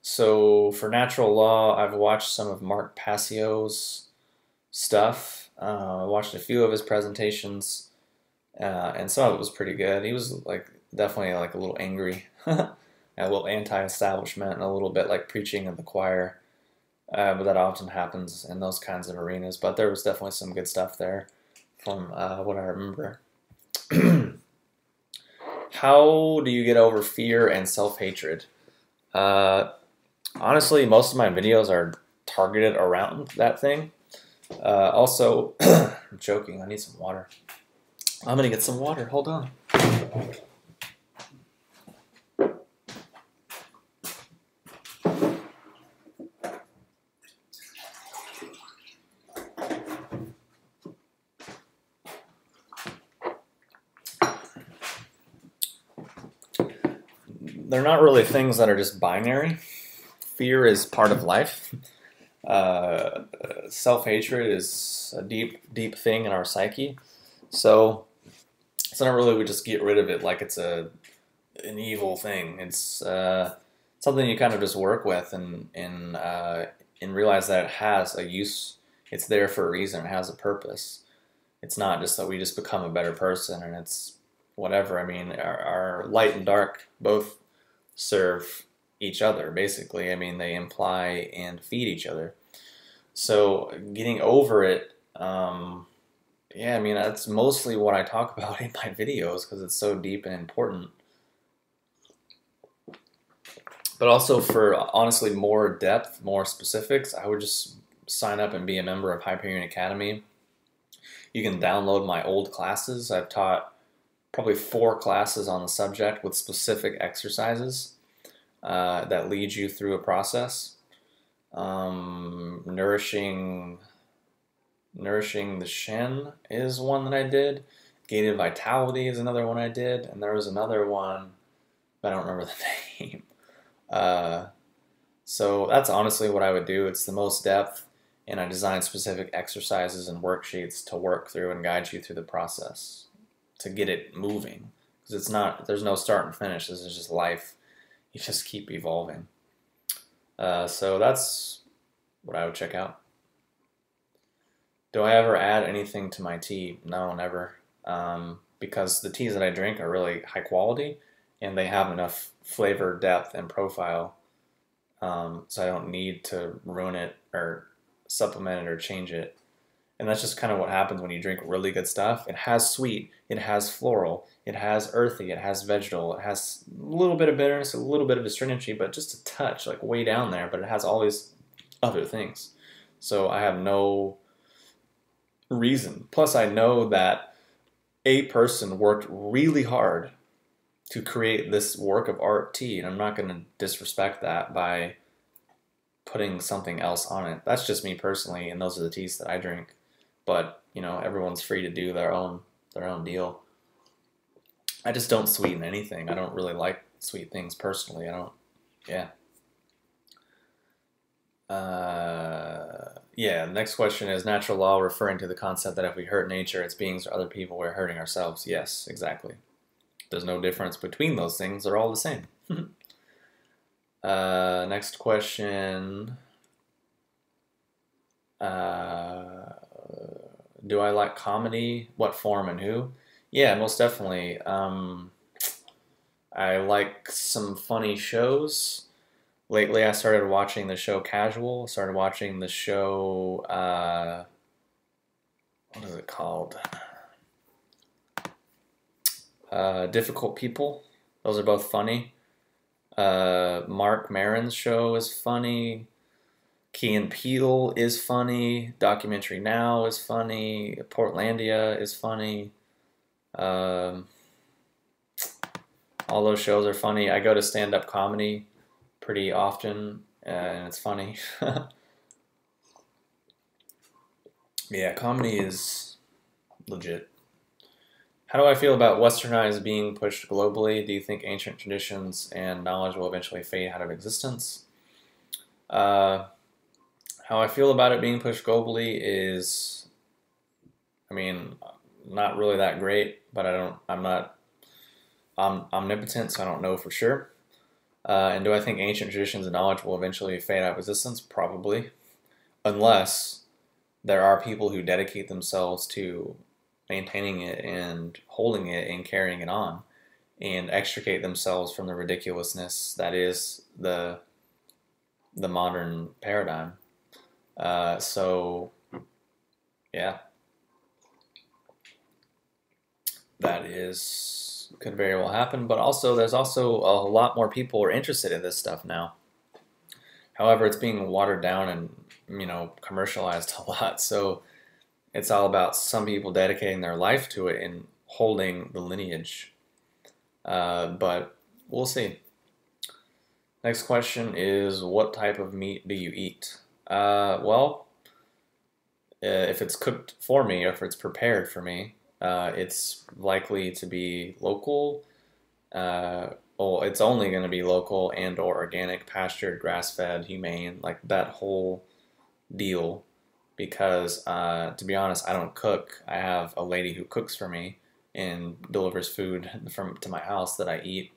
So for natural law, I've watched some of Mark Passio's stuff. I watched a few of his presentations, and some of it was pretty good. He was like definitely like a little angry, a little anti-establishment, and a little bit like preaching in the choir. But that often happens in those kinds of arenas. But there was definitely some good stuff there from what I remember. How do you get over fear and self-hatred? Honestly, most of my videos are targeted around that thing. Also, I'm joking, I need some water. I'm gonna get some water, hold on. They're not really things that are just binary. Fear is part of life. Self-hatred is a deep, deep thing in our psyche. So it's not really we just get rid of it like it's an evil thing. It's something you kind of just work with and realize that it has a use. It's there for a reason. It has a purpose. It's not just that we just become a better person and it's whatever. I mean, our light and dark both serve each other, basically. I mean, they imply and feed each other. So getting over it, yeah, I mean, that's mostly what I talk about in my videos because it's so deep and important. But also for, honestly, more depth, more specifics, I would just sign up and be a member of Hyperion Academy. You can download my old classes. I've taught probably 4 classes on the subject with specific exercises that lead you through a process. Nourishing the Shen is one that I did. Gated Vitality is another one I did. And there was another one, but I don't remember the name. So that's honestly what I would do. It's the most depth, and I design specific exercises and worksheets to work through and guide you through the process to get it moving. Because it's not, there's no start and finish. This is just life. You just keep evolving. So that's what I would check out. Do I ever add anything to my tea? No, never. Because the teas that I drink are really high quality and they have enough flavor, depth, and profile. So I don't need to ruin it or supplement it or change it. And that's just kind of what happens when you drink really good stuff. It has sweet, it has floral, it has earthy, it has vegetal, it has a little bit of bitterness, a little bit of astringency, but just a touch, like way down there, but it has all these other things. So I have no reason. Plus, I know that a person worked really hard to create this work of art tea, and I'm not going to disrespect that by putting something else on it. That's just me personally, and those are the teas that I drink. But you know, everyone's free to do their own deal. I just don't sweeten anything. I don't really like sweet things personally. I don't. Yeah. Yeah. Next question is natural law referring to the concept that if we hurt nature, its beings, or other people, we're hurting ourselves. Yes, exactly. There's no difference between those things. They're all the same. Next question. Do I like comedy? What form and who? Yeah, most definitely. I like some funny shows. Lately, I started watching the show Casual. Started watching the show, what is it called? Difficult People. Those are both funny. Mark Maron's show is funny. Key and Peele is funny. Documentary Now is funny. Portlandia is funny. All those shows are funny. I go to stand-up comedy pretty often, and it's funny. Yeah, comedy is legit. How do I feel about westernized being pushed globally? Do you think ancient traditions and knowledge will eventually fade out of existence? How I feel about it being pushed globally is, I mean, not really that great, but I'm not omnipotent, so I don't know for sure. And do I think ancient traditions and knowledge will eventually fade out of existence? Probably. Unless there are people who dedicate themselves to maintaining it and holding it and carrying it on and extricate themselves from the ridiculousness that is the modern paradigm. So, yeah, that is could very well happen. But also, there's also a lot more people are interested in this stuff now. However, it's being watered down and commercialized a lot. So it's all about some people dedicating their life to it and holding the lineage. But we'll see. Next question is, what type of meat do you eat? Well, if it's cooked for me, or if it's prepared for me, it's likely to be local. Well, it's only going to be local and or organic, pastured, grass-fed, humane, like that whole deal. Because to be honest, I don't cook. I have a lady who cooks for me and delivers food to my house that I eat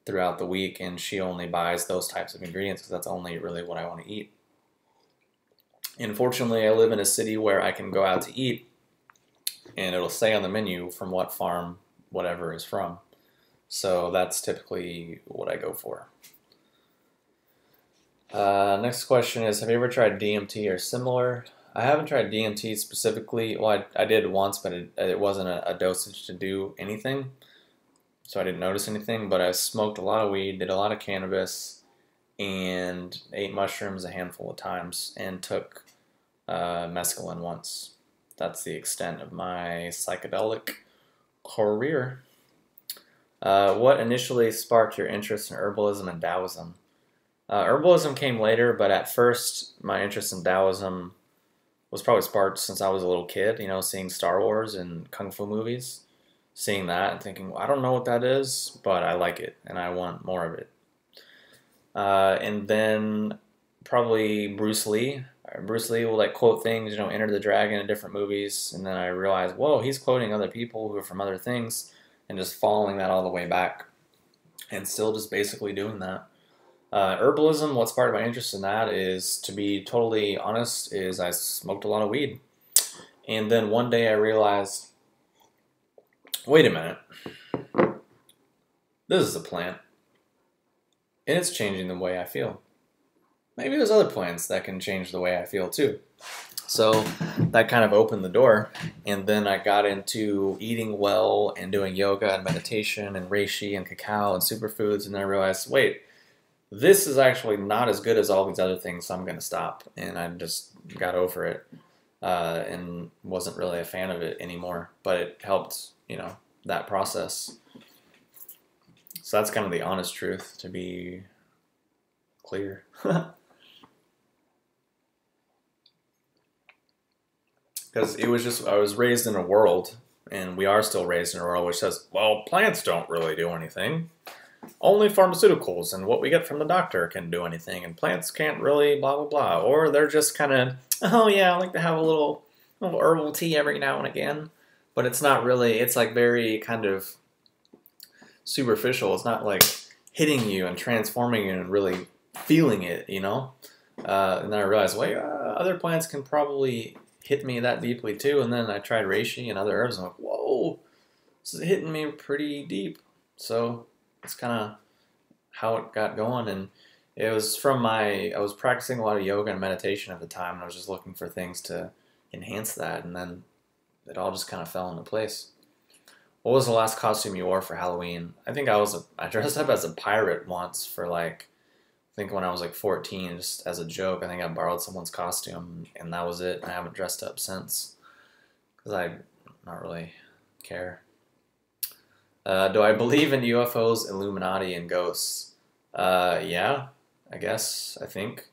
throughout the week, and she only buys those types of ingredients because that's only really what I want to eat. And fortunately, I live in a city where I can go out to eat and it'll say on the menu from what farm whatever is from. So that's typically what I go for. Next question is, have you ever tried DMT or similar? I haven't tried DMT specifically. Well, I did once, but it wasn't a dosage to do anything. So I didn't notice anything, but I smoked a lot of weed, did a lot of cannabis, and ate mushrooms a handful of times, and took mescaline once. That's the extent of my psychedelic career. What initially sparked your interest in herbalism and Taoism? Herbalism came later, but at first my interest in Taoism was probably sparked since I was a little kid, seeing Star Wars and Kung Fu movies, seeing that and thinking, well, I don't know what that is, but I like it and I want more of it. And then probably Bruce Lee. Bruce Lee will like quote things, you know, Enter the Dragon in different movies, and then I realized, whoa, he's quoting other people who are from other things, and just following that all the way back, and still just basically doing that. Herbalism, what's part of my interest in that is, to be totally honest, is I smoked a lot of weed. And then one day I realized, wait a minute, this is a plant, and it's changing the way I feel. Maybe there's other plants that can change the way I feel too. So that kind of opened the door, and then I got into eating well and doing yoga and meditation and reishi and cacao and superfoods, and then I realized, wait, this is actually not as good as all these other things, so I'm going to stop. And I just got over it and wasn't really a fan of it anymore, but it helped, you know, that process. So that's kind of the honest truth, to be clear. Because it was just, I was raised in a world, and we are still raised in a world which says, well, plants don't really do anything. Only pharmaceuticals and what we get from the doctor can do anything, and plants can't really blah, blah, blah. Or they're just kind of, oh yeah, I like to have a little herbal tea every now and again. But it's not really, it's like very kind of superficial. It's not like hitting you and transforming you and really feeling it, you know? And then I realized, wait, other plants can probably hit me that deeply too. And then I tried reishi and other herbs, and I'm like, whoa, this is hitting me pretty deep. So it's kind of how it got going. And it was from I was practicing a lot of yoga and meditation at the time, and I was just looking for things to enhance that, and then it all just kind of fell into place. What was the last costume you wore for Halloween? I think I dressed up as a pirate once for like, I think when I was like 14, just as a joke. I think I borrowed someone's costume, and that was it. I haven't dressed up since, because I not really care. Do I believe in UFOs, Illuminati, and ghosts? Yeah, I guess, I think.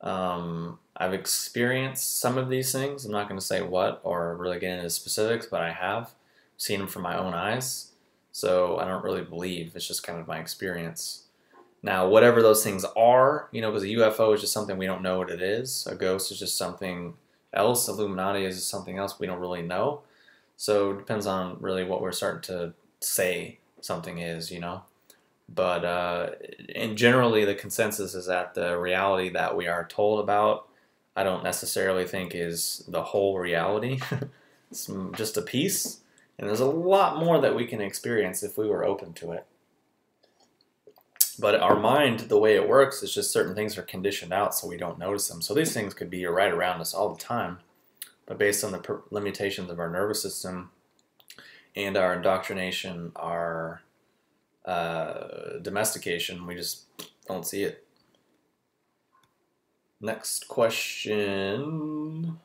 I've experienced some of these things. I'm not going to say what or really get into specifics, but I have seen them from my own eyes. So I don't really believe. It's just kind of my experience. Now, whatever those things are, you know, because a UFO is just something we don't know what it is. A ghost is just something else. Illuminati is just something else we don't really know. So it depends on really what we're starting to say something is, you know. But and generally the consensus is that the reality that we are told about, I don't necessarily think is the whole reality. It's just a piece, and there's a lot more that we can experience if we were open to it. But our mind, the way it works, is just certain things are conditioned out so we don't notice them. So these things could be right around us all the time, but based on the limitations of our nervous system and our indoctrination, our domestication, we just don't see it. Next question.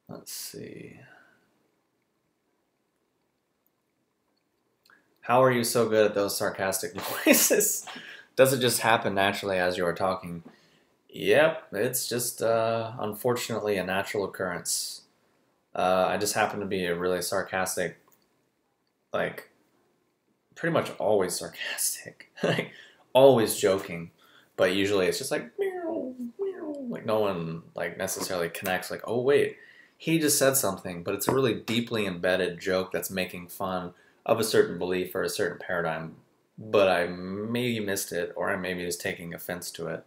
Let's see. How are you so good at those sarcastic voices? Does it just happen naturally as you are talking? Yep, it's just unfortunately a natural occurrence. I just happen to be a really sarcastic, like pretty much always sarcastic, like always joking, but usually it's just like meow, meow, like no one like necessarily connects. Like, oh wait, he just said something, but it's a really deeply embedded joke that's making fun of a certain belief or a certain paradigm, but I maybe missed it, or I maybe just taking offense to it.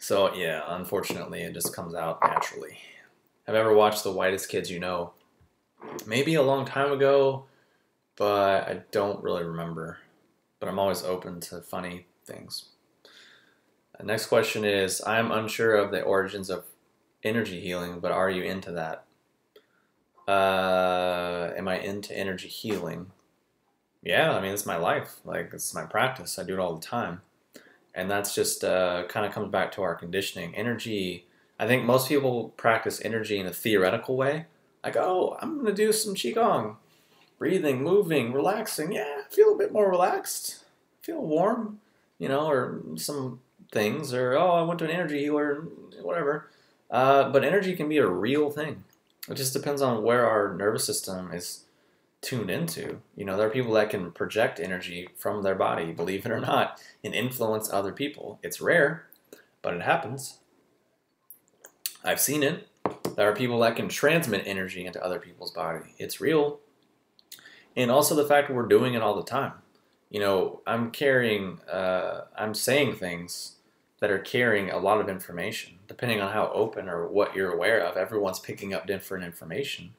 So yeah, unfortunately, it just comes out naturally. Have you ever watched The Whitest Kids You Know? Maybe a long time ago, but I don't really remember. But I'm always open to funny things. Next question is, I'm unsure of the origins of energy healing, but are you into that? Am I into energy healing? Yeah, I mean, it's my life. Like, it's my practice. I do it all the time. And that's just kind of comes back to our conditioning. Energy, I think most people practice energy in a theoretical way. Like, oh, I'm going to do some Qigong. Breathing, moving, relaxing. Yeah, I feel a bit more relaxed. Feel warm, you know, or some things. Or, oh, I went to an energy healer, whatever. But energy can be a real thing. It just depends on where our nervous system is tuned into. You know, there are people that can project energy from their body, believe it or not, and influence other people. It's rare, but it happens. I've seen it. There are people that can transmit energy into other people's body. It's real. And also the fact that we're doing it all the time. You know, I'm saying things that are carrying a lot of information. Depending on how open or what you're aware of, everyone's picking up different information.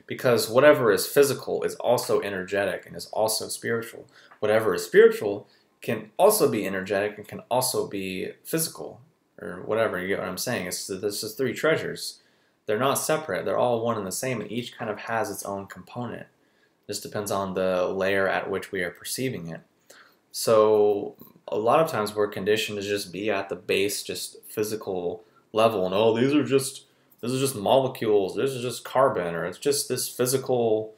Because whatever is physical is also energetic and is also spiritual. Whatever is spiritual can also be energetic and can also be physical, or whatever. You get what I'm saying? This is three treasures. They're not separate. They're all one and the same, and each kind of has its own component. Just depends on the layer at which we are perceiving it. So a lot of times we're conditioned to just be at the base, just physical level, and oh, this is just molecules, this is just carbon, or it's just this physical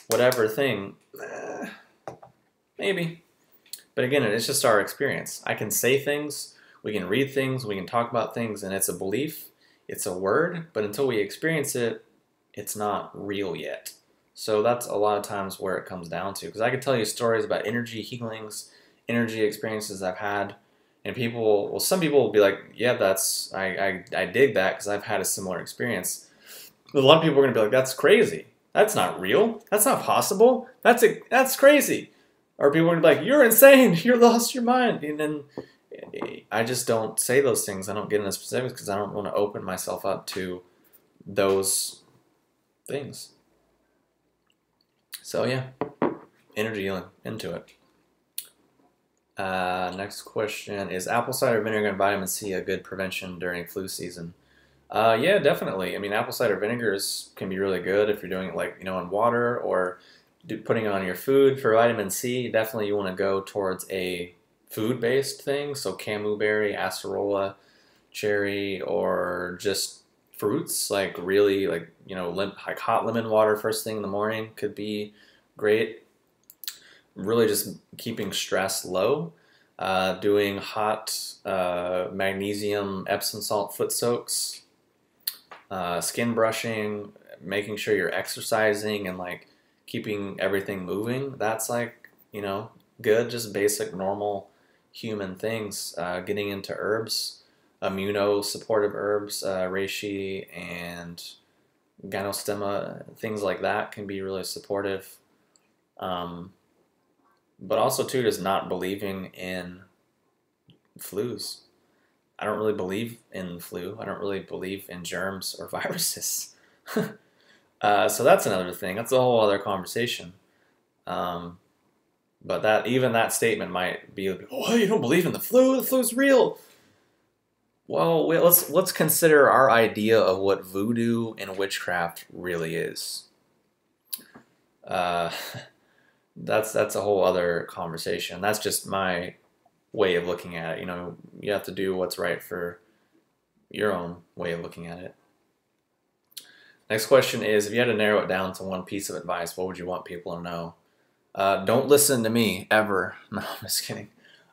whatever thing. Maybe. But again, it's just our experience. I can say things, we can read things, we can talk about things, and it's a belief, it's a word, but until we experience it, it's not real yet. So that's a lot of times where it comes down to. Because I could tell you stories about energy healings, energy experiences I've had, and some people will be like, yeah, I dig that because I've had a similar experience. But a lot of people are going to be like, that's crazy. That's not real. That's not possible. That's crazy. Or people are going to be like, you're insane. You lost your mind. And then I just don't say those things. I don't get into specifics because I don't want to open myself up to those things. So yeah, energy healing, into it. Next question, is apple cider vinegar and vitamin C a good prevention during flu season? Yeah, definitely. I mean, apple cider vinegars can be really good if you're doing it like, you know, in water or putting it on your food. For vitamin C, definitely you want to go towards a food-based thing. So camu berry, acerola, cherry, or just fruits, like really like, you know, like hot lemon water first thing in the morning could be great. Really just keeping stress low. Doing hot magnesium Epsom salt foot soaks, skin brushing, making sure you're exercising and like keeping everything moving. That's like, you know, good, just basic normal human things. Getting into herbs, immunosupportive herbs, reishi and gynostemma, things like that can be really supportive. But also too, just not believing in flus. I don't really believe in the flu. I don't really believe in germs or viruses. So that's another thing. That's a whole other conversation. But that statement might be, oh, you don't believe in the flu? The flu's real. Well, let's consider our idea of what voodoo and witchcraft really is. That's a whole other conversation. That's just my way of looking at it. You know, you have to do what's right for your own way of looking at it. Next question is, if you had to narrow it down to one piece of advice, what would you want people to know? Don't listen to me, ever. No, I'm just kidding.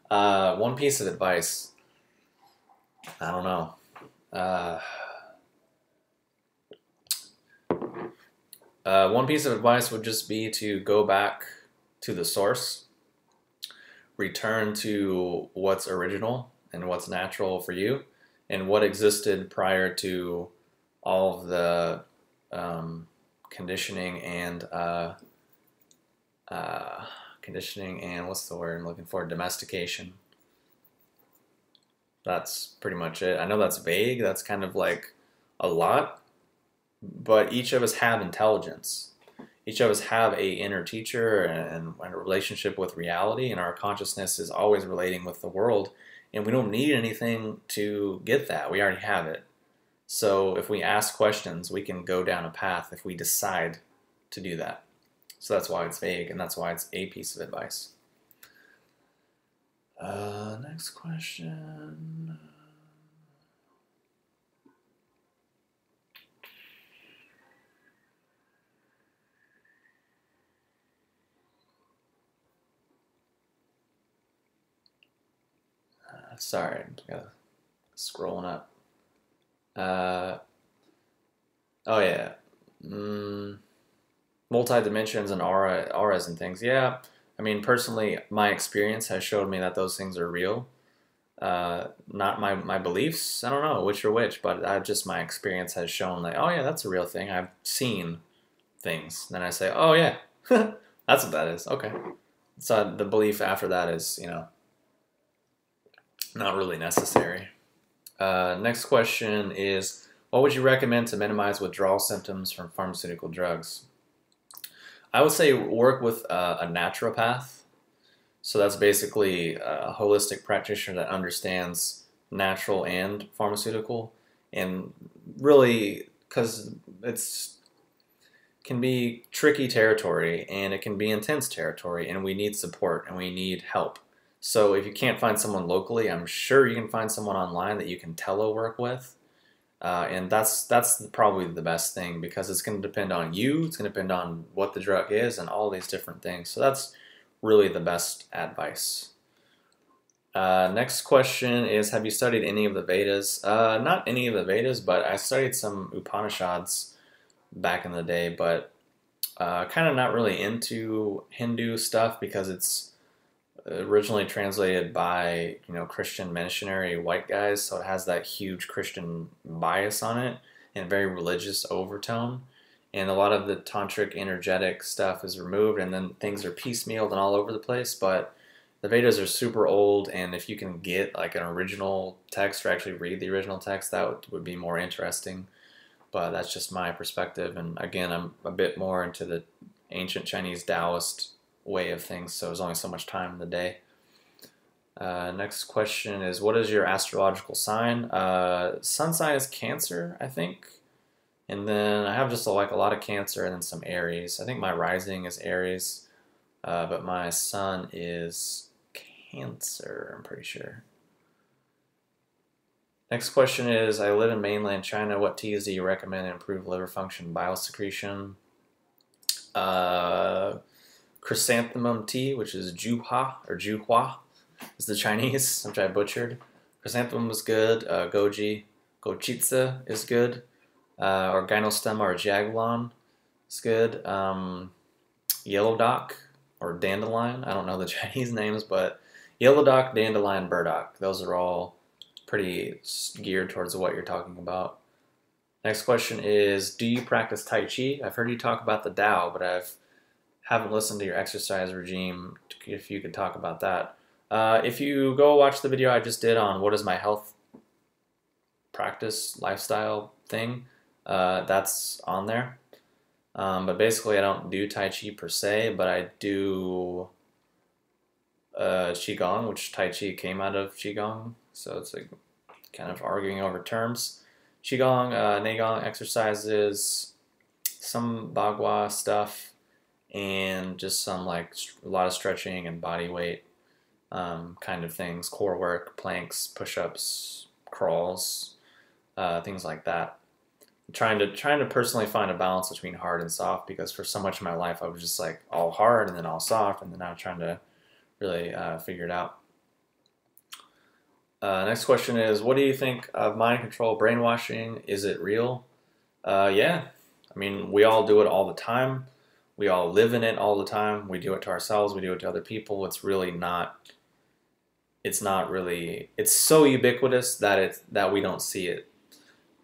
One piece of advice. I don't know. One piece of advice would just be to go back to the source, return to what's original and what's natural for you, and what existed prior to all of the conditioning and what's the word I'm looking for? Domestication. That's pretty much it. I know that's vague. That's kind of like a lot, but each of us have intelligence. Each of us have a inner teacher and a relationship with reality, and our consciousness is always relating with the world, and we don't need anything to get that. We already have it. So if we ask questions, we can go down a path if we decide to do that. So that's why it's vague, and that's why it's a piece of advice. Next question. Sorry, I'm scrolling up. Oh yeah. Mm, multi-dimensions and auras and things. Yeah, I mean, personally, my experience has showed me that those things are real. Not my beliefs. I don't know which are which, but I've just my experience has shown like, oh yeah, that's a real thing. I've seen things. Then I say, oh yeah, that's what that is. Okay. So the belief after that is, not really necessary. Next question is, what would you recommend to minimize withdrawal symptoms from pharmaceutical drugs? I would say work with a naturopath. So that's basically a holistic practitioner that understands natural and pharmaceutical, and really, because it's can be tricky territory and it can be intense territory, and we need support and we need help. So if you can't find someone locally, I'm sure you can find someone online that you can telework with. And that's probably the best thing, because it's going to depend on you, it's going to depend on what the drug is, and all these different things. So that's really the best advice. Next question is, have you studied any of the Vedas? Not any of the Vedas, but I studied some Upanishads back in the day, but kind of not really into Hindu stuff because it's originally translated by Christian missionary white guys, so it has that huge Christian bias on it and very religious overtone. And a lot of the tantric energetic stuff is removed, and then things are piecemealed and all over the place. But the Vedas are super old, and if you can get like an original text or actually read the original text, that would be more interesting. But that's just my perspective. And again, I'm a bit more into the ancient Chinese Taoist way of things, so there's only so much time in the day. Next question is, what is your astrological sign? Sun sign is Cancer, I think. And then I have just like a lot of Cancer and then some Aries. I think my rising is Aries, but my sun is Cancer, I'm pretty sure. Next question is, I live in mainland China. What teas do you recommend to improve liver function, bile secretion? Chrysanthemum tea, which is Juhua or Juhua, is the Chinese, which I butchered. Chrysanthemum is good. Gochitsa is good. Or Gynostemma or Jaguan is good. Yellow dock or dandelion. I don't know the Chinese names, but yellow dock, dandelion, burdock. Those are all pretty geared towards what you're talking about. Next question is, do you practice Tai Chi? I've heard you talk about the Tao, but haven't listened to your exercise regime. If you could talk about that. If you go watch the video I just did on what is my health practice lifestyle thing, that's on there. But basically I don't do Tai Chi per se, but I do Qigong, which Tai Chi came out of Qigong. So it's like kind of arguing over terms. Qigong, Neigong exercises, some Bagua stuff, and just some like a lot of stretching and body weight kind of things, core work, planks, push-ups, crawls, things like that. Trying to personally find a balance between hard and soft, because for so much of my life I was just like all hard and then all soft, and then now I'm trying to really figure it out. Next question is, what do you think of mind control, brainwashing? Is it real? Yeah, I mean, we all do it all the time. We all live in it all the time. We do it to ourselves. We do it to other people. It's really not. It's not really. It's so ubiquitous that we don't see it.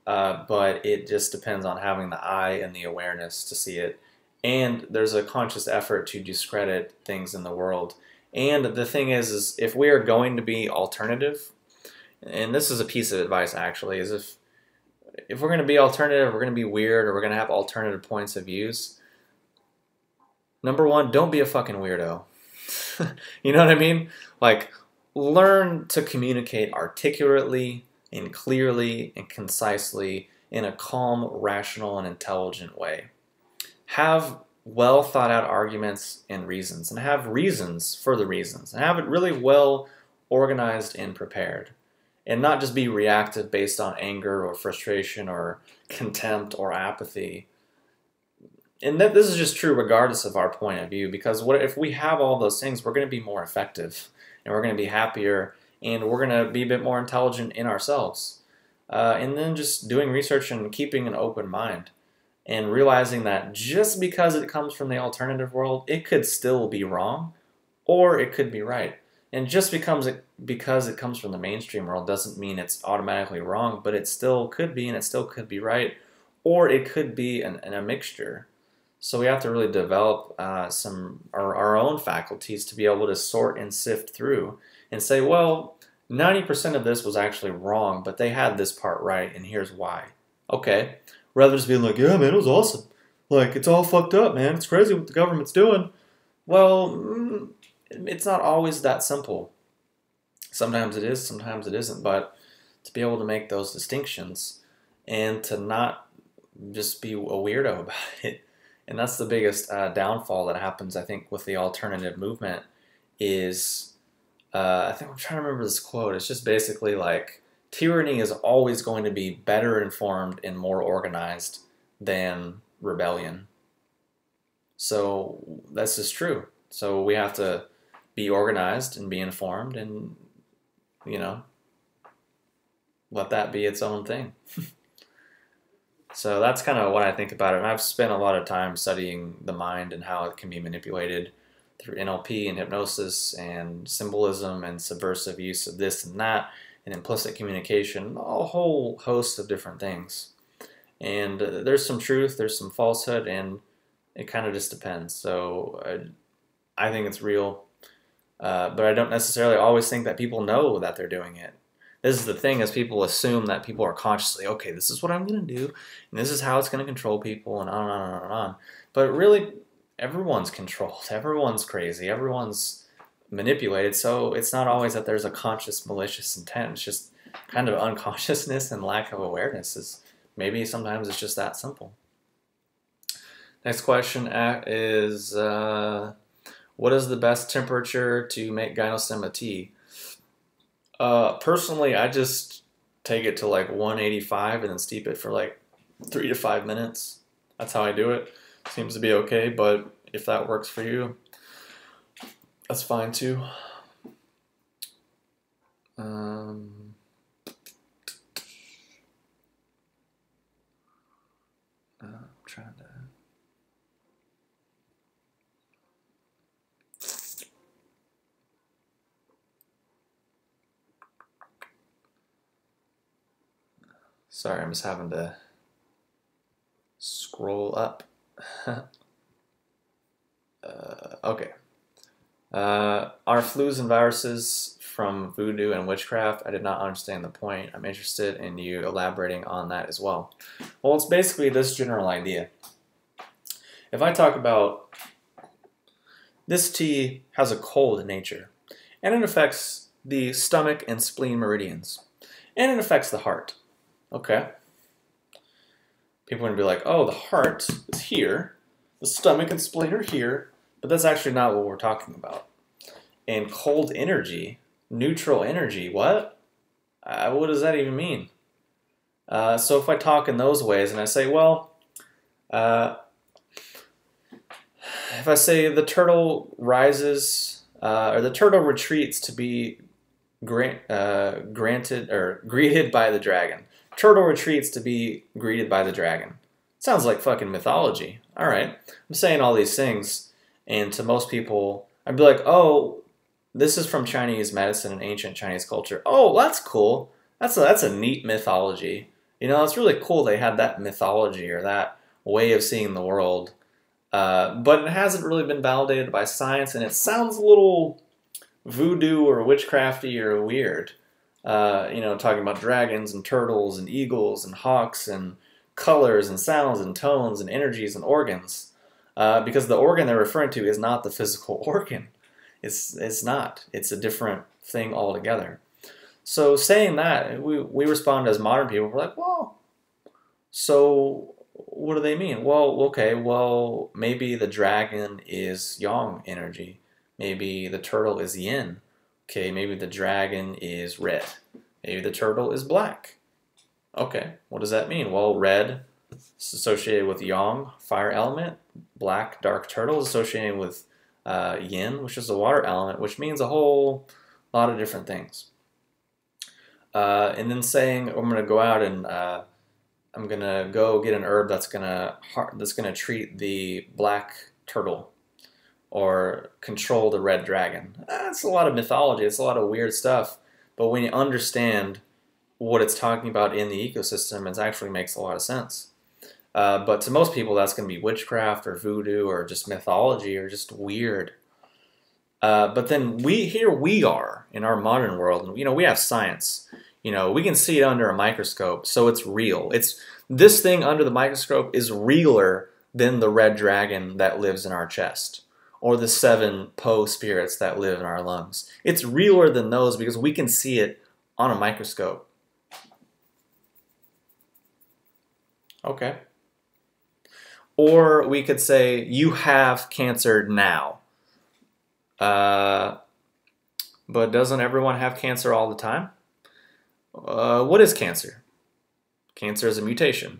But it just depends on having the eye and the awareness to see it. And there's a conscious effort to discredit things in the world. And the thing is if we are going to be alternative, and this is a piece of advice actually, is if we're going to be alternative, we're going to be weird, or we're going to have alternative points of views, number one, don't be a fucking weirdo. You know what I mean? Like, learn to communicate articulately and clearly and concisely in a calm, rational, and intelligent way. Have well thought out arguments and reasons, and have reasons for the reasons, and have it really well organized and prepared, and not just be reactive based on anger or frustration or contempt or apathy. And this is just true regardless of our point of view, because what if we have all those things, we're going to be more effective, and we're going to be happier, and we're going to be a bit more intelligent in ourselves. And then just doing research and keeping an open mind. and realizing that just because it comes from the alternative world, it could still be wrong, or it could be right. And just because it comes from the mainstream world doesn't mean it's automatically wrong, but it still could be, and it still could be right, or it could be in a mixture. So we have to really develop our own faculties to be able to sort and sift through and say, well, 90% of this was actually wrong, but they had this part right, and here's why. Okay, rather just being like, yeah, man, it was awesome. Like, it's all fucked up, man. It's crazy what the government's doing. Well, it's not always that simple. Sometimes it is, sometimes it isn't, but to be able to make those distinctions and to not just be a weirdo about it. And that's the biggest downfall that happens, I think, with the alternative movement is, I think I'm trying to remember this quote. It's just basically like, tyranny is always going to be better informed and more organized than rebellion. So that's just true. So we have to be organized and be informed and, you know, let that be its own thing. So that's kind of what I think about it. And I've spent a lot of time studying the mind and how it can be manipulated through NLP and hypnosis and symbolism and subversive use of this and that and implicit communication, a whole host of different things. And there's some truth, there's some falsehood, and it kind of just depends. So I think it's real, but I don't necessarily always think that people know that they're doing it. This is the thing, is people assume that people are consciously, okay, this is what I'm going to do, and this is how it's going to control people, and on and on and on and on. But really, everyone's controlled, everyone's crazy, everyone's manipulated, so it's not always that there's a conscious, malicious intent. It's just kind of unconsciousness and lack of awareness. Maybe sometimes it's just that simple. Next question is, what is the best temperature to make gynosema tea? Personally, I just take it to like 185 and then steep it for like 3 to 5 minutes. That's how I do it. Seems to be okay, but if that works for you, that's fine too. I'm trying to... Sorry, I'm just having to scroll up. Okay. Are flus and viruses from voodoo and witchcraft? I did not understand the point. I'm interested in you elaborating on that as well. Well, it's basically this general idea. If I talk about this tea has a cold nature, and it affects the stomach and spleen meridians, and it affects the heart. Okay. People are going to be like, oh, the heart is here, the stomach and spleen are here, but that's actually not what we're talking about. And cold energy, neutral energy, what? What does that even mean? So if I talk in those ways and I say, well, if I say the turtle rises, or the turtle retreats to be granted or greeted by the dragon. Turtle retreats to be greeted by the dragon. Sounds like fucking mythology. All right. I'm saying all these things, and to most people, I'd be like, oh, this is from Chinese medicine and ancient Chinese culture. Oh, that's cool. That's a neat mythology. You know, it's really cool they had that mythology or that way of seeing the world. But it hasn't really been validated by science, and it sounds a little voodoo or witchcrafty or weird. You know, talking about dragons and turtles and eagles and hawks and colors and sounds and tones and energies and organs. Because the organ they're referring to is not the physical organ. It's not. It's a different thing altogether. So saying that, we respond as modern people. We're like, well, so what do they mean? Well, okay, well, maybe the dragon is yang energy. Maybe the turtle is yin. Okay, maybe the dragon is red. Maybe the turtle is black. Okay, what does that mean? Well, red is associated with yang, fire element. Black, dark turtle is associated with yin, which is the water element, which means a whole lot of different things. And then saying I'm going to go out and I'm gonna go get an herb that's gonna treat the black turtle or control the red dragon. That's a lot of mythology. It's a lot of weird stuff. But when you understand what it's talking about in the ecosystem, it actually makes a lot of sense. But to most people, that's going to be witchcraft or voodoo or just mythology or just weird. But then here we are in our modern world, and we have science. We can see it under a microscope, so it's real. This thing under the microscope is realer than the red dragon that lives in our chest, or the 7 Po spirits that live in our lungs. It's realer than those because we can see it on a microscope. Okay. Or we could say, you have cancer now. But doesn't everyone have cancer all the time? What is cancer? Cancer is a mutation.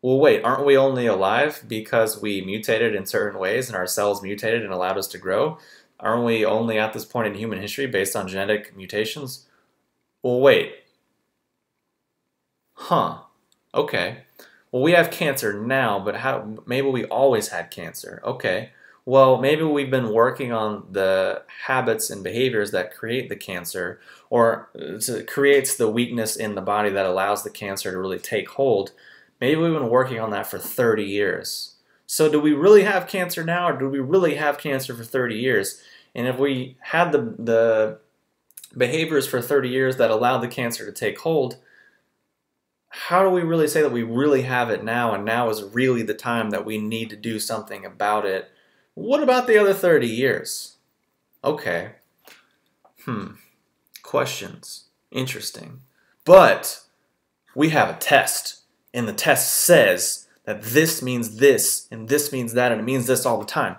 Well, wait, aren't we only alive because we mutated in certain ways and our cells mutated and allowed us to grow? Aren't we only at this point in human history based on genetic mutations? Well, wait. Huh. Okay. Well, we have cancer now, but maybe we always had cancer. Okay. Well, maybe we've been working on the habits and behaviors that create the cancer, or creates the weakness in the body that allows the cancer to really take hold. Maybe we've been working on that for 30 years. So do we really have cancer now, or do we really have cancer for 30 years? And if we had the behaviors for 30 years that allowed the cancer to take hold, how do we really say that we really have it now, and now is really the time that we need to do something about it? What about the other 30 years? Okay. Questions. Interesting. But we have a test, and the test says that this means this, and this means that, and it means this all the time.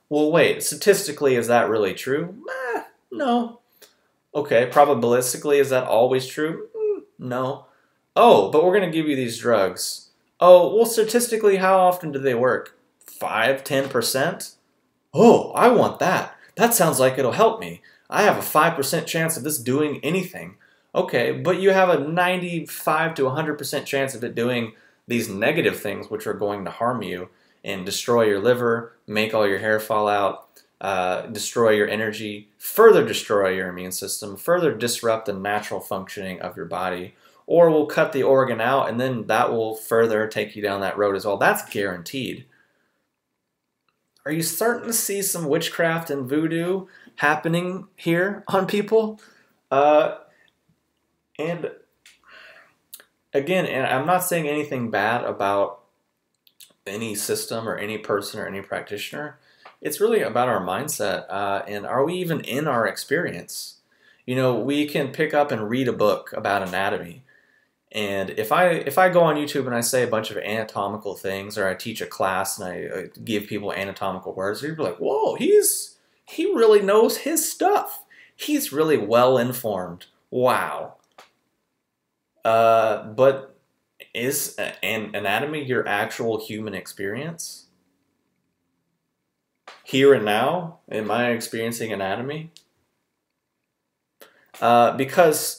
Well, wait, statistically, is that really true? No. Okay, probabilistically, is that always true? No. Oh, but we're going to give you these drugs. Oh, well, statistically, how often do they work? 5, 10%? Oh, I want that. That sounds like it'll help me. I have a 5% chance of this doing anything. Okay, but you have a 95 to 100% chance of it doing these negative things, which are going to harm you and destroy your liver, make all your hair fall out, destroy your energy, further destroy your immune system, further disrupt the natural functioning of your body, or we'll cut the organ out, and then that will further take you down that road as well. That's guaranteed. Are you starting to see some witchcraft and voodoo happening here on people? And again, and I'm not saying anything bad about any system or any person or any practitioner. It's really about our mindset, and are we even in our experience? We can pick up and read a book about anatomy. And if I go on YouTube and I say a bunch of anatomical things, or I teach a class and I give people anatomical words, you'd be like, whoa, he really knows his stuff. He's really well informed. Wow. But is anatomy your actual human experience? Here and now, am I experiencing anatomy? Because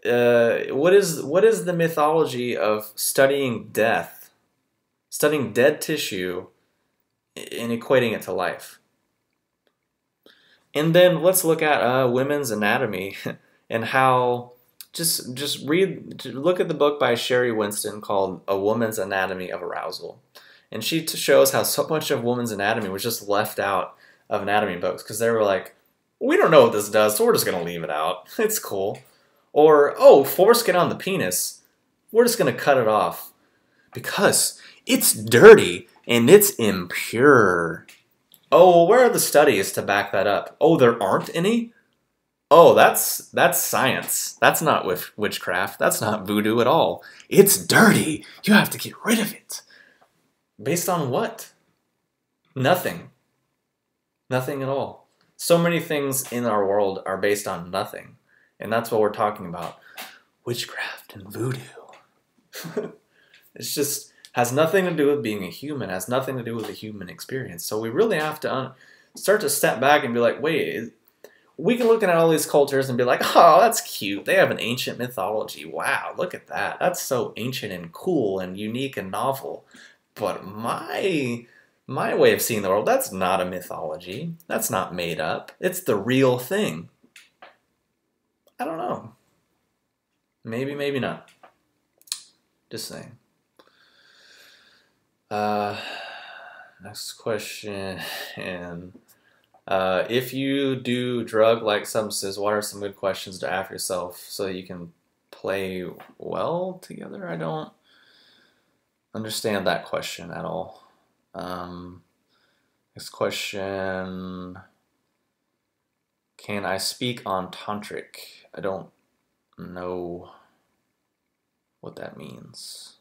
what is the mythology of studying death, studying dead tissue, and equating it to life? And then let's look at women's anatomy and how look at the book by Sherry Winston called A Woman's Anatomy of Arousal, and she shows how so much of women's anatomy was just left out of anatomy books because they were like, we don't know what this does, so we're just gonna leave it out. It's cool. Or, oh, foreskin on the penis, we're just going to cut it off because it's dirty and it's impure. Oh, where are the studies to back that up? Oh, there aren't any? Oh, that's science. That's not witchcraft. That's not voodoo at all. It's dirty. You have to get rid of it. Based on what? Nothing. Nothing at all. So many things in our world are based on nothing. And that's what we're talking about. Witchcraft and voodoo. It's just has nothing to do with being a human. Has nothing to do with the human experience. So we really have to start to step back and be like, wait, we can look at all these cultures and be like, oh, that's cute. They have an ancient mythology. Wow, look at that. That's so ancient and cool and unique and novel. But my way of seeing the world, that's not a mythology. That's not made up. It's the real thing. I don't know. Maybe, maybe not. Just saying. Next question. And if you do drug-like substances, what are some good questions to ask yourself so that you can play well together? I don't understand that question at all. Next question. Can I speak on tantric? I don't know what that means.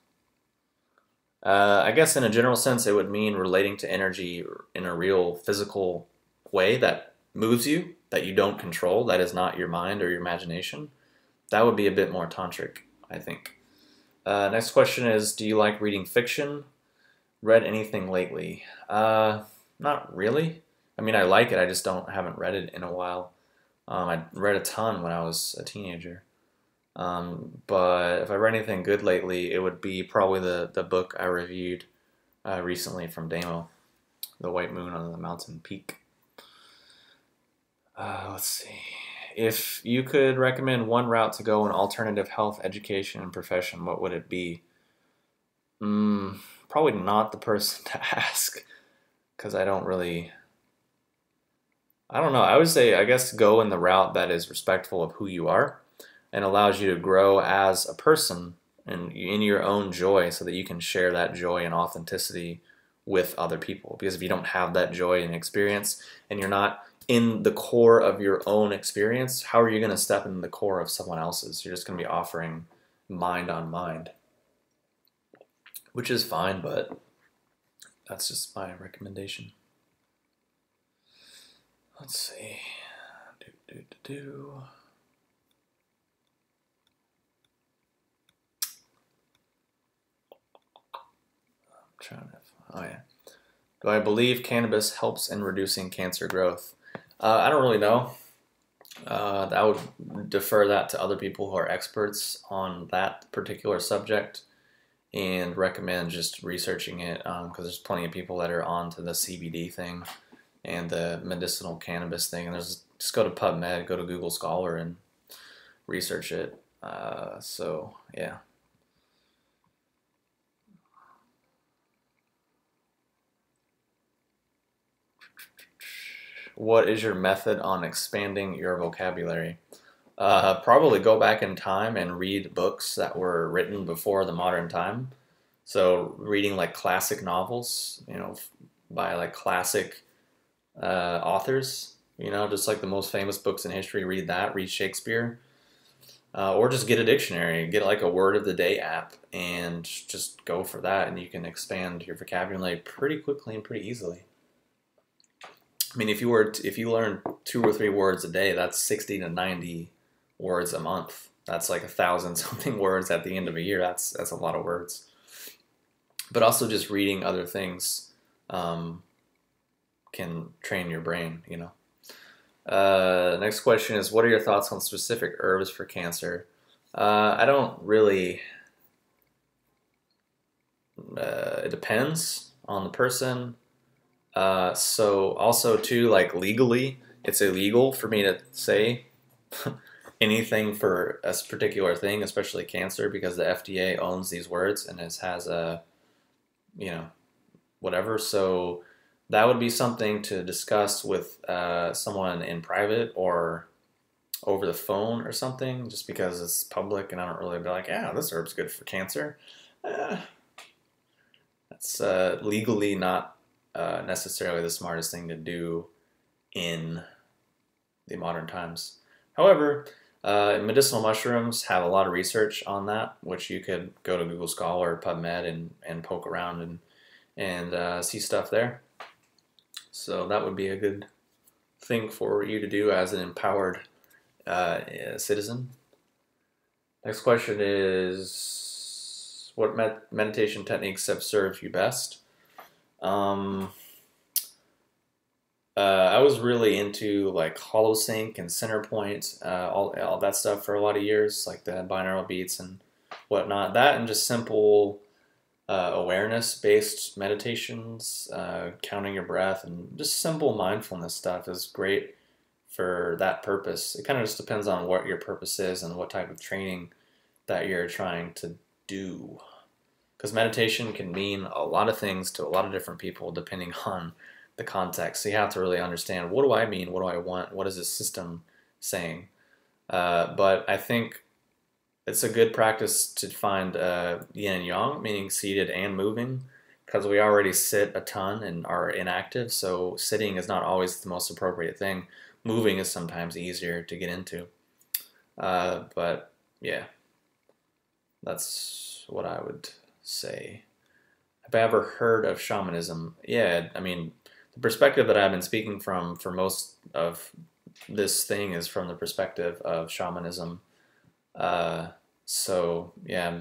I guess in a general sense, it would mean relating to energy in a real physical way that moves you, that you don't control, that is not your mind or your imagination. That would be a bit more tantric, I think. Next question is, do you like reading fiction? Read anything lately? Not really. I mean, I like it, I just haven't read it in a while. I read a ton when I was a teenager. But if I read anything good lately, it would be probably the book I reviewed recently from Damo, The White Moon on the Mountain Peak. Let's see. If you could recommend one route to go in alternative health education and profession, what would it be? Probably not the person to ask, because I don't know. I would say, I guess, go in the route that is respectful of who you are and allows you to grow as a person and in your own joy so that you can share that joy and authenticity with other people. Because if you don't have that joy and experience and you're not in the core of your own experience, how are you going to step into the core of someone else's? You're just going to be offering mind on mind, which is fine, but that's just my recommendation. Let's see. Oh yeah. Do I believe cannabis helps in reducing cancer growth? I don't really know. I would defer that to other people who are experts on that particular subject and recommend just researching it because there's plenty of people that are on to the CBD thing and the medicinal cannabis thing. And just go to PubMed, go to Google Scholar and research it. So yeah. What is your method on expanding your vocabulary? Probably go back in time and read books that were written before the modern time. So reading like classic novels, by like classic authors, just like the most famous books in history, read that, read Shakespeare. Or just get a dictionary, get like a word of the day app and just go for that and you can expand your vocabulary pretty quickly and pretty easily. I mean, if you learn 2 or 3 words a day, that's 60 to 90 words a month. That's like 1,000 something words at the end of a year. That's a lot of words. But also just reading other things can train your brain, Next question is, what are your thoughts on specific herbs for cancer? I don't really, it depends on the person. So also too, like legally, it's illegal for me to say anything for a particular thing, especially cancer, because the FDA owns these words and has a, whatever. So that would be something to discuss with someone in private or over the phone or something, just because it's public and I don't really be like, yeah, this herb's good for cancer. That's legally not necessarily the smartest thing to do in the modern times. However, medicinal mushrooms have a lot of research on that, which you could go to Google Scholar or PubMed and poke around and see stuff there. So that would be a good thing for you to do as an empowered citizen. Next question is, what meditation techniques have served you best? I was really into like HoloSync and Centerpoint, all that stuff for a lot of years, like the binaural beats and whatnot. That and just simple awareness-based meditations, counting your breath, and just simple mindfulness stuff is great for that purpose. It kind of just depends on what your purpose is and what type of training that you're trying to do. Because meditation can mean a lot of things to a lot of different people depending on the context. So you have to really understand, what do I mean? What do I want? What is this system saying? But I think it's a good practice to find yin and yang, meaning seated and moving, because we already sit a ton and are inactive. So sitting is not always the most appropriate thing. Moving is sometimes easier to get into. But yeah, that's what I would say. Have I ever heard of shamanism? Yeah, I mean, the perspective that I've been speaking from for most of this thing is from the perspective of shamanism. So yeah,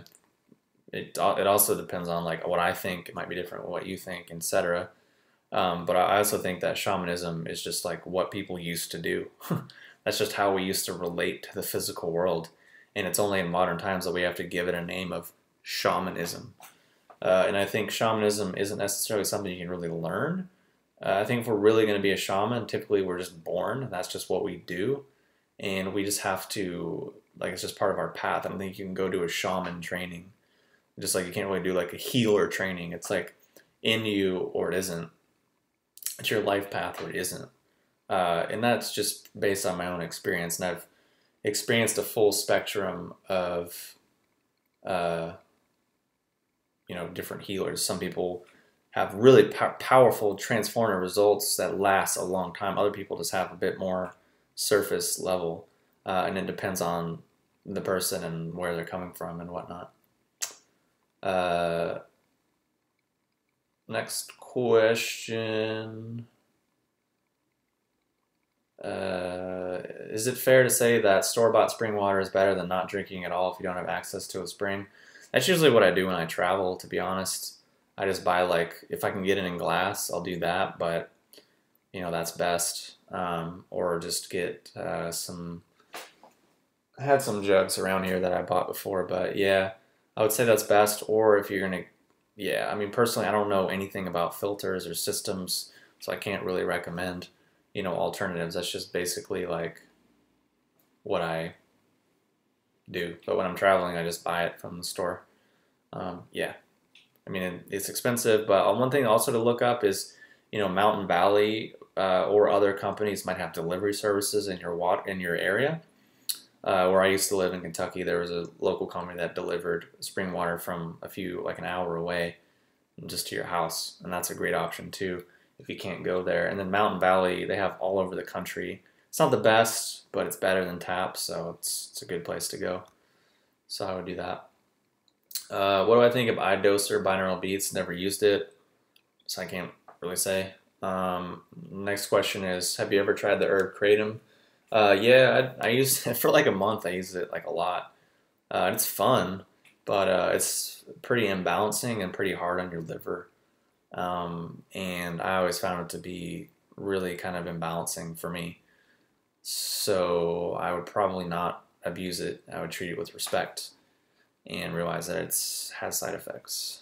it also depends on like what I think. It might be different from what you think, etc. But I also think that shamanism is just like what people used to do. That's just how we used to relate to the physical world, and it's only in modern times that we have to give it a name of shamanism. And I think shamanism isn't necessarily something you can really learn. I think if we're really going to be a shaman, typically we're just born, and that's just what we do. And we just have to, like, it's just part of our path. I don't think you can go do a shaman training. Just like you can't really do like a healer training. It's like in you or it isn't. It's your life path or it isn't. And that's just based on my own experience. And I've experienced a full spectrum of, different healers. Some people have really powerful transformative results that last a long time. Other people just have a bit more surface level, and it depends on the person and where they're coming from and whatnot. Next question. Is it fair to say that store-bought spring water is better than not drinking at all if you don't have access to a spring? That's usually what I do when I travel, to be honest. I just buy, like, if I can get it in glass, I'll do that, but, that's best. Or just get some... I had some jugs around here that I bought before, but yeah, I would say that's best. Or if you're going to... Yeah, I mean, personally, I don't know anything about filters or systems, so I can't really recommend, alternatives. That's just basically, like, what I do. But when I'm traveling, I just buy it from the store. Yeah, I mean, it's expensive, but one thing also to look up is, Mountain Valley or other companies might have delivery services in your area. Where I used to live in Kentucky, there was a local company that delivered spring water from like an hour away, just to your house, and that's a great option too if you can't go there. And then Mountain Valley, they have all over the country. It's not the best, but it's better than tap, so it's a good place to go. So I would do that. What do I think of iDoser binaural beats? Never used it, so I can't really say. Next question is, have you ever tried the herb kratom? Yeah, I used it for like a month. I used it like a lot. It's fun, but it's pretty imbalancing and pretty hard on your liver. And I always found it to be really kind of imbalancing for me. So I would probably not abuse it. I would treat it with respect and realize that it has side effects.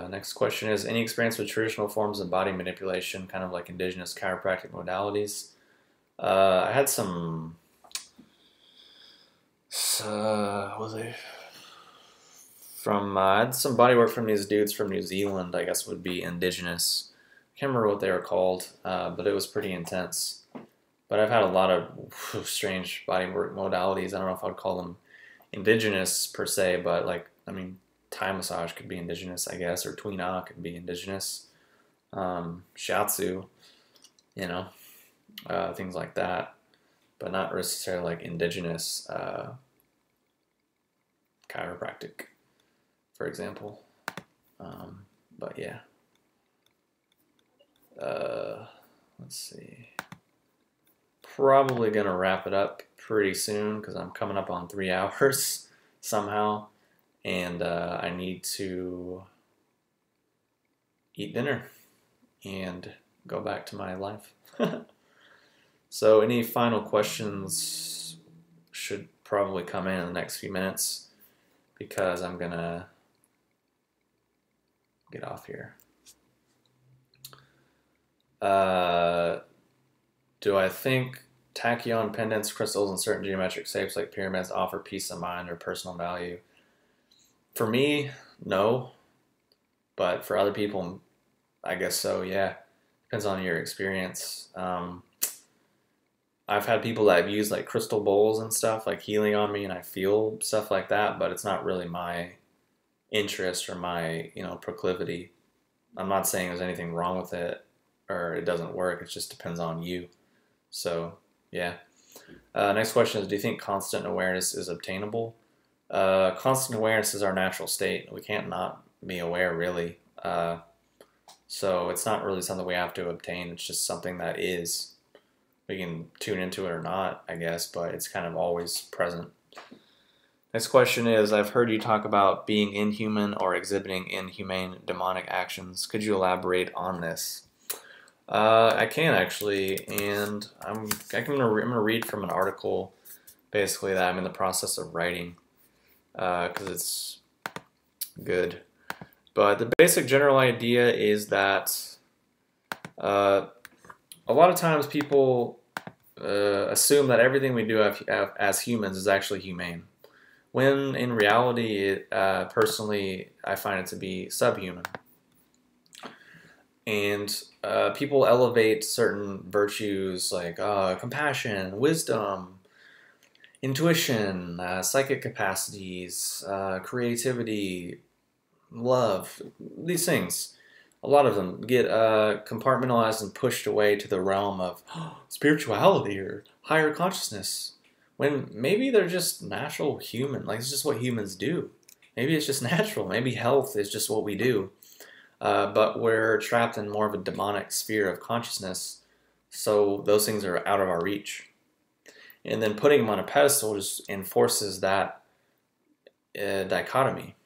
Next question is, any experience with traditional forms of body manipulation, kind of like indigenous chiropractic modalities? I had some, I had some body work from these dudes from New Zealand, I guess would be indigenous. I can't remember what they were called, but it was pretty intense. But I've had a lot of strange body work modalities. I don't know if I'd call them indigenous per se, but like, I mean, Thai massage could be indigenous, I guess, or Tui Na could be indigenous. Shiatsu, things like that, but not necessarily like indigenous chiropractic, for example. But yeah. Let's see. Probably gonna wrap it up pretty soon because I'm coming up on 3 hours somehow. And I need to eat dinner. and go back to my life. So any final questions should probably come in the next few minutes, because I'm gonna get off here. Do I think tachyon pendants, crystals, and certain geometric shapes like pyramids offer peace of mind or personal value? For me, no. But for other people, I guess so, yeah. Depends on your experience. I've had people that have used like crystal bowls and stuff, like healing on me, and I feel stuff like that, but it's not really my interest or my, proclivity. I'm not saying there's anything wrong with it or it doesn't work. It just depends on you. So, yeah. Next question is, do you think constant awareness is obtainable? Constant awareness is our natural state. We can't not be aware, really. So it's not really something we have to obtain. It's just something that is. We can tune into it or not, I guess, but it's kind of always present. Next question is, I've heard you talk about being inhuman or exhibiting inhumane demonic actions. Could you elaborate on this? I can, actually, and I'm gonna read from an article, basically, that I'm in the process of writing, because it's good. But the basic general idea is that a lot of times people assume that everything we do as humans is actually humane, when in reality, personally, I find it to be subhuman. And people elevate certain virtues like compassion, wisdom, intuition, psychic capacities, creativity, love. These things, a lot of them get compartmentalized and pushed away to the realm of spirituality or higher consciousness, when maybe they're just natural human. Like, it's just what humans do. Maybe it's just natural. Maybe health is just what we do. But we're trapped in more of a demonic sphere of consciousness, so those things are out of our reach. And then putting them on a pedestal just enforces that dichotomy.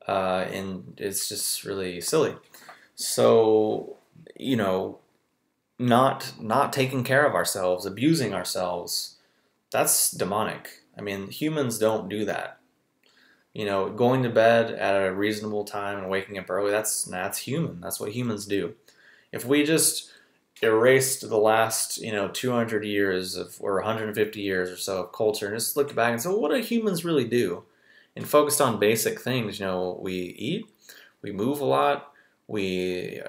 And it's just really silly. So, not taking care of ourselves, abusing ourselves, that's demonic. I mean, humans don't do that. Going to bed at a reasonable time and waking up early, that's human. That's what humans do. If we just erased the last, 200 years or 150 years or so of culture and just looked back and said, well, what do humans really do? And focused on basic things, we eat, we move a lot, we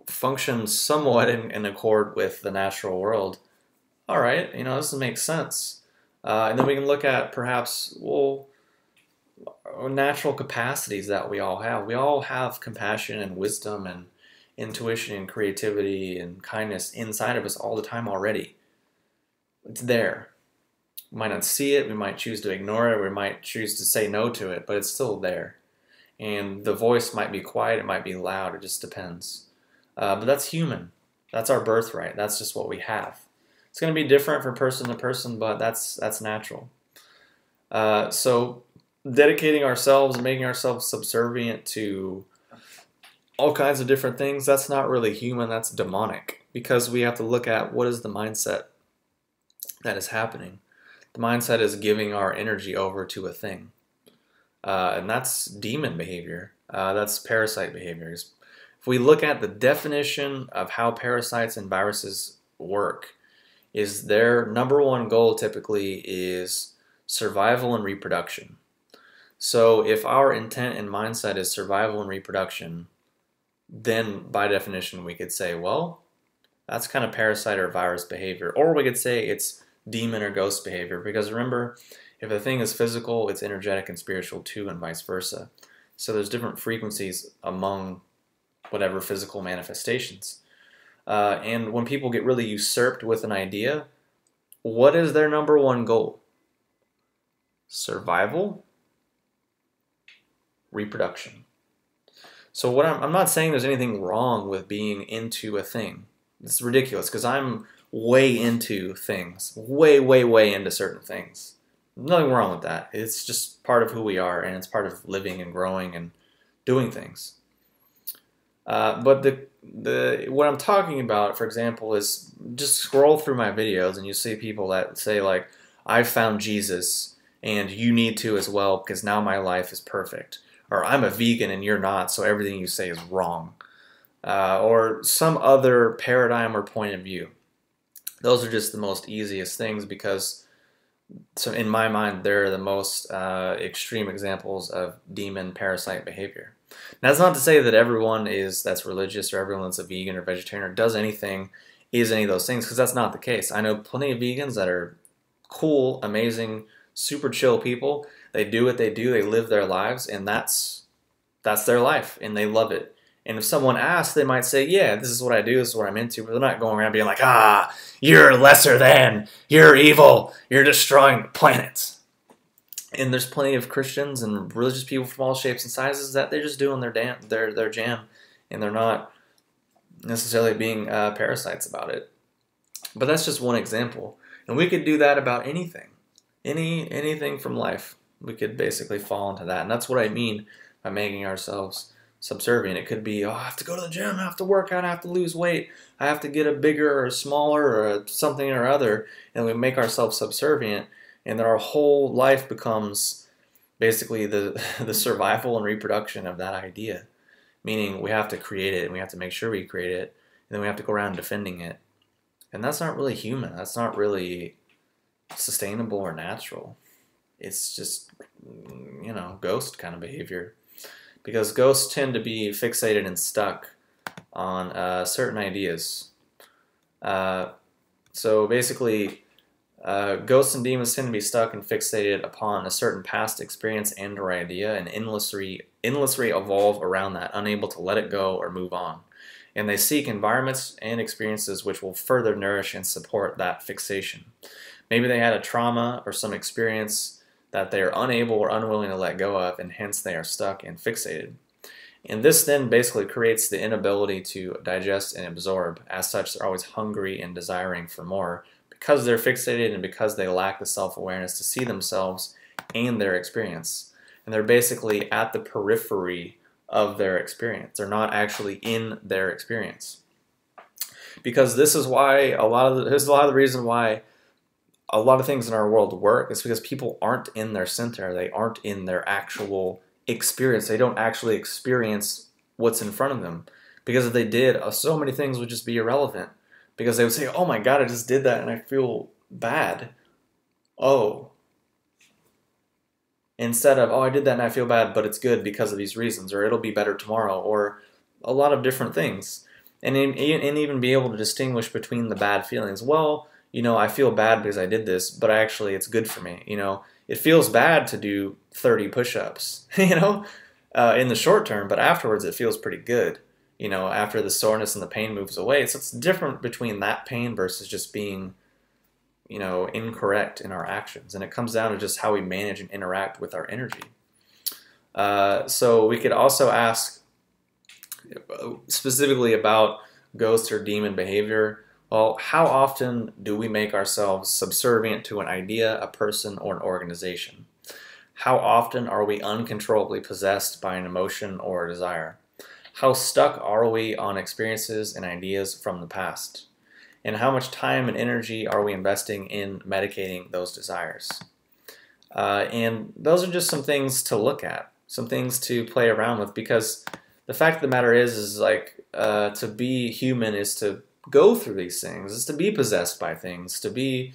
function somewhat in accord with the natural world. All right, this makes sense. And then we can look at perhaps, natural capacities that we all have. We all have compassion and wisdom and intuition and creativity and kindness inside of us all the time already. It's there. We might not see it, we might choose to ignore it, we might choose to say no to it, but it's still there. And the voice might be quiet, it might be loud, it just depends. But that's human. That's our birthright. That's just what we have. It's going to be different from person to person, but that's natural. So dedicating ourselves and making ourselves subservient to all kinds of different things, that's not really human, that's demonic. Because we have to look at what is the mindset that is happening. The mindset is giving our energy over to a thing. And that's demon behavior. That's parasite behaviors. If we look at the definition of how parasites and viruses work, is their number one goal typically is survival and reproduction. So if our intent and mindset is survival and reproduction, then by definition we could say, well, that's kind of parasite or virus behavior. Or we could say it's demon or ghost behavior, because remember, if a thing is physical, it's energetic and spiritual too, and vice versa. So there's different frequencies among whatever physical manifestations. And when people get really usurped with an idea, what is their number one goal? Survival, reproduction. So what I'm not saying there's anything wrong with being into a thing. It's ridiculous, because I'm way into things, way into certain things. Nothing wrong with that. It's just part of who we are, and it's part of living and growing and doing things. But the what I'm talking about, for example, is just scroll through my videos and you see people that say like, "I found Jesus and you need to as well because now my life is perfect," or "I'm a vegan and you're not, so everything you say is wrong," or some other paradigm or point of view. Those are just the most easiest things because, so in my mind, they're the most extreme examples of demon parasite behavior. Now, that's not to say that everyone that's religious or everyone that's a vegan or vegetarian or does anything is any of those things, because that's not the case. I know plenty of vegans that are cool, amazing, super chill people. They do what they do, they live their lives, and that's their life, and they love it. And if someone asks, they might say, yeah, this is what I do, this is what I'm into, but they're not going around being like, ah, you're lesser than, you're evil, you're destroying the planet. And there's plenty of Christians and religious people from all shapes and sizes that they're just doing their jam, and they're not necessarily being parasites about it. But that's just one example. And we could do that about anything. Anything from life. We could basically fall into that. And that's what I mean by making ourselves subservient. It could be, oh, I have to go to the gym, I have to work out, I have to lose weight, I have to get a bigger or smaller or something or other, and we make ourselves subservient, and then our whole life becomes basically the survival and reproduction of that idea. Meaning we have to create it, and we have to make sure we create it, and then we have to go around defending it. And that's not really human. That's not really sustainable or natural. It's just, ghost kind of behavior. Because ghosts tend to be fixated and stuck on certain ideas. So basically, ghosts and demons tend to be stuck and fixated upon a certain past experience and or idea and endlessly evolve around that, unable to let it go or move on. And they seek environments and experiences which will further nourish and support that fixation. Maybe they had a trauma or some experience that they are unable or unwilling to let go of, and hence they are stuck and fixated. And this then basically creates the inability to digest and absorb. As such, they're always hungry and desiring for more because they're fixated and because they lack the self-awareness to see themselves and their experience. And they're basically at the periphery of their experience. They're not actually in their experience. Because this is why there's a lot of the reason why a lot of things in our world work is because people aren't in their center. They aren't in their actual experience. They don't actually experience what's in front of them. Because if they did, so many things would just be irrelevant. Because they would say, oh my God, I just did that and I feel bad. Oh. Instead of, oh, I did that and I feel bad, but it's good because of these reasons, or it'll be better tomorrow, or a lot of different things. And even be able to distinguish between the bad feelings. Well, I feel bad because I did this, but actually it's good for me. It feels bad to do 30 push-ups, in the short term, but afterwards it feels pretty good, after the soreness and the pain moves away. So it's different between that pain versus just being, incorrect in our actions. And it comes down to just how we manage and interact with our energy. So we could also ask specifically about ghost or demon behavior. Well, how often do we make ourselves subservient to an idea, a person, or an organization? How often are we uncontrollably possessed by an emotion or a desire? How stuck are we on experiences and ideas from the past? And how much time and energy are we investing in medicating those desires? And those are just some things to look at, some things to play around with, because the fact of the matter is like to be human is to go through these things, is to be possessed by things, to be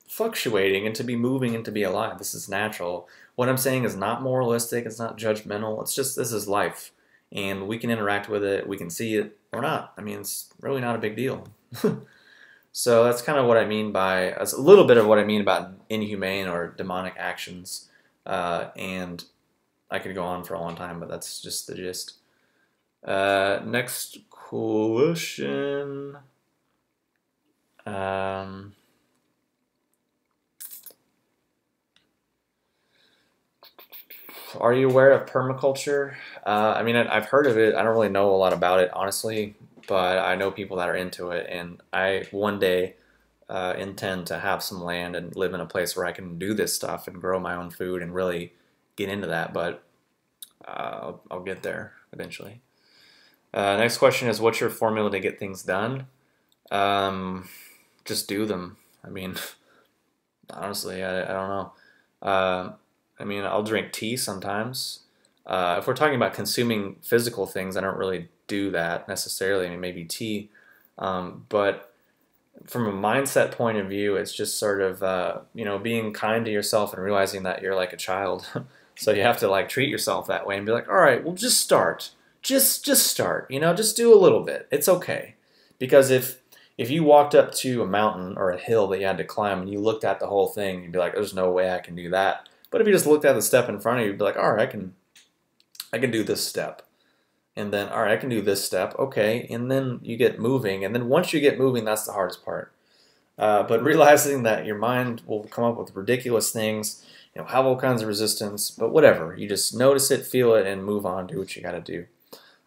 fluctuating and to be moving and to be alive. This is natural. What I'm saying is not moralistic, it's not judgmental, it's just this is life. And we can interact with it, we can see it or not. I mean, it's really not a big deal. So that's kind of what I mean by, a little bit of what I mean about inhumane or demonic actions. And I could go on for a long time, but that's just the gist. Next question. Are you aware of permaculture? I mean, I've heard of it. I don't really know a lot about it, honestly, but I know people that are into it, and I one day intend to have some land and live in a place where I can do this stuff and grow my own food and really get into that, but I'll get there eventually. Next question is, what's your formula to get things done? Just do them. I mean, honestly, I don't know. I mean, I'll drink tea sometimes. If we're talking about consuming physical things, I don't really do that necessarily. I mean, maybe tea. But from a mindset point of view, it's just sort of, being kind to yourself and realizing that you're like a child. So you have to like treat yourself that way and be like, all right, well, just start. Just start, just do a little bit. It's okay. Because if you walked up to a mountain or a hill that you had to climb and you looked at the whole thing, you'd be like, there's no way I can do that. But if you just looked at the step in front of you, you'd be like, all right, I can do this step. And then, all right, I can do this step. Okay. And then you get moving. And then once you get moving, that's the hardest part. But realizing that your mind will come up with ridiculous things, have all kinds of resistance, but whatever. You just notice it, feel it, and move on, do what you got to do.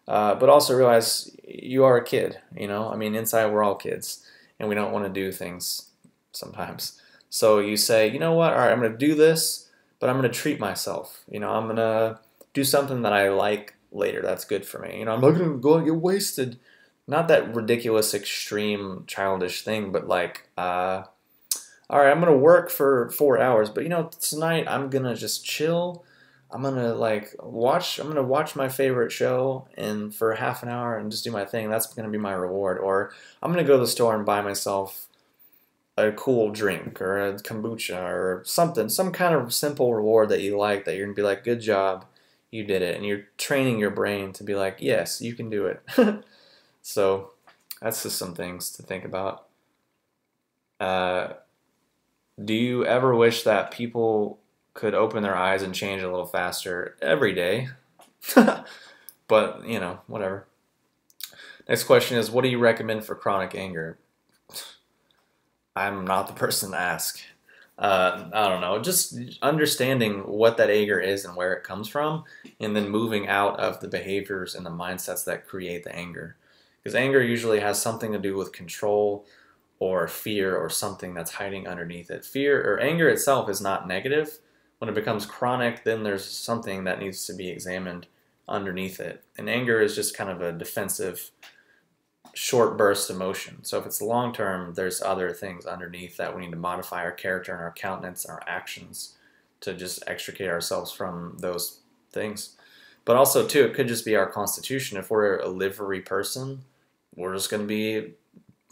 But also realize you are a kid, I mean, inside we're all kids, and we don't want to do things sometimes. So you say, you know what, all right, I'm going to do this, but I'm going to treat myself. I'm going to do something that I like later. That's good for me. I'm not going to go and get wasted. Not that ridiculous, extreme, childish thing, but like, all right, I'm going to work for 4 hours, but tonight I'm going to just chill. I'm gonna watch my favorite show and for half an hour and just do my thing. That's gonna be my reward. Or I'm gonna go to the store and buy myself a cool drink or a kombucha or something, some kind of simple reward that you like, that you're gonna be like, good job, you did it. And you're training your brain to be like, yes, you can do it. So that's just some things to think about. Do you ever wish that people could open their eyes and change a little faster? Every day? But, whatever. Next question is, what do you recommend for chronic anger? I'm not the person to ask. I don't know. Just understanding what that anger is and where it comes from, and then moving out of the behaviors and the mindsets that create the anger. Because anger usually has something to do with control or fear or something that's hiding underneath it. Fear or anger itself is not negative. When it becomes chronic, then there's something that needs to be examined underneath it. And anger is just kind of a defensive, short burst emotion. So if it's long term, there's other things underneath that we need to modify our character and our countenance and our actions to just extricate ourselves from those things. But also, too, it could just be our constitution. If we're a livery person, we're just going to be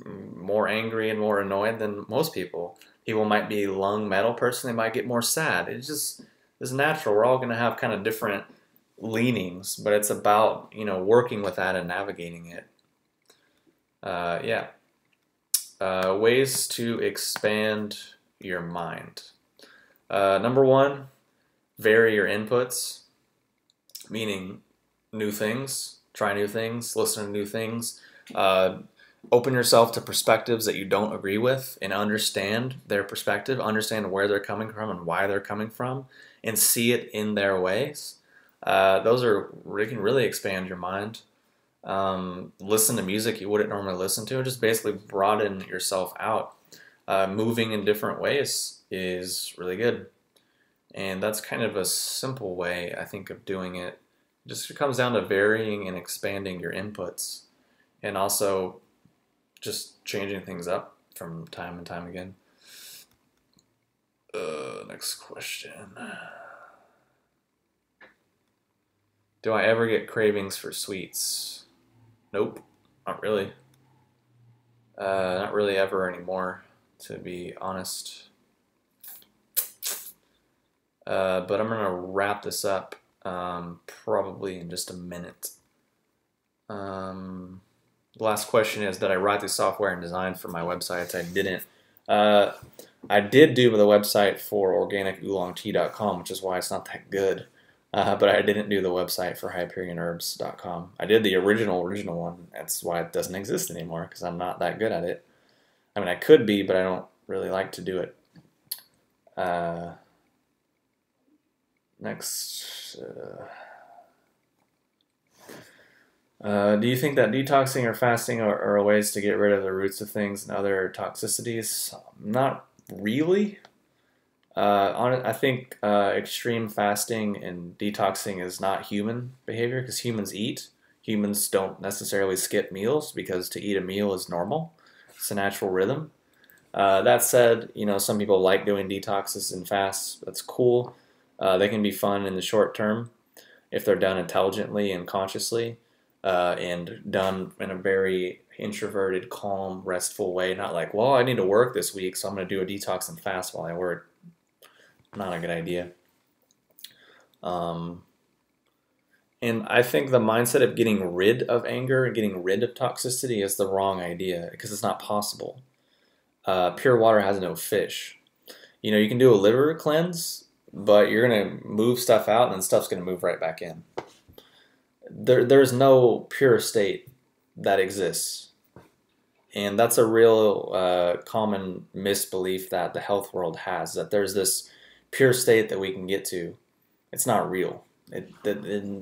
more angry and more annoyed than most people. People might be a lung metal person, they might get more sad. It just is natural. We're all going to have kind of different leanings, but it's about, working with that and navigating it. Yeah. Ways to expand your mind. Number one, vary your inputs, meaning new things, try new things, listen to new things. Open yourself to perspectives that you don't agree with and understand their perspective, understand where they're coming from and why they're coming from, and see it in their ways. Those can really expand your mind. Listen to music you wouldn't normally listen to, and just basically broaden yourself out. Moving in different ways is really good. And that's kind of a simple way, I think, of doing it. It just comes down to varying and expanding your inputs, and also just changing things up from time and time again. Next question. Do I ever get cravings for sweets? Nope, not really. Not really ever anymore, to be honest. But I'm going to wrap this up probably in just a minute. The last question is, did I write the software and design for my websites? I didn't. I did do the website for organicoolongtea.com, which is why it's not that good. But I didn't do the website for HyperionHerbs.com. I did the original one. That's why it doesn't exist anymore, because I'm not that good at it. I mean, I could be, but I don't really like to do it. Next. Do you think that detoxing or fasting are ways to get rid of the roots of things and other toxicities? Not really. I think extreme fasting and detoxing is not human behavior, because humans eat. Humans don't necessarily skip meals because to eat a meal is normal. It's a natural rhythm. That said, some people like doing detoxes and fasts. That's cool. They can be fun in the short term if they're done intelligently and consciously, and done in a very introverted, calm, restful way. Not like, well, I need to work this week, so I'm going to do a detox and fast while I work. Not a good idea. And I think the mindset of getting rid of anger and getting rid of toxicity is the wrong idea because it's not possible. Pure water has no fish. You can do a liver cleanse, but you're going to move stuff out and then stuff's going to move right back in. There's no pure state that exists. And that's a real common misbelief that the health world has, that there's this pure state that we can get to. It's not real. It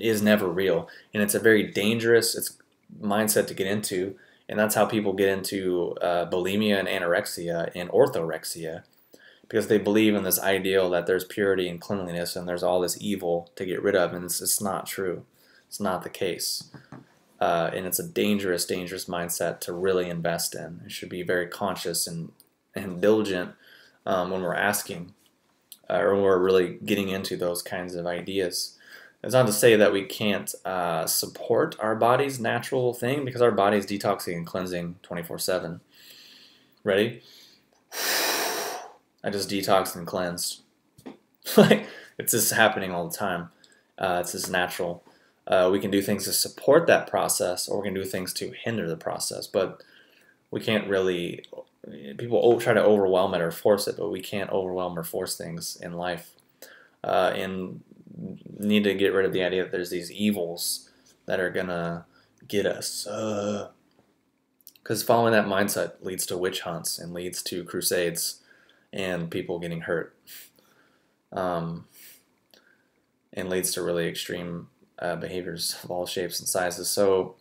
is never real. And it's a very dangerous mindset to get into. And that's how people get into bulimia and anorexia and orthorexia, because they believe in this ideal that there's purity and cleanliness and there's all this evil to get rid of, and it's not true. It's not the case. And it's a dangerous, dangerous mindset to really invest in. It should be very conscious and diligent when we're asking or when we're really getting into those kinds of ideas. It's not to say that we can't support our body's natural thing, because our body's detoxing and cleansing 24/7. Ready? I just detoxed and cleansed. It's just happening all the time. It's just natural. We can do things to support that process, or we can do things to hinder the process. But we can't really. People try to overwhelm it or force it, but we can't overwhelm or force things in life. And need to get rid of the idea that there's these evils that are gonna get us. Because following that mindset leads to witch hunts and leads to crusades and people getting hurt, and leads to really extreme behaviors of all shapes and sizes. So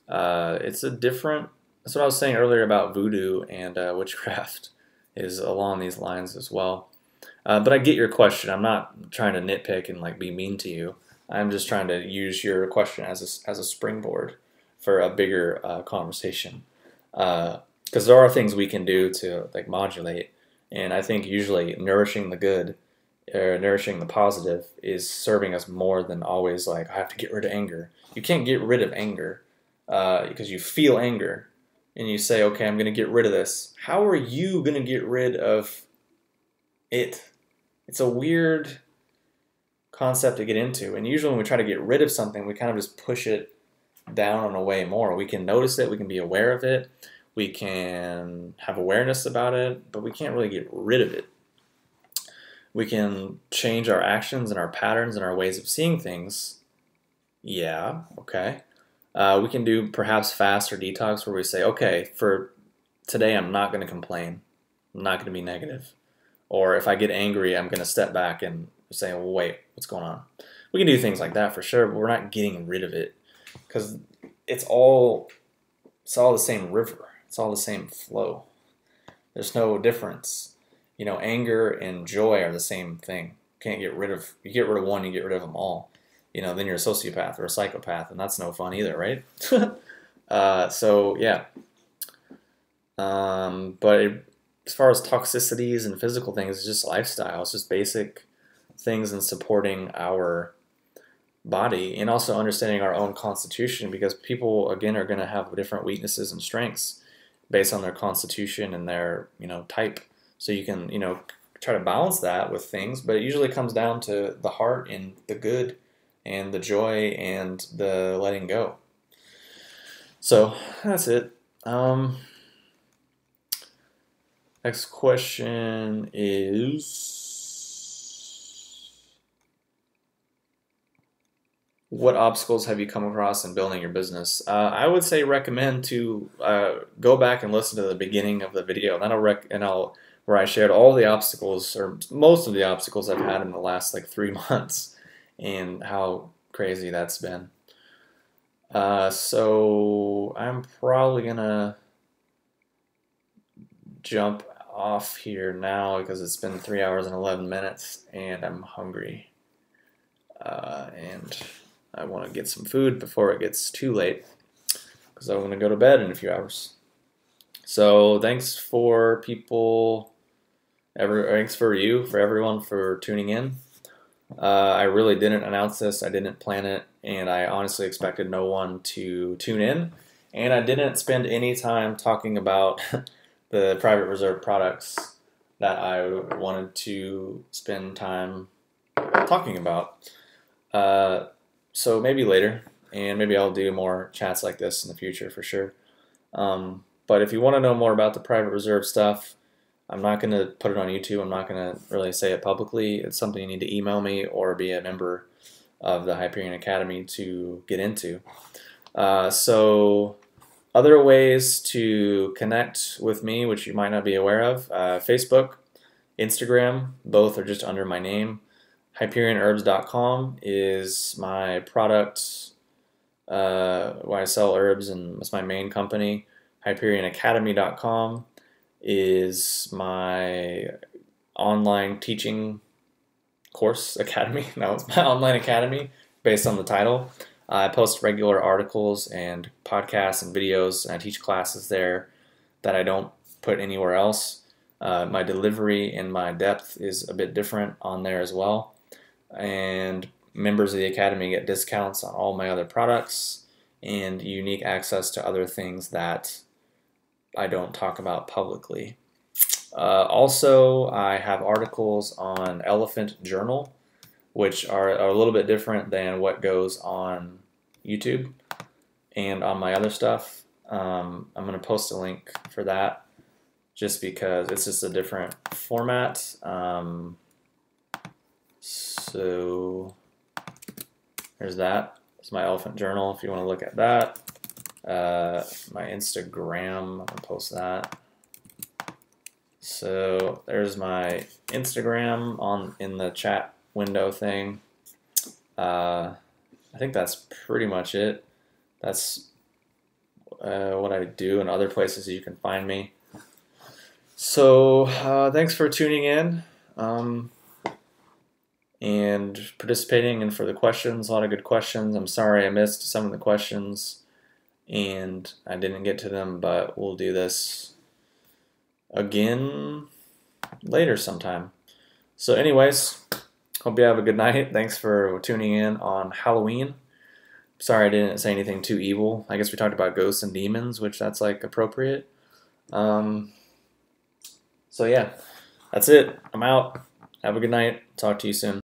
it's a different. That's what I was saying earlier about voodoo and witchcraft is along these lines as well. But I get your question. I'm not trying to nitpick and be mean to you. I'm just trying to use your question as a springboard for a bigger conversation. Because there are things we can do to modulate, and I think usually nourishing the good, or nourishing the positive, is serving us more than always I have to get rid of anger. You can't get rid of anger because you feel anger, and you say, okay, I'm going to get rid of this. How are you going to get rid of it? It's a weird concept to get into, and usually when we try to get rid of something, we kind of just push it down and away more. We can notice it, we can be aware of it, we can have awareness about it, but we can't really get rid of it. We can change our actions and our patterns and our ways of seeing things. Yeah, okay. We can do perhaps fast or detox where we say, okay, for today I'm not going to complain. I'm not going to be negative. Or if I get angry, I'm going to step back and say, well, wait, what's going on? We can do things like that for sure, but we're not getting rid of it, because it's all the same river. It's all the same flow. There's no difference. Anger and joy are the same thing. You get rid of one, you get rid of them all. Then you're a sociopath or a psychopath, and that's no fun either, right? So yeah. But as far as toxicities and physical things, it's just lifestyle. It's just basic things in supporting our body, and also understanding our own constitution, because people, again, are going to have different weaknesses and strengths based on their constitution and their type. So you can try to balance that with things, but it usually comes down to the heart and the good and the joy and the letting go. So that's it. Next question is, what obstacles have you come across in building your business? I would say recommend to go back and listen to the beginning of the video, where I shared all the obstacles, or most of the obstacles I've had in the last 3 months, and how crazy that's been. So I'm probably gonna jump off here now because it's been 3 hours and 11 minutes and I'm hungry. And I want to get some food before it gets too late because I'm going to go to bed in a few hours. So thanks for everyone for tuning in. I really didn't announce this. I didn't plan it, and I honestly expected no one to tune in. And I didn't spend any time talking about the private reserve products that I wanted to spend time talking about. So maybe later, and maybe I'll do more chats like this in the future for sure. But if you want to know more about the private reserve stuff, I'm not going to put it on YouTube. I'm not going to really say it publicly. It's something you need to email me or be a member of the Hyperion Academy to get into. So other ways to connect with me, which you might not be aware of, Facebook, Instagram, both are just under my name. HyperionHerbs.com is my product where I sell herbs, and it's my main company. HyperionAcademy.com is my online teaching course academy. No, it's my online academy based on the title. I post regular articles and podcasts and videos, and I teach classes there that I don't put anywhere else. My delivery and my depth is a bit different on there as well. And members of the academy get discounts on all my other products and unique access to other things that I don't talk about publicly. Also, I have articles on Elephant Journal, which are a little bit different than what goes on YouTube and on my other stuff. I'm going to post a link for that just because it's just a different format. So there's that. It's my Elephant Journal if you want to look at that. My Instagram, I'm going to post that. So there's my Instagram in the chat window thing. I think that's pretty much it. That's what I do, and other places you can find me. So thanks for tuning in and participating, and for the questions. A lot of good questions. I'm sorry I missed some of the questions and I didn't get to them, but we'll do this again later sometime. So anyways, hope you have a good night. Thanks for tuning in on Halloween. Sorry I didn't say anything too evil. I guess we talked about ghosts and demons, which that's like appropriate. So yeah, that's it. I'm out. Have a good night. Talk to you soon.